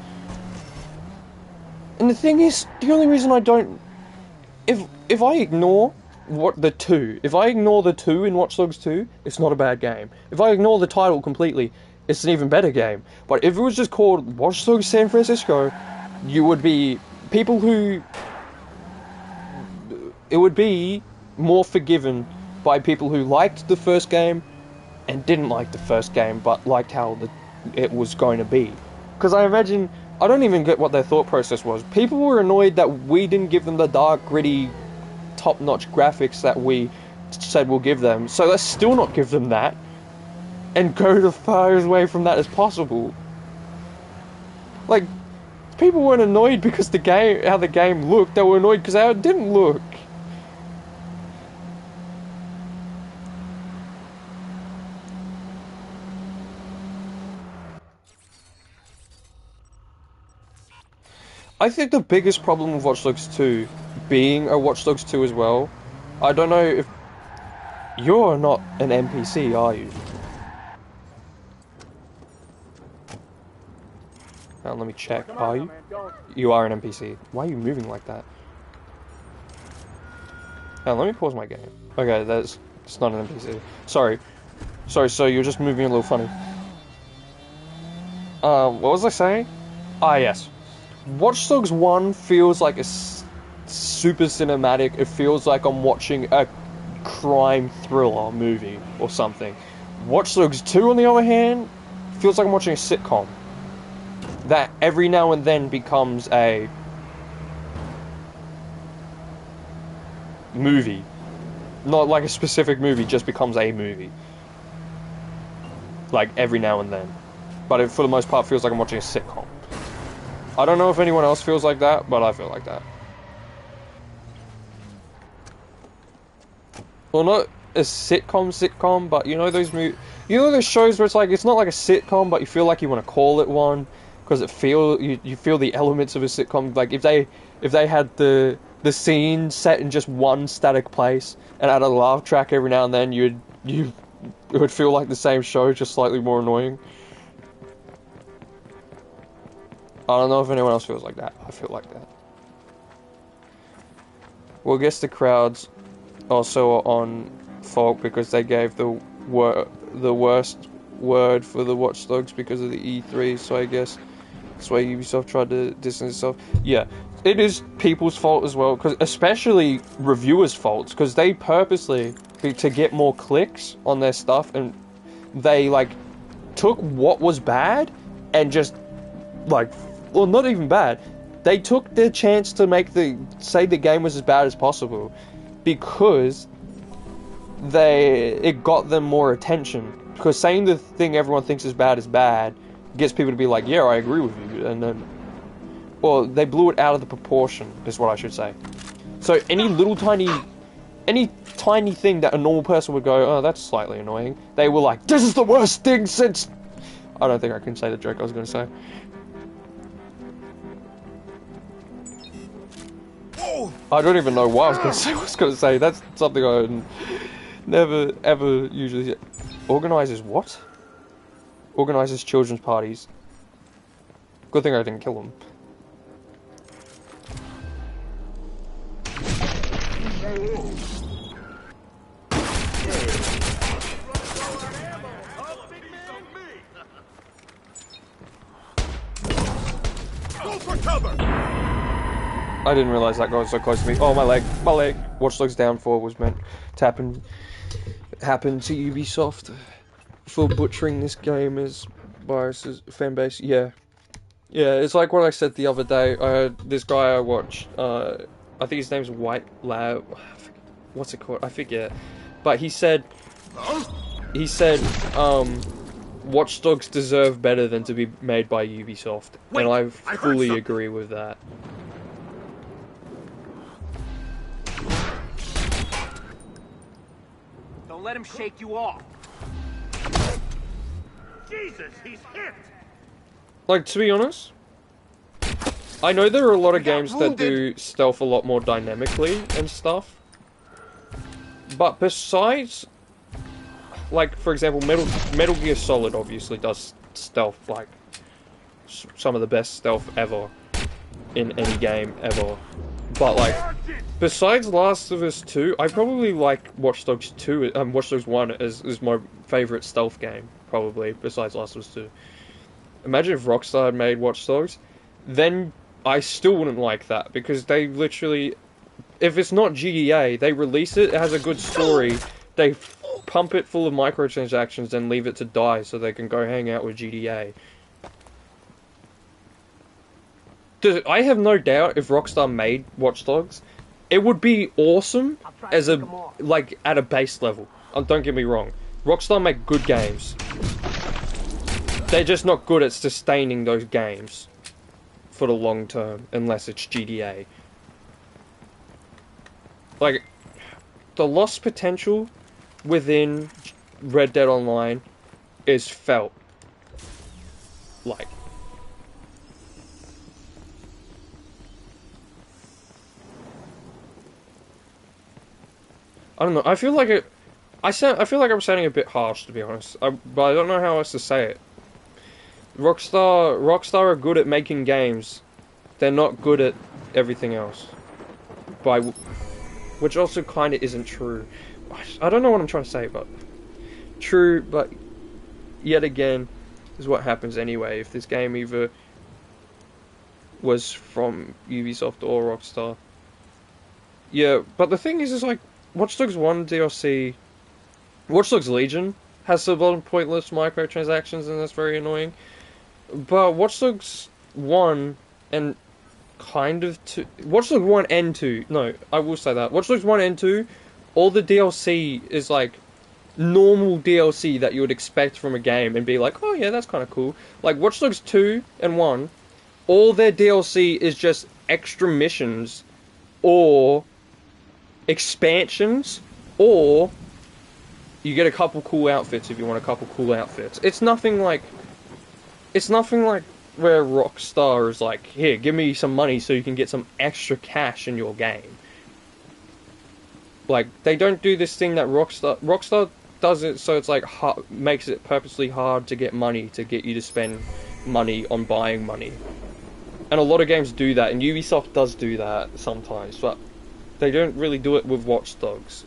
Speaker 1: And the thing is, the only reason I don't... If I ignore if I ignore the 2 in Watch Dogs 2, it's not a bad game. If I ignore the title completely, it's an even better game. But if it was just called Watch Dogs San Francisco, you would be... People who... It would be more forgiven by people who liked the first game and didn't like the first game, but liked how it was going to be. Because I imagine... I don't even get what their thought process was. People were annoyed that we didn't give them the dark, gritty, top-notch graphics that we said we'll give them. So let's still not give them that. And go the farthest away from that as possible. Like, people weren't annoyed because how the game looked. They were annoyed because how it didn't look. I think the biggest problem with Watch Dogs 2 being a Watch Dogs 2 as well, I don't know if... You're not an NPC, are you? Now, let me check. Are you? You are an NPC. Why are you moving like that? Now, let me pause my game. Okay, it's not an NPC. Sorry. Sorry, so you're just moving a little funny. What was I saying? Ah, yes. Watch Dogs 1 feels like a super cinematic. It feels like I'm watching a crime thriller movie or something. Watch Dogs 2, on the other hand, feels like I'm watching a sitcom. That every now and then becomes a movie. Not like a specific movie, just becomes a movie. Like, every now and then. But it, for the most part, feels like I'm watching a sitcom. I don't know if anyone else feels like that, but I feel like that. Well, not a sitcom, but you know those you know those shows where it's like, it's not like a sitcom, but you feel like you want to call it one, because you feel the elements of a sitcom. Like, if they had the scene set in just one static place, and add a laugh track every now and then, it would feel like the same show, just slightly more annoying. I don't know if anyone else feels like that. I feel like that. Well, I guess the crowds also are on fault because they gave the worst word for the Watch Dogs because of the E3, so I guess that's why Ubisoft tried to distance itself. Yeah, it is people's fault as well, cause especially reviewers' faults, because they purposely, to get more clicks on their stuff, and they, like, took what was bad and just, like, well, not even bad. They took their chance to say the game was as bad as possible, because it got them more attention. Because saying the thing everyone thinks is bad gets people to be like, yeah, I agree with you, and then, well, they blew it out of the proportion, is what I should say. So any tiny thing that a normal person would go, oh, that's slightly annoying, they were like, this is the worst thing since... I don't think I can say the joke I was going to say. I don't even know what I was going to say. That's something I never, ever usually... Organizes what? Organizes children's parties. Good thing I didn't kill him.
Speaker 9: Go for cover!
Speaker 1: I didn't realize that guy was so close to me. Oh, my leg. My leg. Watch Dogs Down 4 was meant to happen to Ubisoft for butchering this game as Virus's fan base. Yeah. Yeah, it's like what I said the other day. This guy I watched, I think his name's White Lab. What's it called? I forget. But he said, Watch Dogs deserve better than to be made by Ubisoft.
Speaker 9: Wait,
Speaker 1: and I fully agree with that.
Speaker 8: Don't let him shake you off.
Speaker 9: Jesus, he's hit!
Speaker 1: Like, to be honest, I know there are a lot of games that do stealth a lot more dynamically and stuff. But besides, like, for example, Metal Gear Solid obviously does stealth, like, some of the best stealth ever in any game ever. But, like, besides Last of Us 2, I probably like Watch Dogs 2, Watch Dogs 1 is my favourite stealth game, probably, besides Last of Us 2. Imagine if Rockstar had made Watch Dogs, then I still wouldn't like that, because they literally, if it's not GTA, they release it, it has a good story, they pump it full of microtransactions and leave it to die so they can go hang out with GTA. I have no doubt if Rockstar made Watch Dogs, it would be awesome as a, like, at a base level. Don't get me wrong. Rockstar make good games. They're just not good at sustaining those games for the long term, unless it's GTA. Like, the lost potential within Red Dead Online is felt. Like, I don't know. I feel like it. I feel like I'm sounding a bit harsh, to be honest. But I don't know how else to say it. Rockstar are good at making games. They're not good at everything else. Which also kind of isn't true. I don't know what I'm trying to say, but true. But yet again, is what happens anyway. If this game either was from Ubisoft or Rockstar. Yeah, but the thing is like Watch Dogs 1 DLC. Watch Dogs Legion has a lot of pointless microtransactions, and that's very annoying. But Watch Dogs 1 and kind of 2... Watch Dogs 1 and 2... No, I will say that. Watch Dogs 1 and 2, all the DLC is like normal DLC that you would expect from a game and be like, oh yeah, that's kind of cool. Like Watch Dogs 2 and 1, all their DLC is just extra missions or expansions, or you get a couple cool outfits if you want a couple cool outfits. It's nothing like where Rockstar is like, here, give me some money so you can get some extra cash in your game. Like, they don't do this thing that Rockstar does it so it's like makes it purposely hard to get money, to get you to spend money on buying money. And a lot of games do that, and Ubisoft does do that sometimes, but they don't really do it with Watch Dogs.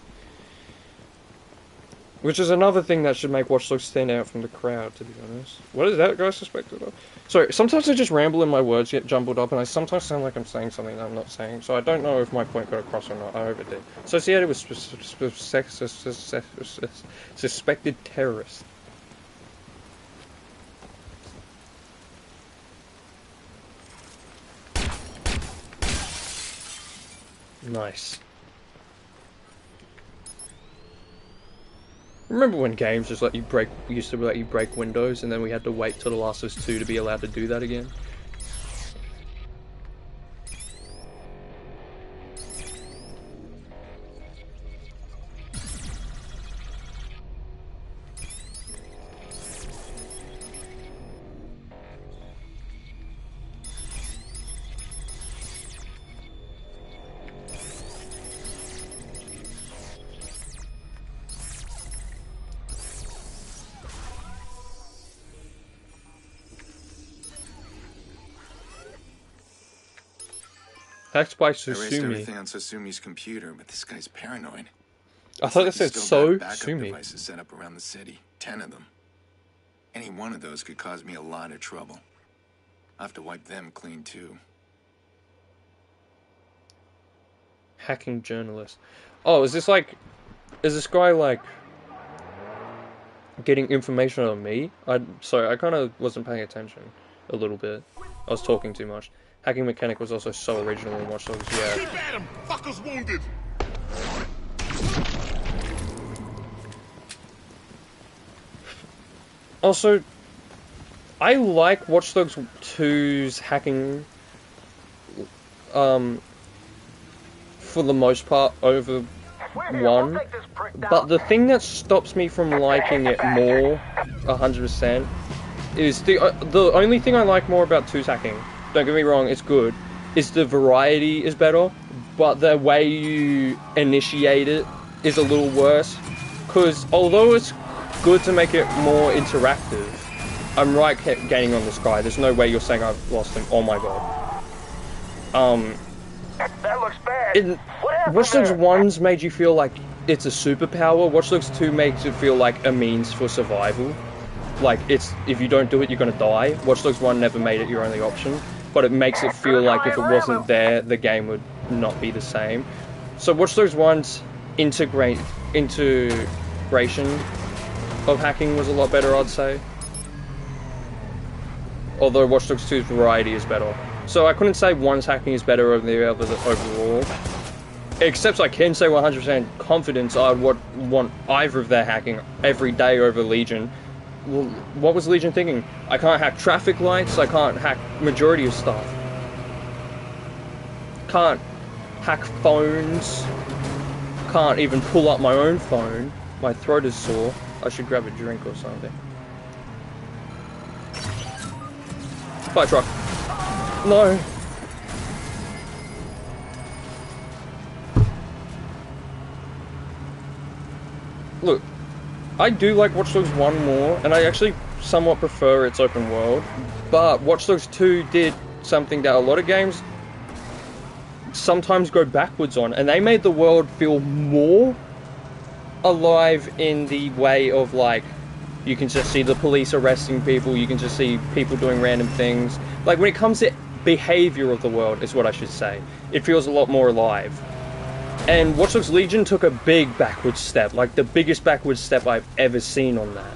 Speaker 1: Which is another thing that should make Watch Dogs stand out from the crowd, to be honest. What is that guy suspected of? Sorry, sometimes I just ramble and my words get jumbled up, and I sometimes sound like I'm saying something that I'm not saying, so I don't know if my point got across or not. I hope it did. Associated with suspected terrorists. Nice. Remember when games just used to let you break windows, and then we had to wait till The Last of Us 2 to be allowed to do that again? Hacked by
Speaker 3: I erased
Speaker 1: Susumi.
Speaker 3: everything on Susumi's computer, but this guy's paranoid.
Speaker 1: I thought
Speaker 3: It's
Speaker 1: that
Speaker 3: like
Speaker 1: said
Speaker 3: he's still got backup
Speaker 1: Sumi.
Speaker 3: devices set up around the city. 10 of them. Any one of those could cause me a lot of trouble. I'll have to wipe them clean too.
Speaker 1: Hacking journalist. Oh, is this guy like getting information on me? Sorry, I kind of wasn't paying attention a little bit. I was talking too much. Hacking mechanic was also so original in Watch Dogs, yeah.
Speaker 13: Keep at him! Fucker's wounded!
Speaker 1: Also, I like Watch Dogs 2's hacking for the most part over 1, but the thing that stops me from liking it more 100% is the only thing I like more about 2's hacking, don't get me wrong, it's good, is the variety is better, but the way you initiate it is a little worse, because although it's good to make it more interactive, I'm right gaining on this guy, there's no way you're saying I've lost him, oh my god.
Speaker 2: That looks bad.
Speaker 1: Watch Dogs 1's made you feel like it's a superpower, Watch Dogs 2 makes it feel like a means for survival. Like, if you don't do it, you're gonna die. Watch Dogs 1 never made it your only option, but it makes it feel like if it wasn't there, the game would not be the same. So Watch Dogs 1's integration of hacking was a lot better, I'd say. Although Watch Dogs 2's variety is better. So I couldn't say one's hacking is better over the other overall. Except I can say 100% confidence I'd want either of their hacking every day over Legion. Well, what was Legion thinking? I can't hack traffic lights, I can't hack majority of stuff. Can't hack phones. Can't even pull up my own phone. My throat is sore. I should grab a drink or something. Fire truck. No. look, I do like Watch Dogs 1 more, and I actually somewhat prefer its open world, but Watch Dogs 2 did something that a lot of games sometimes go backwards on, and they made the world feel more alive in the way of, like, you can just see the police arresting people, you can just see people doing random things. Like, when it comes to behavior of the world, is what I should say, it feels a lot more alive. And Watch Dogs Legion took a big backwards step, like the biggest backwards step I've ever seen on that.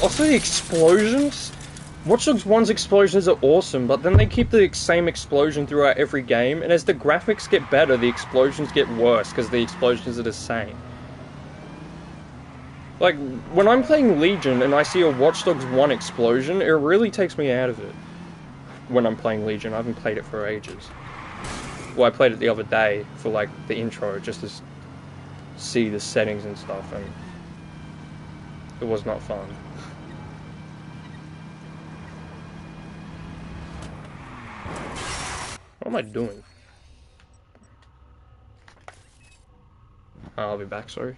Speaker 1: Also, the explosions. Watch Dogs 1's explosions are awesome, but then they keep the same explosion throughout every game, and as the graphics get better, the explosions get worse, because the explosions are the same. Like, when I'm playing Legion and I see a Watch Dogs 1 explosion, it really takes me out of it. When I'm playing Legion, I haven't played it for ages. Well, I played it the other day for, like, the intro, just to see the settings and stuff, and it was not fun. What am I doing? I'll be back, sorry.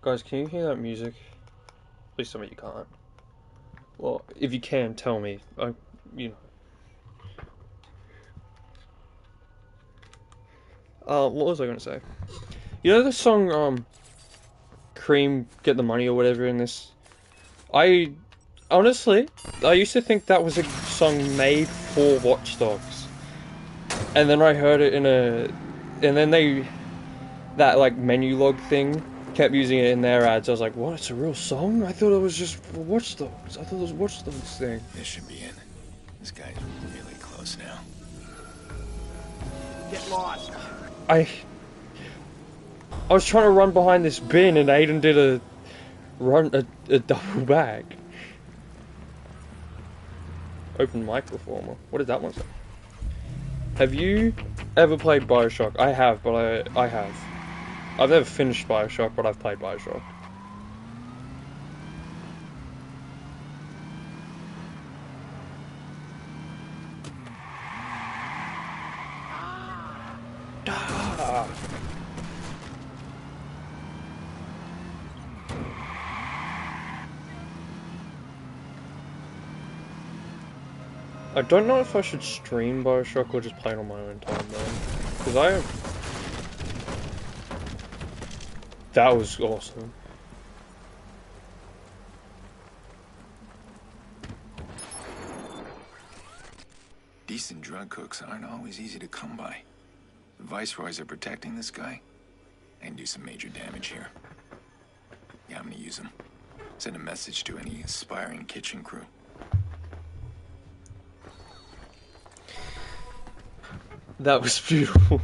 Speaker 1: Guys, can you hear that music? Please tell me you can't. Well, if you can, tell me. You know. What was I gonna say? You know the song, Cream, Get the Money or whatever in this? Honestly, I used to think that was a song made for Watch Dogs. And then I heard it in and then that like menu log thing kept using it in their ads. I was like, what? It's a real song? I thought it was just for Watch Dogs. I thought it was Watch Dogs thing.
Speaker 3: This should be in. This guy's really close now.
Speaker 9: Get lost.
Speaker 1: I was trying to run behind this bin and Aiden did a double back. Open mic reformer. What did that one say? Have you ever played Bioshock? I have, but I have. I've never finished Bioshock, but I've played Bioshock. I don't know if I should stream Bioshock or just play it on my own time, though. Because that was awesome.
Speaker 3: Decent drug cooks aren't always easy to come by. The Viceroys are protecting this guy. I can do some major damage here. Yeah, I'm gonna use them. Send a message to any aspiring kitchen crew.
Speaker 1: That was beautiful.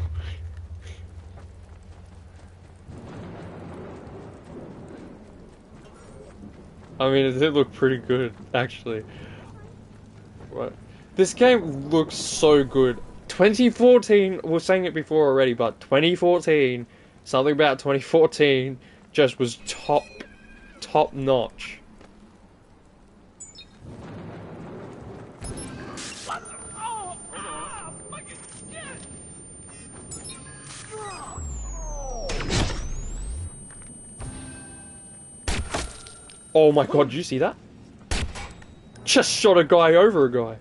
Speaker 1: I mean, it did look pretty good, actually. What? This game looks so good. 2014, we were saying it before already, but 2014, something about 2014 just was top notch. Oh my god, did you see that? Just shot a guy over a guy.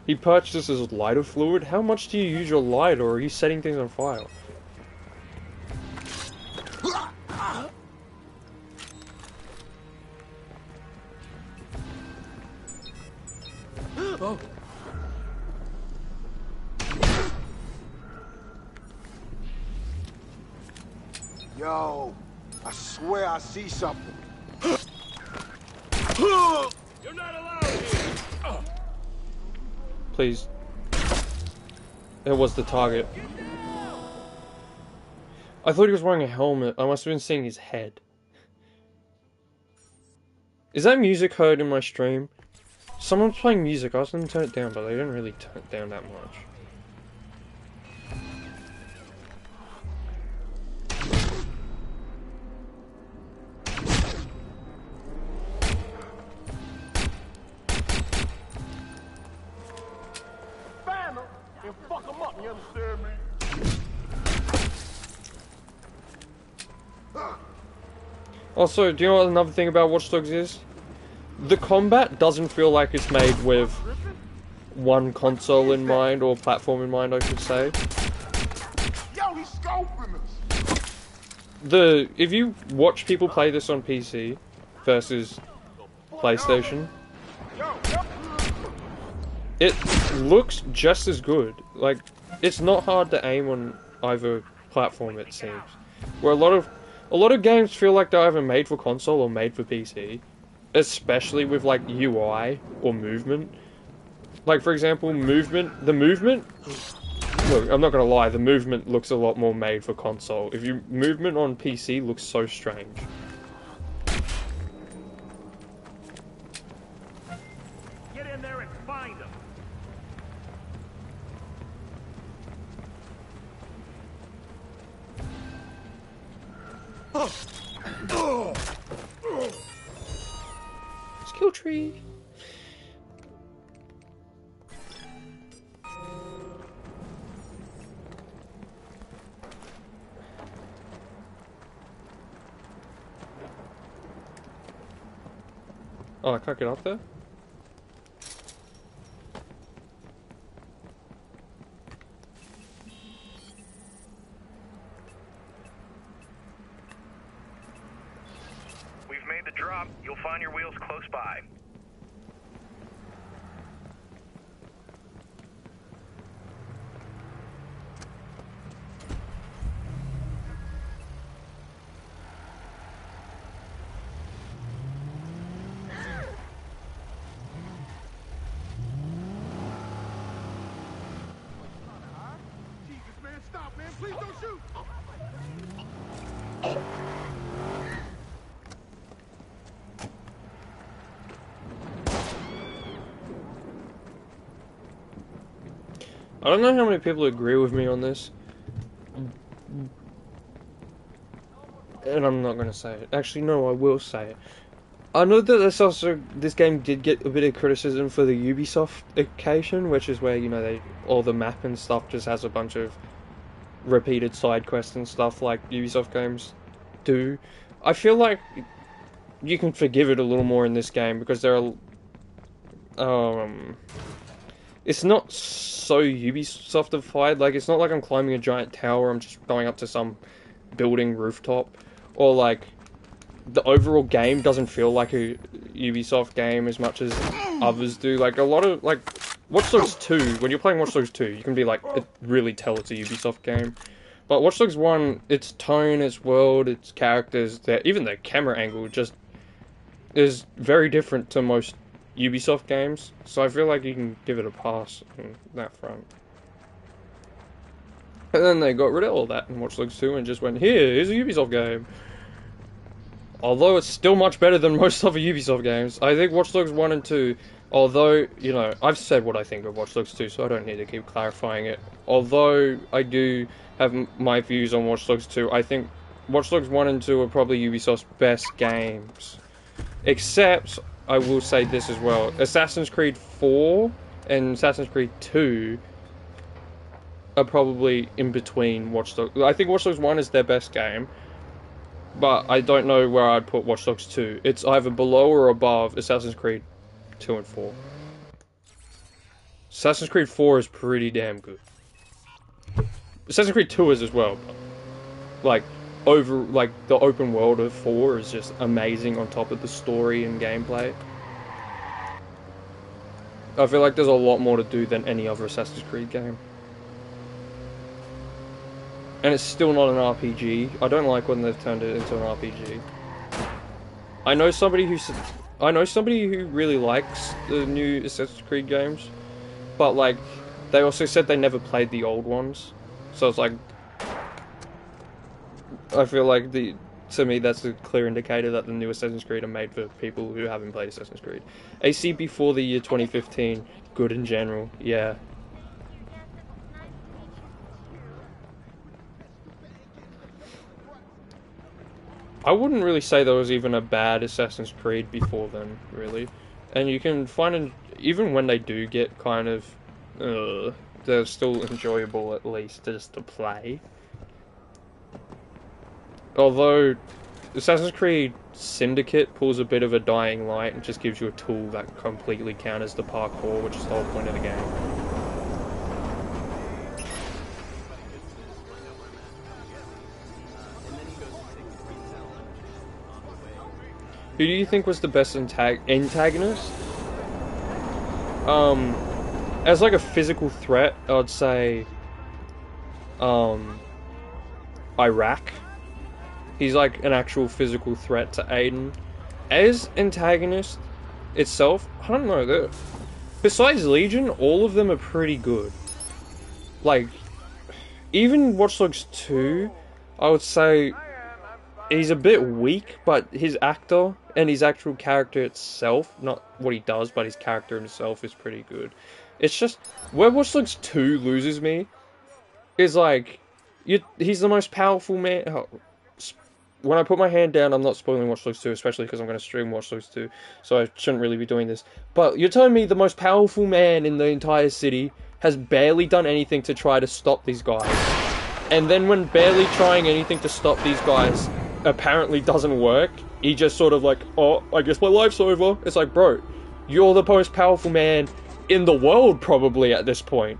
Speaker 1: He purchases lighter fluid. How much do you use your lighter, or are you setting things on fire? Oh.
Speaker 6: Yo, I swear I see something.
Speaker 9: You're not allowed here.
Speaker 1: Please. It was the target. I thought he was wearing a helmet. I must have been seeing his head. Is that music heard in my stream? Someone's playing music. I was going to turn it down, but they didn't really turn it down that much.
Speaker 9: And fuck them up, you understand me?
Speaker 1: Also, do you know what another thing about Watch Dogs is? The combat doesn't feel like it's made with one console in mind, or platform in mind, I should say.
Speaker 6: Yo, he's scoping us.
Speaker 1: If you watch people play this on PC versus PlayStation, it looks just as good. Like, it's not hard to aim on either platform, it seems. Where a lot of games feel like they're either made for console or made for PC, especially with like UI or movement. Like, for example, the movement. Look, I'm not gonna lie, the movement looks a lot more made for console. Movement on PC looks so strange.
Speaker 9: Get in there and find them.
Speaker 1: Skill tree. Oh, I can't get up there?
Speaker 14: We've made the drop. You'll find your wheels close by.
Speaker 6: Stop, man. Please don't shoot.
Speaker 1: I don't know how many people agree with me on this. And I'm not gonna say it. Actually, no, I will say it. I know that this game did get a bit of criticism for the Ubisoft occasion, which is where, you know, all the map and stuff just has a bunch of repeated side quests and stuff like Ubisoft games do. I feel like you can forgive it a little more in this game because there are it's not so Ubisoftified. Like, it's not like I'm climbing a giant tower, I'm just going up to some building rooftop, or like the overall game doesn't feel like a Ubisoft game as much as others do. Like, a lot of, like, Watch Dogs 2, when you're playing Watch Dogs 2, you can be like, really tell it's a Ubisoft game. But Watch Dogs 1, its tone, its world, its characters, even the camera angle just is very different to most Ubisoft games. So I feel like you can give it a pass on that front. And then they got rid of all that in Watch Dogs 2 and just went, here's a Ubisoft game. Although it's still much better than most other Ubisoft games. I think Watch Dogs 1 and 2, although, you know, I've said what I think of Watch Dogs 2, so I don't need to keep clarifying it. Although I do have my views on Watch Dogs 2, I think Watch Dogs 1 and 2 are probably Ubisoft's best games. Except, I will say this as well, Assassin's Creed 4 and Assassin's Creed 2 are probably in between Watch Dogs. I think Watch Dogs 1 is their best game, but I don't know where I'd put Watch Dogs 2. It's either below or above Assassin's Creed 2 and 4. Assassin's Creed 4 is pretty damn good. Assassin's Creed 2 is as well, but, like, the open world of 4 is just amazing on top of the story and gameplay. I feel like there's a lot more to do than any other Assassin's Creed game. And it's still not an RPG. I don't like when they've turned it into an RPG. I know somebody who really likes the new Assassin's Creed games, but like, they also said they never played the old ones. So it's like, I feel like to me that's a clear indicator that the new Assassin's Creed are made for people who haven't played Assassin's Creed. AC before the year 2015, good in general, yeah. I wouldn't really say there was even a bad Assassin's Creed before then, really. And you can find, even when they do get kind of, they're still enjoyable at least just to play. Although, Assassin's Creed Syndicate pulls a bit of a dying light and just gives you a tool that completely counters the parkour, which is the whole point of the game. Who do you think was the best antagonist? As like a physical threat, I'd say, Iraq. He's like an actual physical threat to Aiden. As antagonist itself, I don't know. Besides Legion, all of them are pretty good. Like, even Watch Dogs 2, I would say he's a bit weak, but his actor and his actual character itself, not what he does, but his character himself is pretty good. It's just, where Watch Dogs 2 loses me, is like, he's the most powerful man. Oh, when I put my hand down, I'm not spoiling Watch Dogs 2, especially because I'm going to stream Watch Dogs 2, so I shouldn't really be doing this. But you're telling me the most powerful man in the entire city has barely done anything to try to stop these guys. And then when barely trying anything to stop these guys, apparently doesn't work, he just sort of like, oh, I guess my life's over. It's like, bro, you're the most powerful man in the world probably at this point.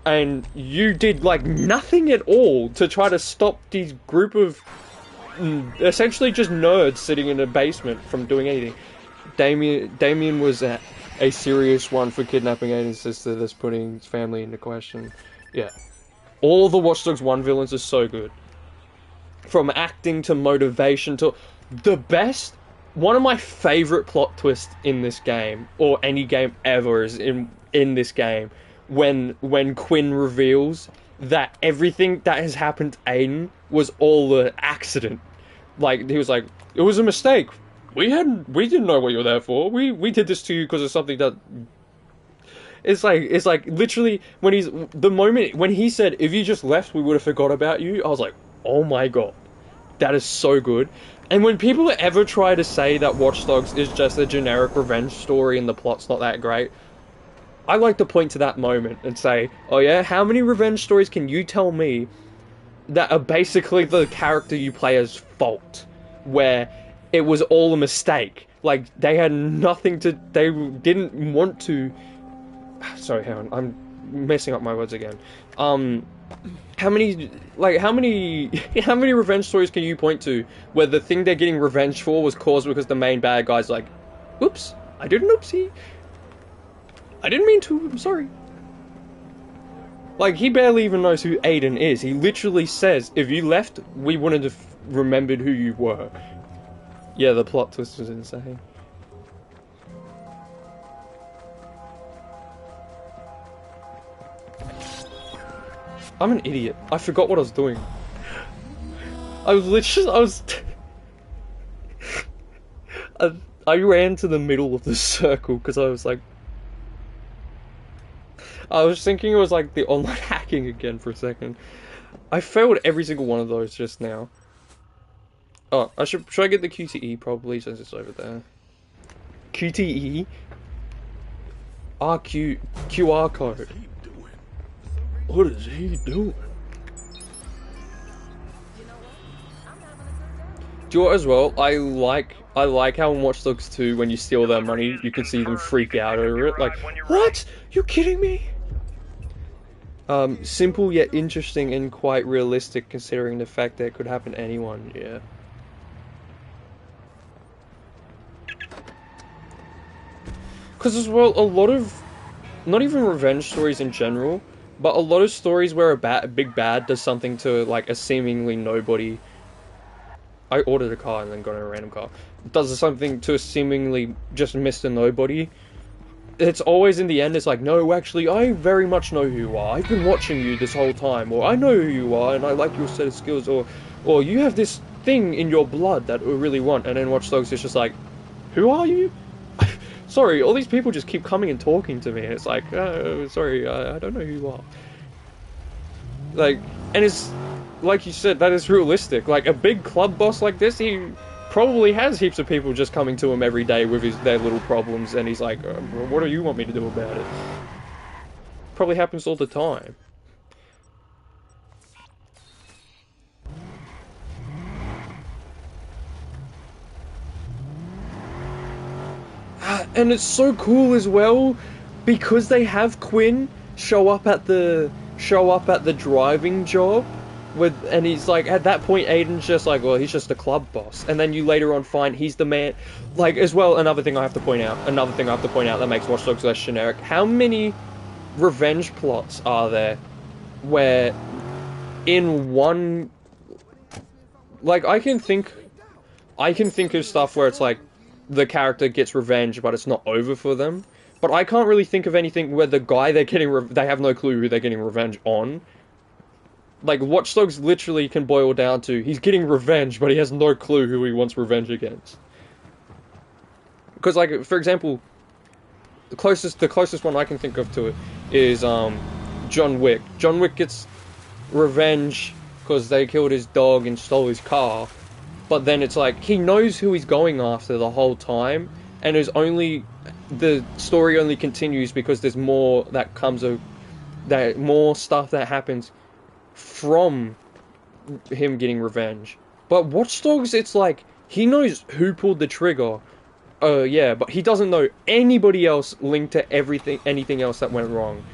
Speaker 1: And you did like nothing at all to try to stop these group of essentially just nerds sitting in a basement from doing anything. Damien was a serious one for kidnapping Aiden's sister that's putting his family into question. Yeah. All the Watch Dogs 1 villains are so good. From acting to motivation to the best. One of my favorite plot twists in this game, or any game ever, is in this game. When Quinn reveals that everything that has happened to Aiden was all an accident. Like, he was like, it was a mistake. We didn't know what you were there for. We did this to you because of something that... It's like, literally, the moment when he said, if you just left, we would have forgot about you, I was like, oh my god. That is so good. And when people ever try to say that Watch Dogs is just a generic revenge story and the plot's not that great, I like to point to that moment and say, oh yeah, how many revenge stories can you tell me that are basically the character you play as fault? Where it was all a mistake. Like, they had nothing to... They didn't want to... Sorry, hang on. I'm messing up my words again. How many revenge stories can you point to where the thing they're getting revenge for was caused because the main bad guy's like, oops, I did an oopsie. I didn't mean to, I'm sorry. Like, he barely even knows who Aiden is. He literally says, if you left, we wouldn't have remembered who you were. Yeah, the plot twist was insane. I'm an idiot. I forgot what I was doing. I ran to the middle of the circle because I was like... I was thinking it was like the online hacking again for a second. I failed every single one of those just now. Oh, should I get the QTE probably since it's over there? QTE? QR code. What is he doing? Do you know what as well? I like how in Watch Dogs 2 when you steal their money, you can see them freak out over it. Like, what? You kidding me? Simple yet interesting and quite realistic considering the fact that it could happen to anyone, yeah. Because as well, a lot of, not even revenge stories in general, but a lot of stories where a big bad does something to, like, a seemingly nobody. I ordered a car and then got in a random car. Does something to a seemingly just Mr. Nobody. It's always in the end, it's like, no, actually, I very much know who you are. I've been watching you this whole time. Or, I know who you are and I like your set of skills. Or you have this thing in your blood that we really want. And then Watch Dogs is just like, who are you? Sorry, all these people just keep coming and talking to me. It's like, sorry, I don't know who you are. Like, and it's, like you said, that is realistic. Like, a big club boss like this, he probably has heaps of people just coming to him every day with their little problems, and he's like, what do you want me to do about it? Probably happens all the time. And it's so cool as well, because they have Quinn show up at the driving job, and he's like, at that point Aiden's just like, well, he's just a club boss, and then you later on find he's the man. Like, as well, another thing I have to point out that makes Watch Dogs less generic, how many revenge plots are there where in one, like, I can think of stuff where it's like the character gets revenge but it's not over for them, but I can't really think of anything where the guy they're getting they have no clue who they're getting revenge on. Like, Watch Dogs literally can boil down to, he's getting revenge, but he has no clue who he wants revenge against. Because, like, for example, the closest one I can think of to it is, John Wick. John Wick gets revenge because they killed his dog and stole his car, but then it's like, he knows who he's going after the whole time, and the story only continues because there's more that comes of, more stuff that happens from him getting revenge. But Watch Dogs, it's like, he knows who pulled the trigger. Yeah, but he doesn't know anybody else linked to anything else that went wrong.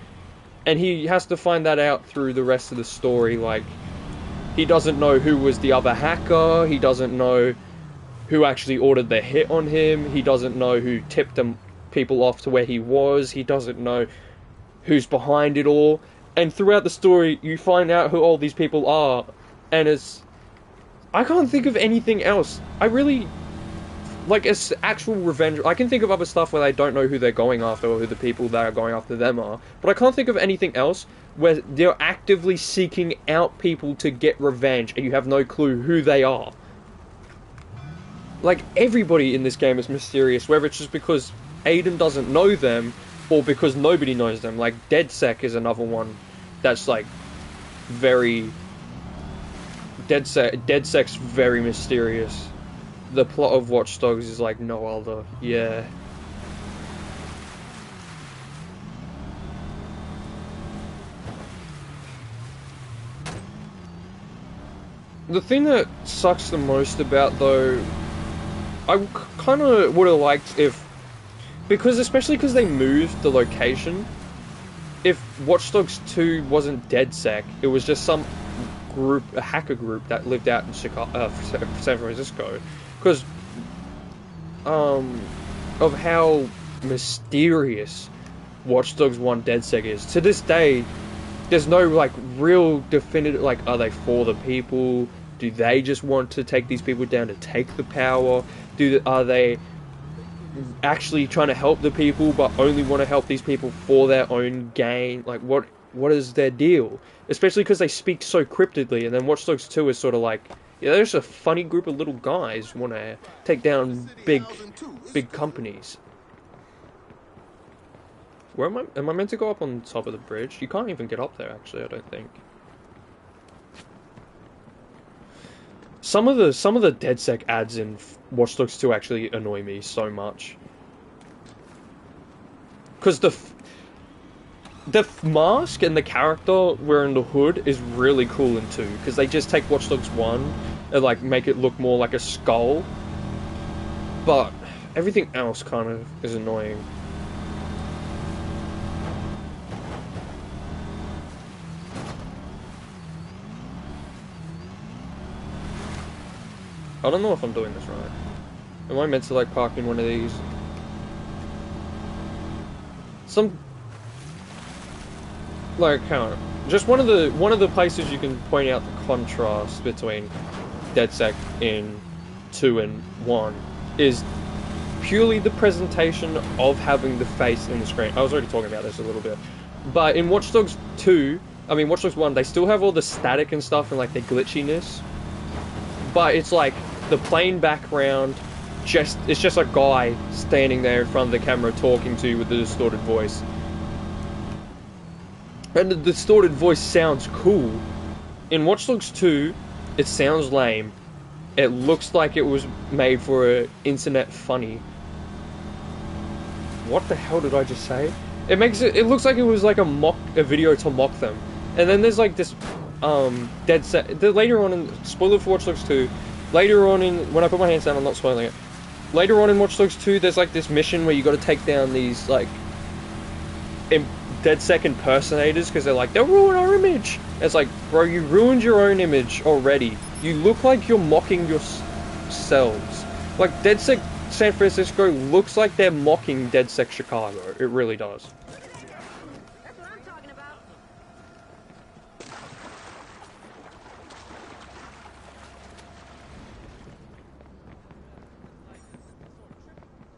Speaker 1: And he has to find that out through the rest of the story, like, he doesn't know who was the other hacker, he doesn't know who actually ordered the hit on him, he doesn't know who tipped people off to where he was, he doesn't know who's behind it all. And throughout the story, you find out who all these people are, and I can't think of anything else. I really... Like, it's actual revenge. I can think of other stuff where they don't know who they're going after or who the people that are going after them are. But I can't think of anything else where they're actively seeking out people to get revenge and you have no clue who they are. Like, everybody in this game is mysterious, whether it's just because Aiden doesn't know them or because nobody knows them. Like, DedSec is another one that's, like, very... DedSec's very mysterious. The plot of Watch Dogs is like no other. Yeah. The thing that sucks the most about, though, I kind of would have liked if, especially because they moved the location, if Watch Dogs 2 wasn't DedSec, it was just some group, a hacker group that lived out in Chicago, San Francisco. Because of how mysterious Watch Dogs 1 DedSec is. To this day, there's no, like, real definitive, like, are they for the people? Do they just want to take these people down to take the power? Are they actually trying to help the people, but only want to help these people for their own gain? Like, what is their deal? Especially because they speak so cryptically, and then Watch Dogs 2 is sort of like, yeah, there's a funny group of little guys who want to take down big companies. Where am I? Am I meant to go up on top of the bridge? You can't even get up there, actually, I don't think. Some of the DedSec ads in Watch Dogs 2 actually annoy me so much. Because the mask and the character wearing the hood is really cool in 2, because they just take Watch Dogs 1 and, like, make it look more like a skull. But everything else kind of is annoying. I don't know if I'm doing this right. Am I meant to, like, park in one of these? Like, just one of the places you can point out the contrast between DedSec in 2 and 1 is purely the presentation of having the face in the screen. I was already talking about this a little bit. But in Watch Dogs 1, they still have all the static and stuff and, like, the glitchiness. But it's like the plain background, it's just a guy standing there in front of the camera talking to you with the distorted voice. And the distorted voice sounds cool. In Watch Dogs 2, it sounds lame. It looks like it was made for an internet funny. What the hell did I just say? It looks like it was like a video to mock them. And then there's like this later on in, spoiler for Watch Dogs 2, later on in, when I put my hands down, I'm not spoiling it. Later on in Watch Dogs 2, there's like this mission where you got to take down these like DedSec impersonators, because they're like, they'll ruin our image. And it's like, bro, you ruined your own image already. You look like you're mocking yourselves. Like, DedSec San Francisco looks like they're mocking DedSec Chicago. It really does.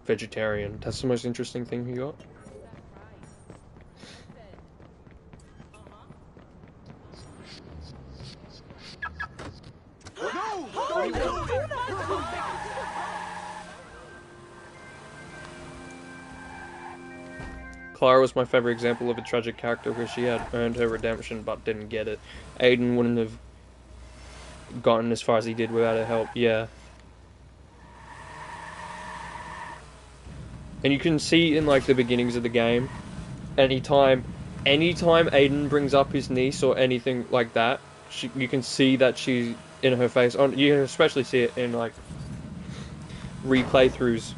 Speaker 1: Vegetarian. That's the most interesting thing he got. Clara was my favorite example of a tragic character where she had earned her redemption but didn't get it. Aiden wouldn't have gotten as far as he did without her help, yeah. And you can see in like the beginnings of the game, anytime Aiden brings up his niece or anything like that, you can see that she in her face. You can especially see it in like replay-throughs.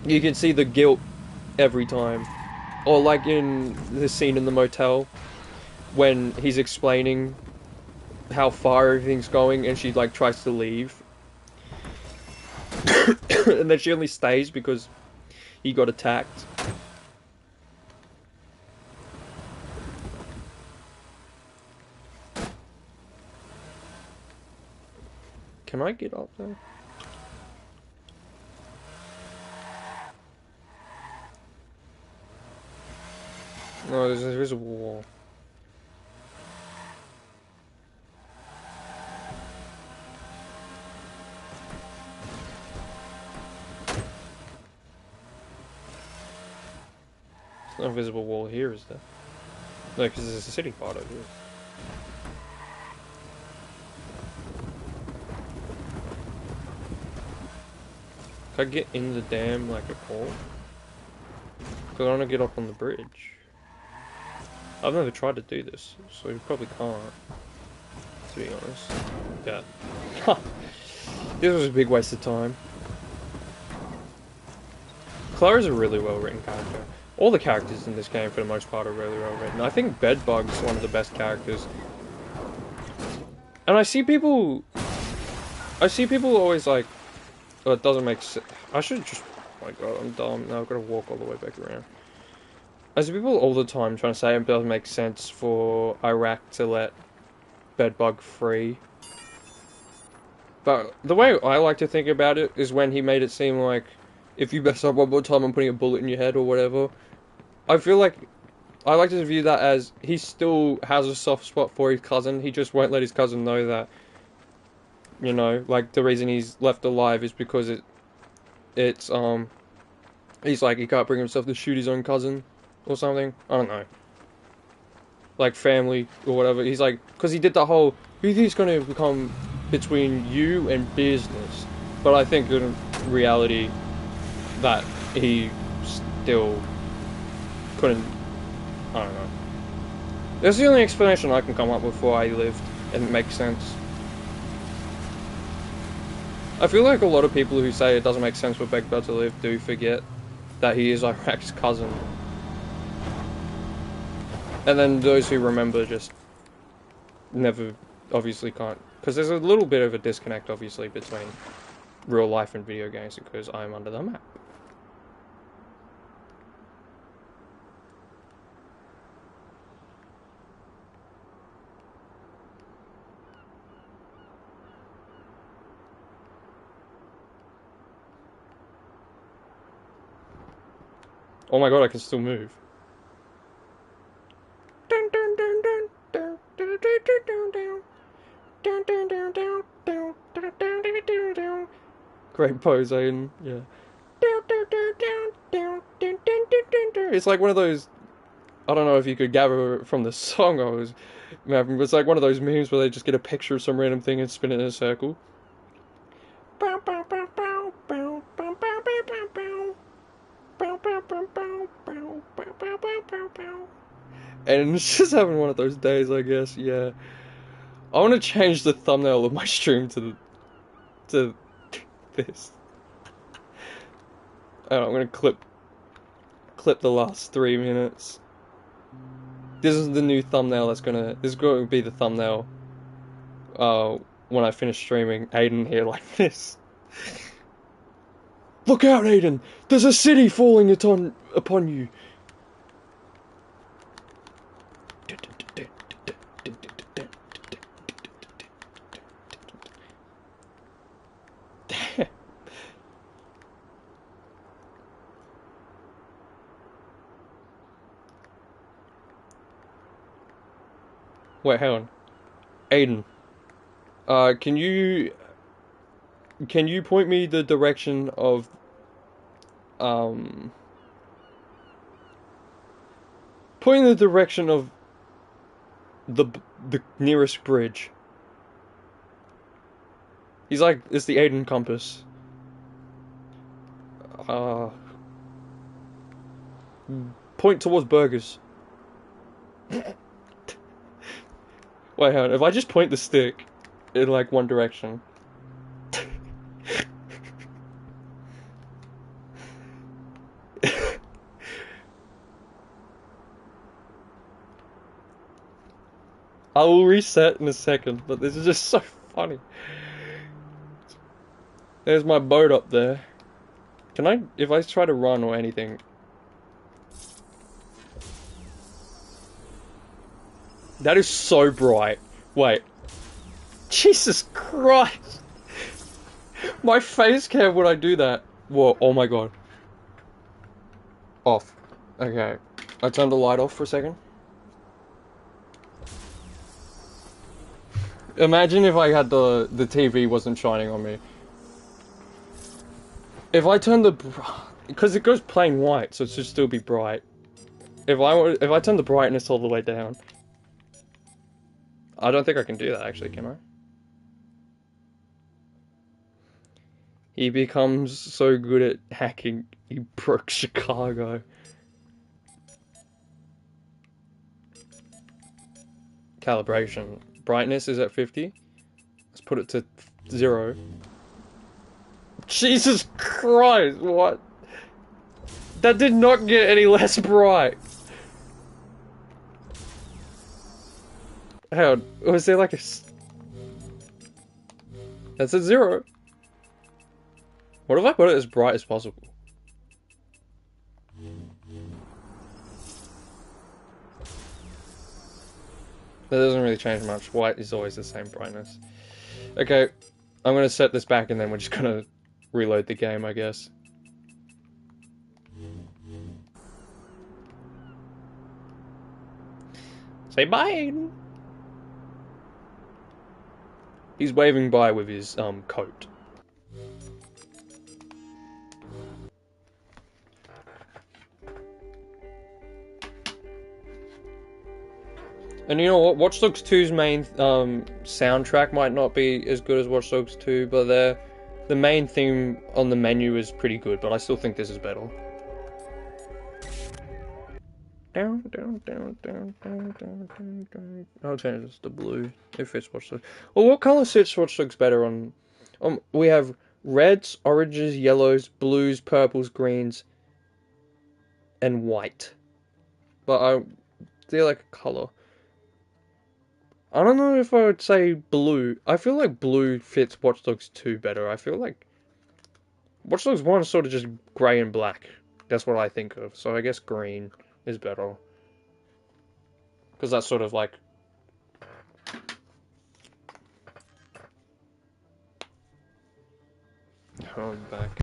Speaker 1: You can see the guilt every time. Or like in the scene in the motel when he's explaining how far everything's going and she like tries to leave. And then she only stays because he got attacked. Can I get up there? No, there's an invisible wall. There's no invisible wall here, is there? No, because there's a city part over here. Can I get in the dam like a pole? Because I want to get up on the bridge. I've never tried to do this, so you probably can't, to be honest. Yeah. This was a big waste of time. Clara's a really well written character. All the characters in this game, for the most part, are really well written. I think Bedbug's one of the best characters. And I see people always like, oh, it doesn't make sense. I should just, oh my god, I'm dumb. Now I've got to walk all the way back around. I see people all the time trying to say it doesn't make sense for Iraq to let Bedbug free. But the way I like to think about it is when he made it seem like, if you mess up one more time, I'm putting a bullet in your head or whatever. I feel like, I like to view that as, he still has a soft spot for his cousin, he just won't let his cousin know that. You know, like, the reason he's left alive is because he's like, he can't bring himself to shoot his own cousin, or something, I don't know. Like, family, or whatever, he's like, because he did the whole, who do you think's gonna become between you and business? But I think in reality, that he still couldn't, I don't know. That's the only explanation I can come up with why he lived, and it makes sense. I feel like a lot of people who say it doesn't make sense for Begbert to live do forget that he is Iraq's cousin. And then those who remember just never, obviously can't. Because there's a little bit of a disconnect, obviously, between real life and video games, because I'm under the map. Oh my god, I can still move. Great pose, Aiden. Yeah. It's like one of those, I don't know if you could gather it from the song I was mapping, but it's like one of those memes where they just get a picture of some random thing and spin it in a circle. And it's just having one of those days, I guess, yeah. I want to change the thumbnail of my stream to this. I'm gonna clip the last 3 minutes. This is the new thumbnail this is going to be the thumbnail when I finish streaming. Aiden here like this. Look out, Aiden! There's a city falling upon you! Wait, hang on. Aiden. Can you point me the direction of, point the direction of the nearest bridge. He's like, it's the Aiden compass. Point towards burgers. Wait, hang on, if I just point the stick, in like one direction. I will reset in a second, but this is just so funny. There's my boat up there. Can I, if I try to run or anything? That is so bright. Wait. Jesus Christ. My face cam when I do that. Whoa, oh my god. Off. Okay. I turned the light off for a second. Imagine if I had the TV wasn't shining on me. If I turn the... Because it goes plain white, so it should still be bright. If I turn the brightness all the way down... I don't think I can do that, actually, can I? He becomes so good at hacking, he broke Chicago. Calibration. Brightness is at 50. Let's put it to 0. Jesus Christ, what? That did not get any less bright. Hang on, was there like a... That's at 0. What if I put it as bright as possible? That doesn't really change much. White is always the same brightness. Okay, I'm gonna set this back and then we're just gonna reload the game, I guess. Say bye, Aiden. He's waving by with his coat. And you know what? Watch Dogs 2's main soundtrack might not be as good as Watch Dogs 2, but the main theme on the menu is pretty good, but I still think this is better. Down, down, down, down, down, down, down, down. I'll change this to blue. It fits Watch Dogs. Well, what color fits Watch Dogs better on... we have reds, oranges, yellows, blues, purples, greens, and white. But they're like a color. I don't know if I would say blue. I feel like blue fits Watch Dogs 2 better. I feel like Watch Dogs 1 is sort of just grey and black. That's what I think of. So I guess green is better. Because that's sort of like... Oh, I'm back.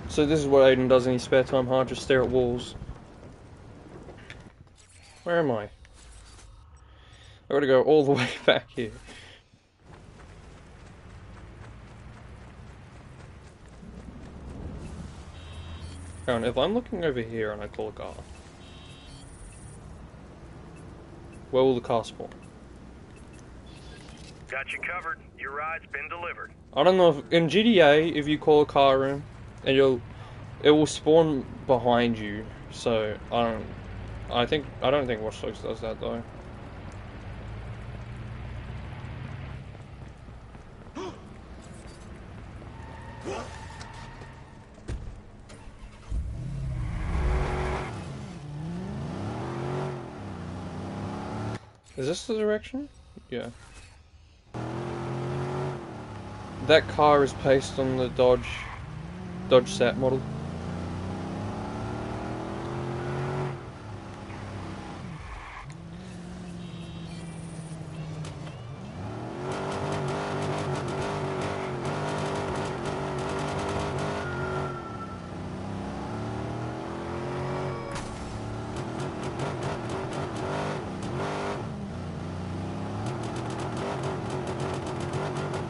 Speaker 1: So this is what Aiden does in his spare time, huh? Just stare at walls. Where am I? I gotta go all the way back here. Hang on, if I'm looking over here and I call a car, where will the car spawn?
Speaker 14: Got you covered. Your ride's been delivered.
Speaker 1: I don't know if in GTA if you call a car in and it will spawn behind you. So I don't think Watch Dogs does that though. Is this the direction? Yeah. That car is based on the Dodge Sat model.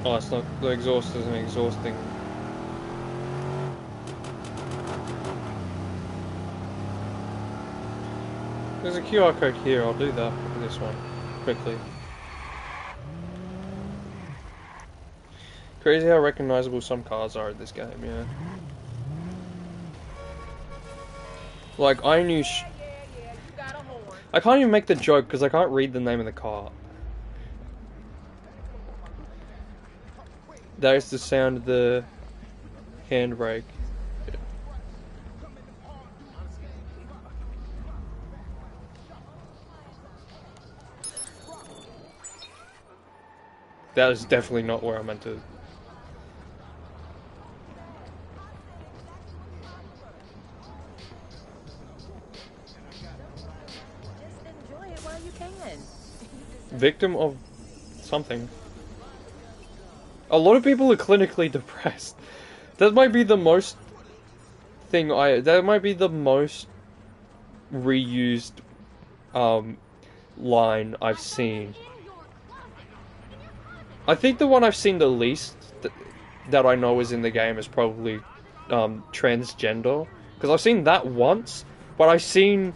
Speaker 1: Oh, it's not, the exhaust isn't exhausting. There's a QR code here, I'll do that for this one, quickly. Crazy how recognizable some cars are in this game, yeah. Like, I knew I can't even make the joke because I can't read the name of the car. That is the sound of the handbrake. That is definitely not where I meant to.
Speaker 15: Just enjoy it while you can.
Speaker 1: Victim of something. A lot of people are clinically depressed. That might be the most that might be the most reused line I've seen. I think the one I've seen the least that I know is in the game is probably transgender, because I've seen that once, but I've seen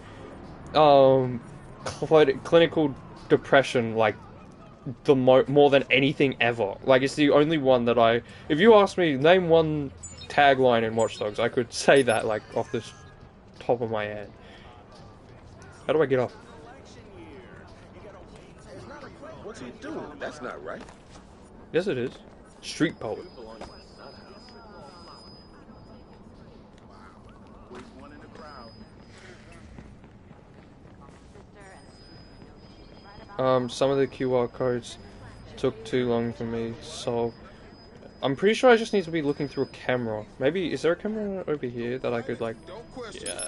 Speaker 1: clinical depression like the more than anything ever. Like, it's the only one that if you ask me name one tagline in Watch Dogs, I could say that like off the top of my head. How do I get off?
Speaker 16: What's he doing? That's not right.
Speaker 1: Yes, it is. Street poet. Some of the QR codes took too long for me, so I'm pretty sure I just need to be looking through a camera. Maybe, is there a camera over here that I could, like, yeah.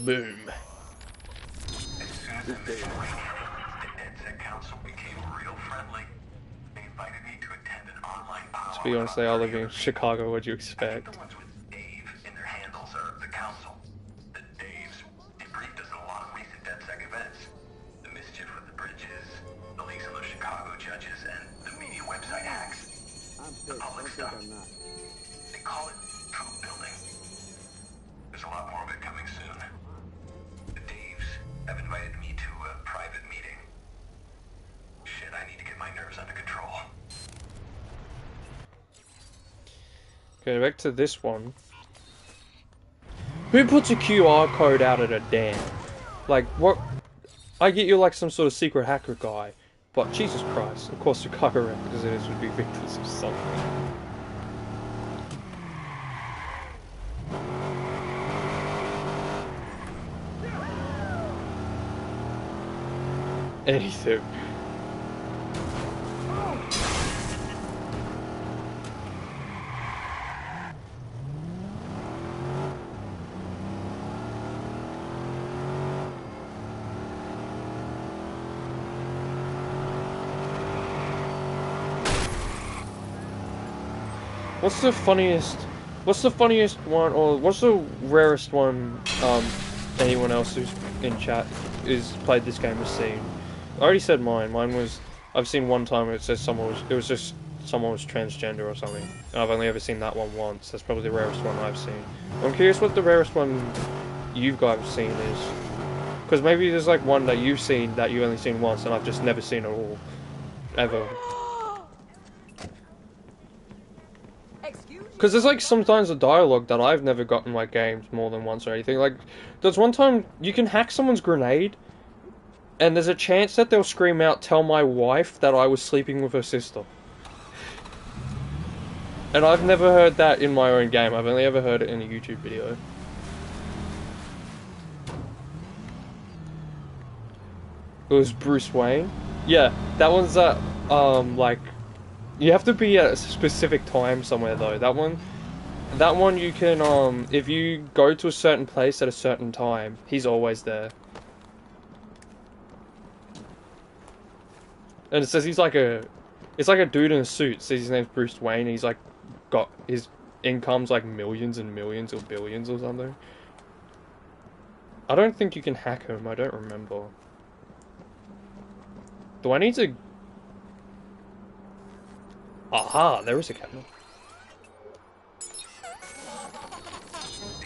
Speaker 1: Boom. To be honest, they are living in Chicago, what'd you expect?
Speaker 14: The public stuff. They call it truth building. There's a lot more of it coming soon. The Daves have invited me to a private meeting. Shit, I need to get my nerves under control.
Speaker 1: Okay, back to this one. Who puts a QR code out at a dam? Like, what? I get you're like some sort of secret hacker guy. But Jesus Christ, of course Chicago representatives would be victims of something. Anything. What's the funniest one, or what's the rarest one, anyone else who's in chat is played this game has seen? I already said mine. Mine was, I've seen one time where it says someone was transgender or something. And I've only ever seen that one once. That's probably the rarest one I've seen. I'm curious what the rarest one you guys have seen is. Because maybe there's like one that you've seen that you've only seen once and I've just never seen at all. Ever. Because there's like sometimes a dialogue that I've never got in my games more than once or anything. Like, there's one time you can hack someone's grenade, and there's a chance that they'll scream out, "Tell my wife that I was sleeping with her sister." And I've never heard that in my own game. I've only ever heard it in a YouTube video. It was Bruce Wayne. Yeah, that one's like, you have to be at a specific time somewhere though. That one you can if you go to a certain place at a certain time, he's always there. And it says it's like a dude in a suit. It says his name's Bruce Wayne. And he's like got his income's like millions and millions or billions or something. I don't think you can hack him. I don't remember. Do I need to? Aha! There is a camera.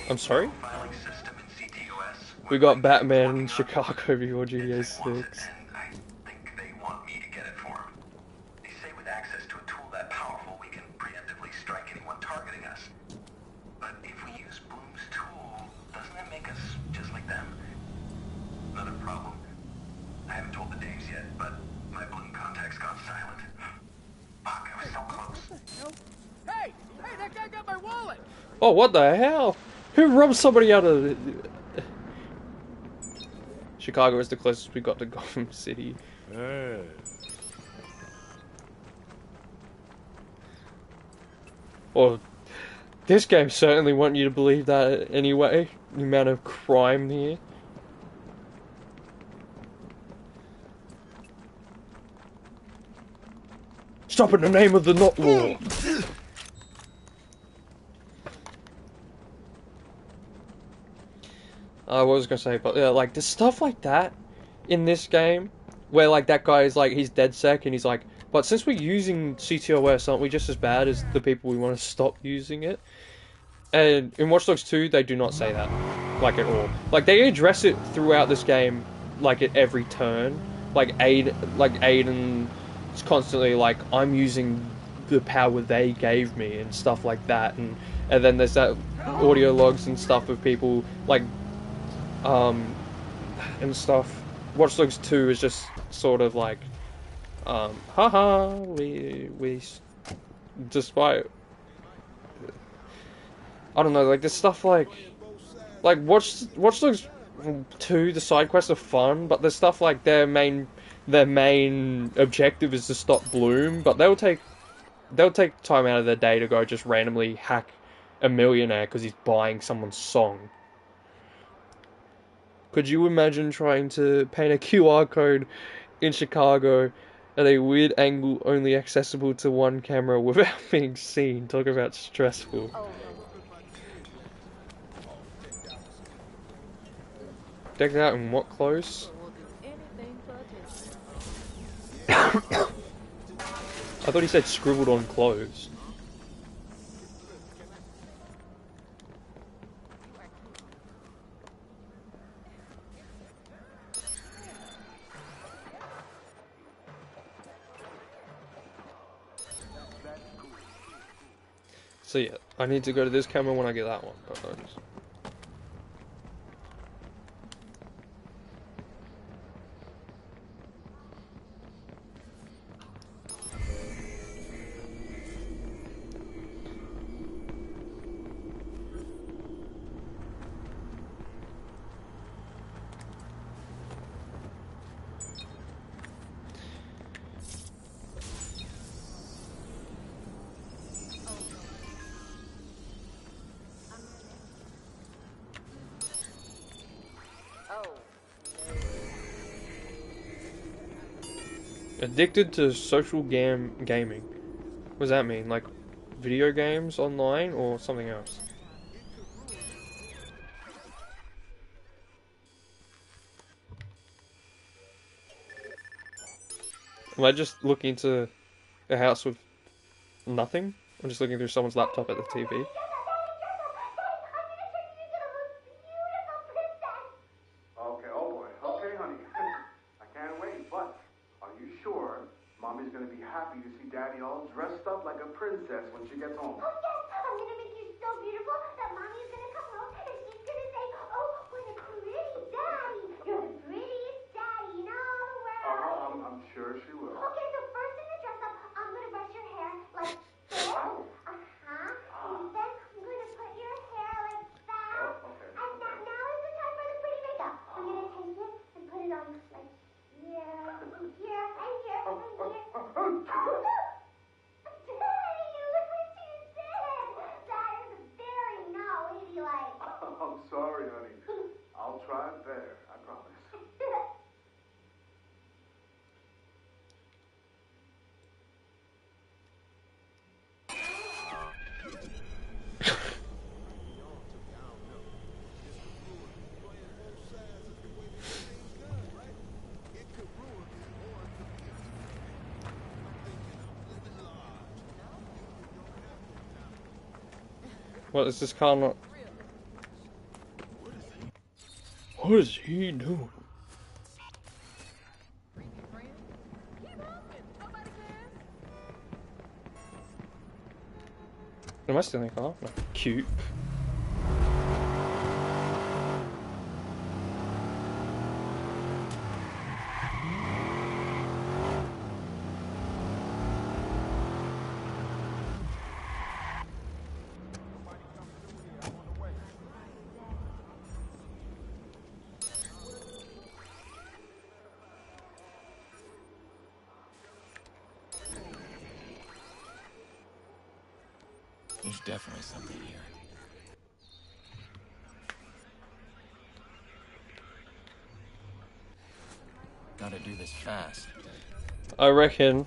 Speaker 1: I'm sorry? We got Batman in Chicago before GTA 6. Oh, what the hell? Who robbed somebody out of... Chicago is the closest we got to Gotham City. Well, this game certainly want you to believe that anyway. The amount of crime here. Stop in the name of the not law. I was gonna say, but yeah, like there's stuff like that in this game where like that guy is like he's dead sec and he's like, but since we're using CTOS, aren't we just as bad as the people we want to stop using it? And in Watch Dogs 2, they do not say that, like at all. Like they address it throughout this game, like at every turn. Like Aiden is constantly like, I'm using the power they gave me and stuff like that, and then there's that audio logs and stuff of people like. And stuff. Watch Dogs 2 is just sort of like, haha, we, despite, I don't know, like, there's stuff like Watch Dogs 2, the side quests are fun, but there's stuff like their main objective is to stop Bloom, but they'll take time out of their day to go just randomly hack a millionaire because he's buying someone's song. Could you imagine trying to paint a QR code in Chicago at a weird angle only accessible to one camera without being seen? Talk about stressful. Decked out in what clothes? I thought he said scribbled on clothes. So yeah, I need to go to this camera when I get that one. Addicted to social gaming. What does that mean? Like video games online or something else? Am I just looking into a house with nothing? I'm just looking through someone's laptop at the TV.
Speaker 6: Okay, oh boy. Okay, honey. I can't wait, but are you sure Mommy's gonna be happy to see Daddy all dressed up like a princess when she gets home?
Speaker 5: Oh, yes! I'm gonna make you so beautiful that Mommy's gonna come home and she's gonna say, oh, what a pretty daddy! You're the prettiest daddy in all the world!
Speaker 6: I'm sure she will.
Speaker 5: Okay, so first in the dress up, I'm gonna brush your hair like this. And then I'm gonna put your hair like that.
Speaker 6: Okay.
Speaker 5: And now is the time for the pretty makeup. I'm gonna take it and put it on like, yeah.
Speaker 1: What is this car not? What is he doing? Am I stealing a car? No. Cute.
Speaker 3: There's definitely something here. Gotta do this fast.
Speaker 1: I reckon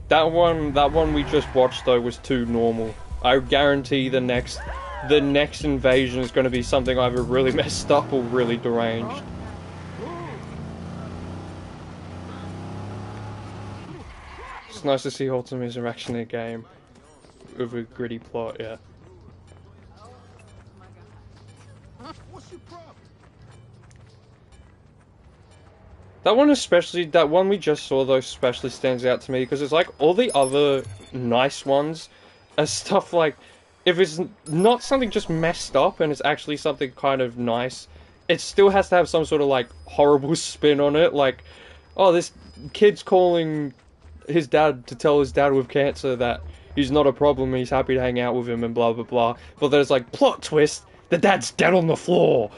Speaker 1: that one we just watched though was too normal. I guarantee the next invasion is going to be something either really messed up or really deranged. It's nice to see wholesome interaction in a game with a gritty plot, yeah. That one we just saw though especially stands out to me because it's like all the other nice ones are stuff like, if it's not something just messed up and it's actually something kind of nice, it still has to have some sort of like horrible spin on it, like, oh, this kid's calling his dad to tell his dad with cancer that he's not a problem and he's happy to hang out with him and blah blah blah, but there's like, plot twist, the dad's dead on the floor.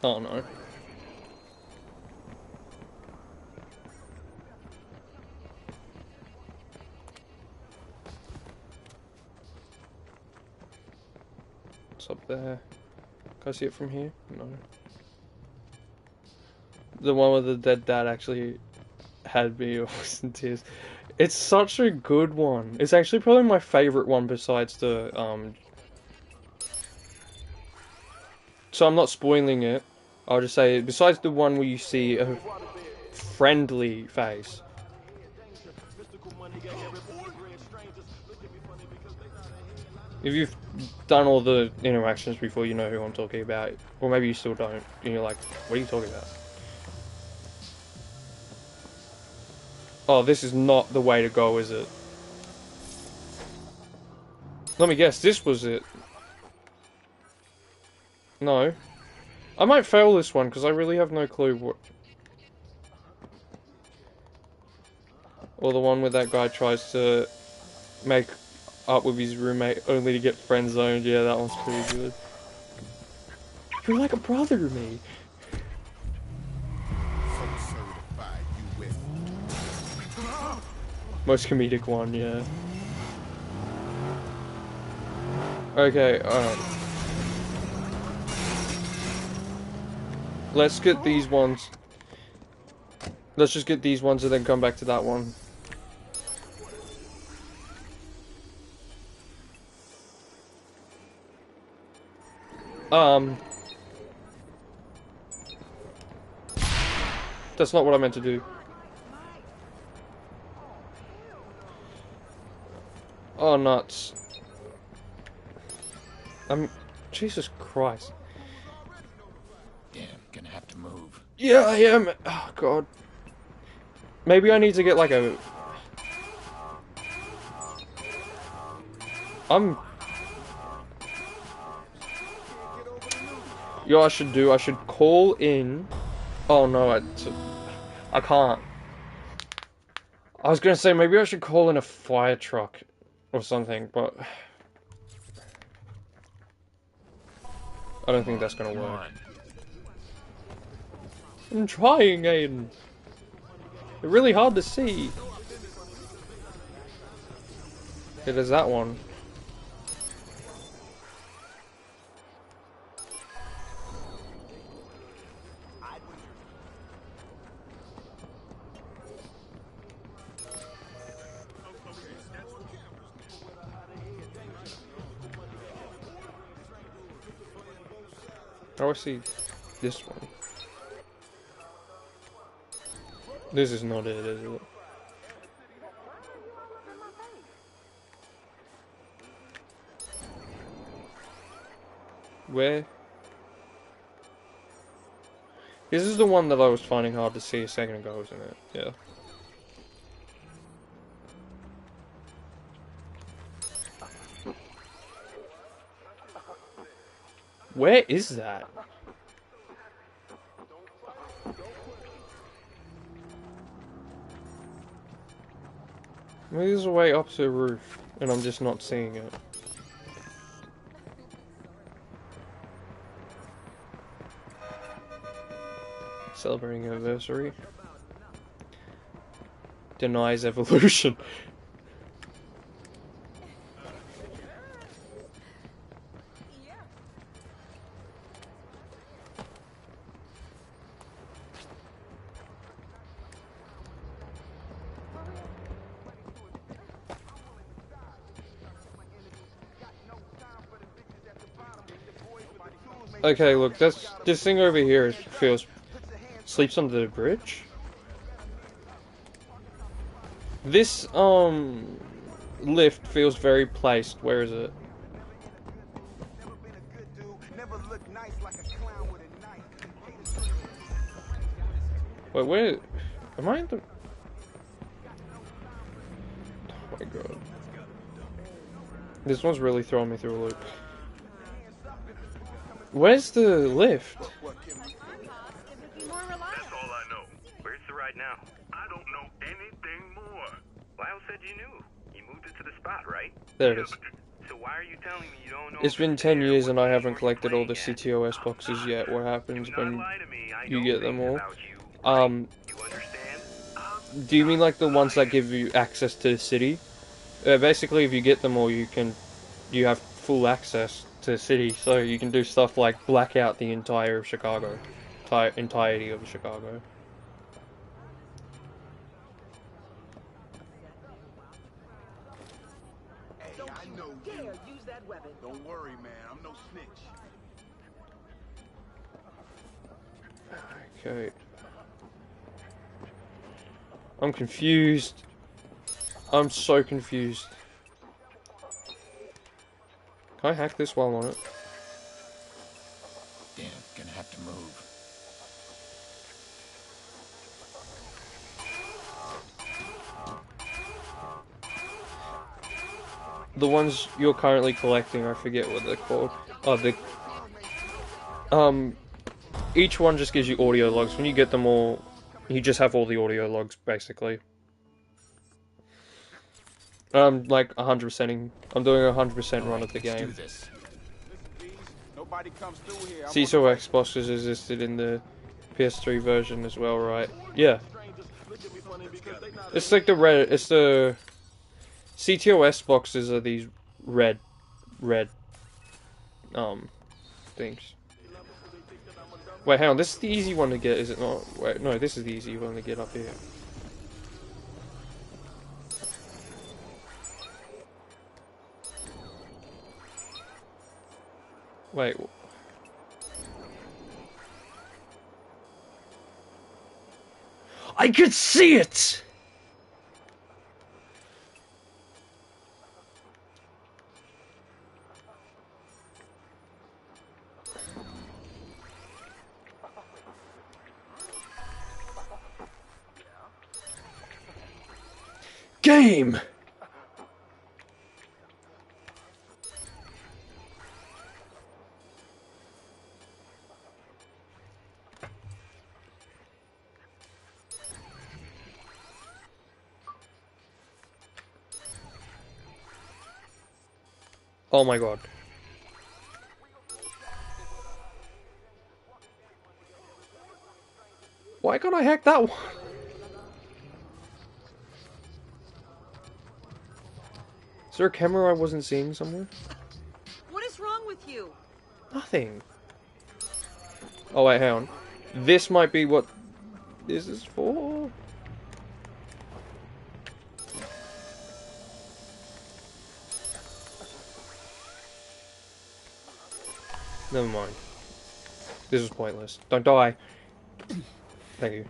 Speaker 1: Oh no. What's up there? Can I see it from here? No. The one where the dead dad actually had me almost in tears. It's such a good one. It's actually probably my favorite one besides the, so I'm not spoiling it. I'll just say, besides the one where you see a friendly face. If you've done all the interactions before, you know who I'm talking about. Or maybe you still don't, and you're like, what are you talking about? Oh, this is not the way to go, is it? Let me guess, this was it. No. I might fail this one, because I really have no clue what... Or the one where that guy tries to make up with his roommate only to get friend-zoned. Yeah, that one's pretty good. You're like a brother to me. Most comedic one, yeah. Okay, alright. Let's get these ones. Let's just get these ones and then come back to that one. That's not what I meant to do. Oh, nuts. Jesus Christ.
Speaker 3: Damn, gonna have to move.
Speaker 1: Yeah, I am. Oh, God. Maybe I need to get like a... Yo, I should call in... Oh no, I can't. I was gonna say, maybe I should call in a fire truck or something, but... I don't think that's gonna work. I'm trying, Aiden. They're really hard to see. Okay, there's that one. How do I see this one? This is not it, is it? Where? This is the one that I was finding hard to see a second ago, isn't it? Yeah. Where is that? Maybe there's a way up to the roof, and I'm just not seeing it. Celebrating anniversary. Denies evolution. Okay, look, this thing over here feels sleeps under the bridge. This lift feels very placed. Where is it? Wait, where am I in the? Oh my god. This one's really throwing me through a loop. Where's the lift?
Speaker 9: That's all I know. Where's the ride now? I don't know anything more. Lyle said you knew. You moved it to the spot, right?
Speaker 1: There it is.
Speaker 9: So why are you telling me you don't know?
Speaker 1: It's been 10 years and I haven't collected all the CTOS boxes yet. What happens when you get them all? Do you mean like the ones that give you access to the city? Basically, if you get them all, you have full access to the city, so you can do stuff like black out the entire of Chicago, entirety of Chicago.
Speaker 6: Hey, I know you. Use that weapon. Don't worry, man. I'm no snitch.
Speaker 1: Okay. I'm confused. I'm so confused. Can I hack this while I'm on it?
Speaker 3: Damn, gonna have to move.
Speaker 1: The ones you're currently collecting, I forget what they're called. Oh, each one just gives you audio logs. When you get them all, you just have all the audio logs, basically. Like 100%ing. I'm doing a 100% run of the game. CTOS boxes existed in the PS3 version as well, right? Yeah. It's like the red. It's the CTOS boxes are these red things. Wait, hang on. This is the easy one to get, is it not? Wait, no. This is the easy one to get up here. Wait. I could see it! Game! Oh my god. Why can't I hack that one? Is there a camera I wasn't seeing somewhere?
Speaker 15: What is wrong with you?
Speaker 1: Nothing. Oh wait, hang on. This might be what this is for. Never mind. This is pointless. Don't die. Thank you.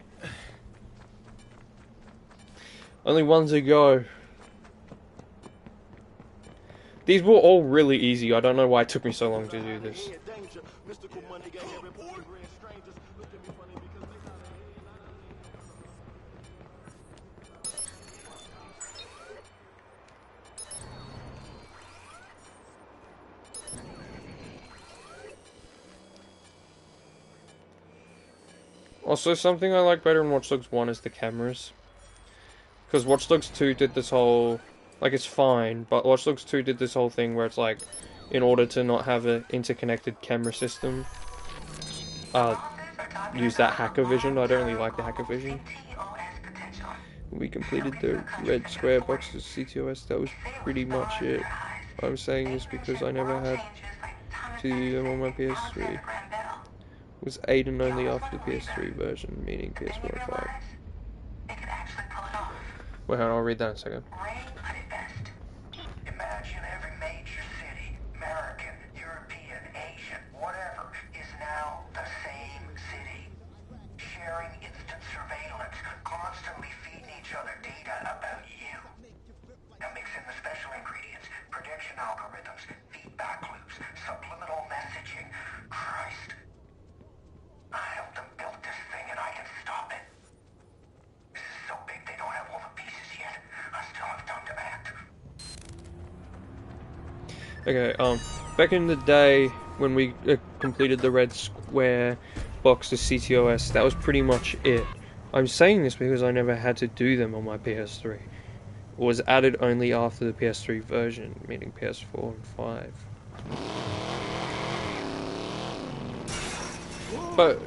Speaker 1: Only one to go. These were all really easy. I don't know why it took me so long to do this. Also, something I like better in Watch Dogs 1 is the cameras. Because Watch Dogs 2 did this whole... Like, it's fine, but Watch Dogs 2 did this whole thing where it's like, in order to not have an interconnected camera system, use that hacker vision. I don't really like the hacker vision. We completed the red square boxes CTOS. That was pretty much it. I was saying this because I never had to do them on my PS3. Was Aiden only after the PS3 version, meaning PS4 and 5. Wait, hold on, I'll read that in a second.
Speaker 14: Imagine every major city, American, European, Asian, whatever, is now the same city. Sharing instant surveillance, constantly feeding each other data about you. Now mix in the special ingredients, prediction algorithms, feedback loops, subliminal messaging. Christ. I helped them build this thing and I can stop it. This is so big they don't have all the pieces yet. I still have time to act.
Speaker 1: Okay, back in the day when we completed the red square box to CTOS, that was pretty much it. I'm saying this because I never had to do them on my PS3. It was added only after the PS3 version, meaning PS4 and 5. But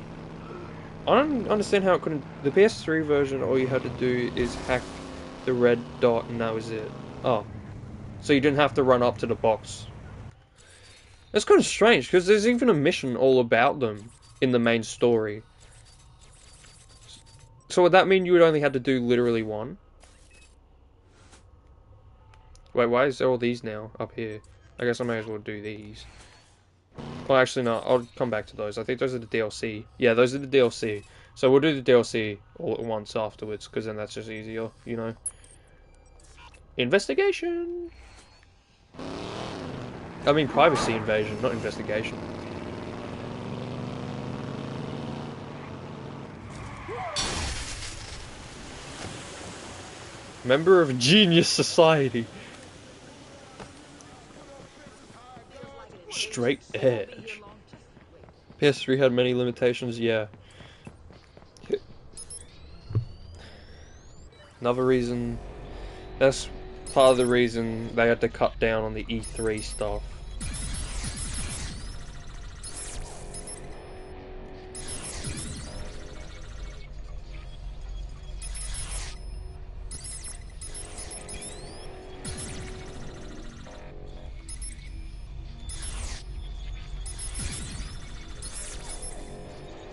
Speaker 1: I don't understand how it couldn't... The PS3 version, all you had to do is hack the red dot and that was it. Oh. So you didn't have to run up to the box. That's kind of strange, because there's even a mission all about them in the main story. So would that mean you would only have to do literally one? Wait, why is there all these now up here? I guess I may as well do these. Well, actually, no, I'll come back to those. I think those are the DLC. Yeah, those are the DLC. So we'll do the DLC all at once afterwards, because then that's just easier, you know. Investigation! I mean, privacy invasion, not investigation. Member of Genius Society. Straight edge. PS3 had many limitations, yeah. Another reason... That's part of the reason they had to cut down on the E3 stuff.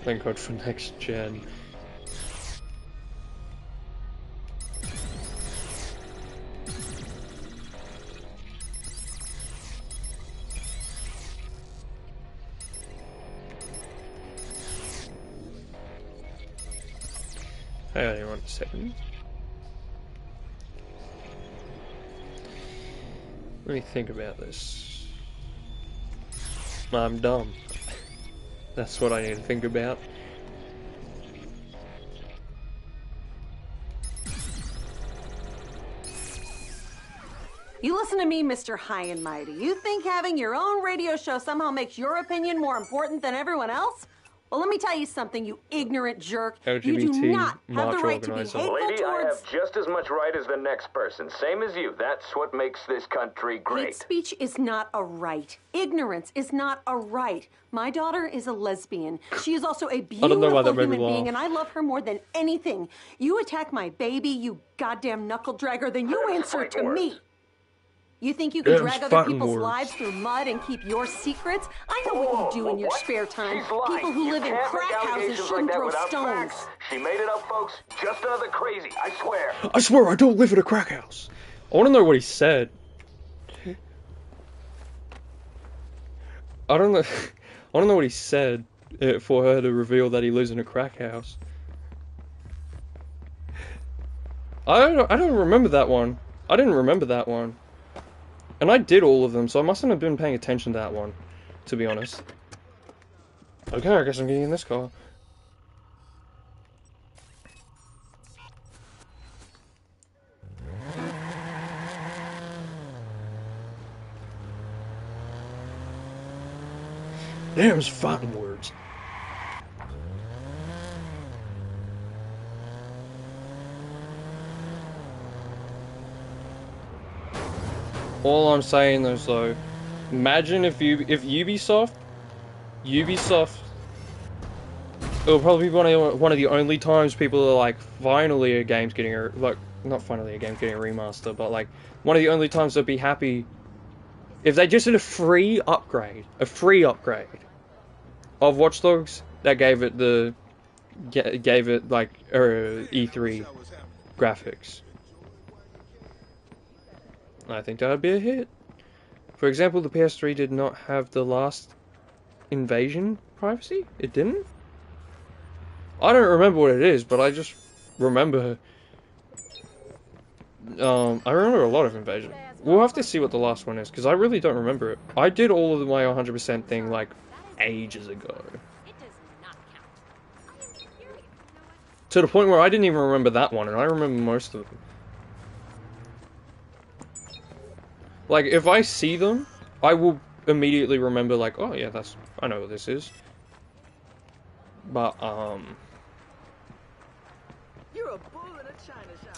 Speaker 1: Thank God for next gen. Hang on 1 second. Let me think about this. I'm dumb. That's what I need to think about.
Speaker 15: You listen to me, Mr. High and Mighty. You think having your own radio show somehow makes your opinion more important than everyone else? Well, let me tell you something, you ignorant jerk.
Speaker 1: LGBT
Speaker 15: you do not have the right to be hateful
Speaker 12: Lady,
Speaker 15: towards...
Speaker 12: I have just as much right as the next person. Same as you. That's what makes this country great.
Speaker 15: Hate speech is not a right. Ignorance is not a right. My daughter is a lesbian. She is also a beautiful human being, and I love her more than anything. You attack my baby, you goddamn knuckle dragger, then you answer to me. You think you can drag other people's lives through mud and keep your secrets? I know what you do in your spare time. People who live in crack houses shouldn't throw stones.
Speaker 12: She made it up, folks. Just another crazy, I swear.
Speaker 1: I swear I don't live in a crack house. I want to know what he said. I don't know. I want to know what he said. for her to reveal that he lives in a crack house. I don't remember that one. I didn't remember that one. And I did all of them, so I mustn't have been paying attention to that one, to be honest. Okay, I guess I'm getting in this car. Damn, it's fighting words. All I'm saying is though, imagine if Ubisoft, it'll probably be one of the only times people are like, finally a game's getting a, like, not finally a game's getting a remaster, but like, one of the only times they'll be happy if they just did a free upgrade of Watch Dogs that gave it like E3 graphics. I think that would be a hit. For example, the PS3 did not have the last invasion privacy. It didn't? I don't remember what it is, but I just remember... I remember a lot of invasion. We'll have to see what the last one is, because I really don't remember it. I did all of my 100% thing, like, ages ago. To the point where I didn't even remember that one, and I remember most of them. Like, if I see them, I will immediately remember, like, oh yeah, I know what this is. But,
Speaker 17: You're a bull in a china shop,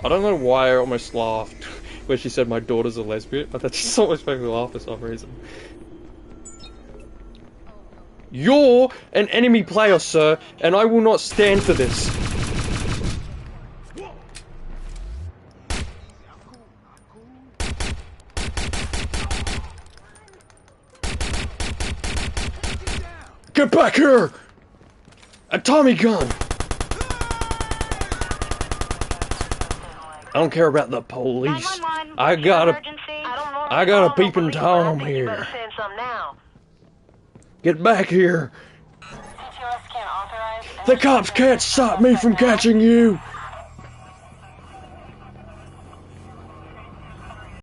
Speaker 17: ain't
Speaker 1: I don't know why I almost laughed when she said my daughter's a lesbian, but that just almost made me laugh for some reason. You're an enemy player, sir, and I will not stand for this. Get back here! A Tommy gun! I don't care about the police. I got a peeping Tom here. Get back here! The cops can't stop me from catching you!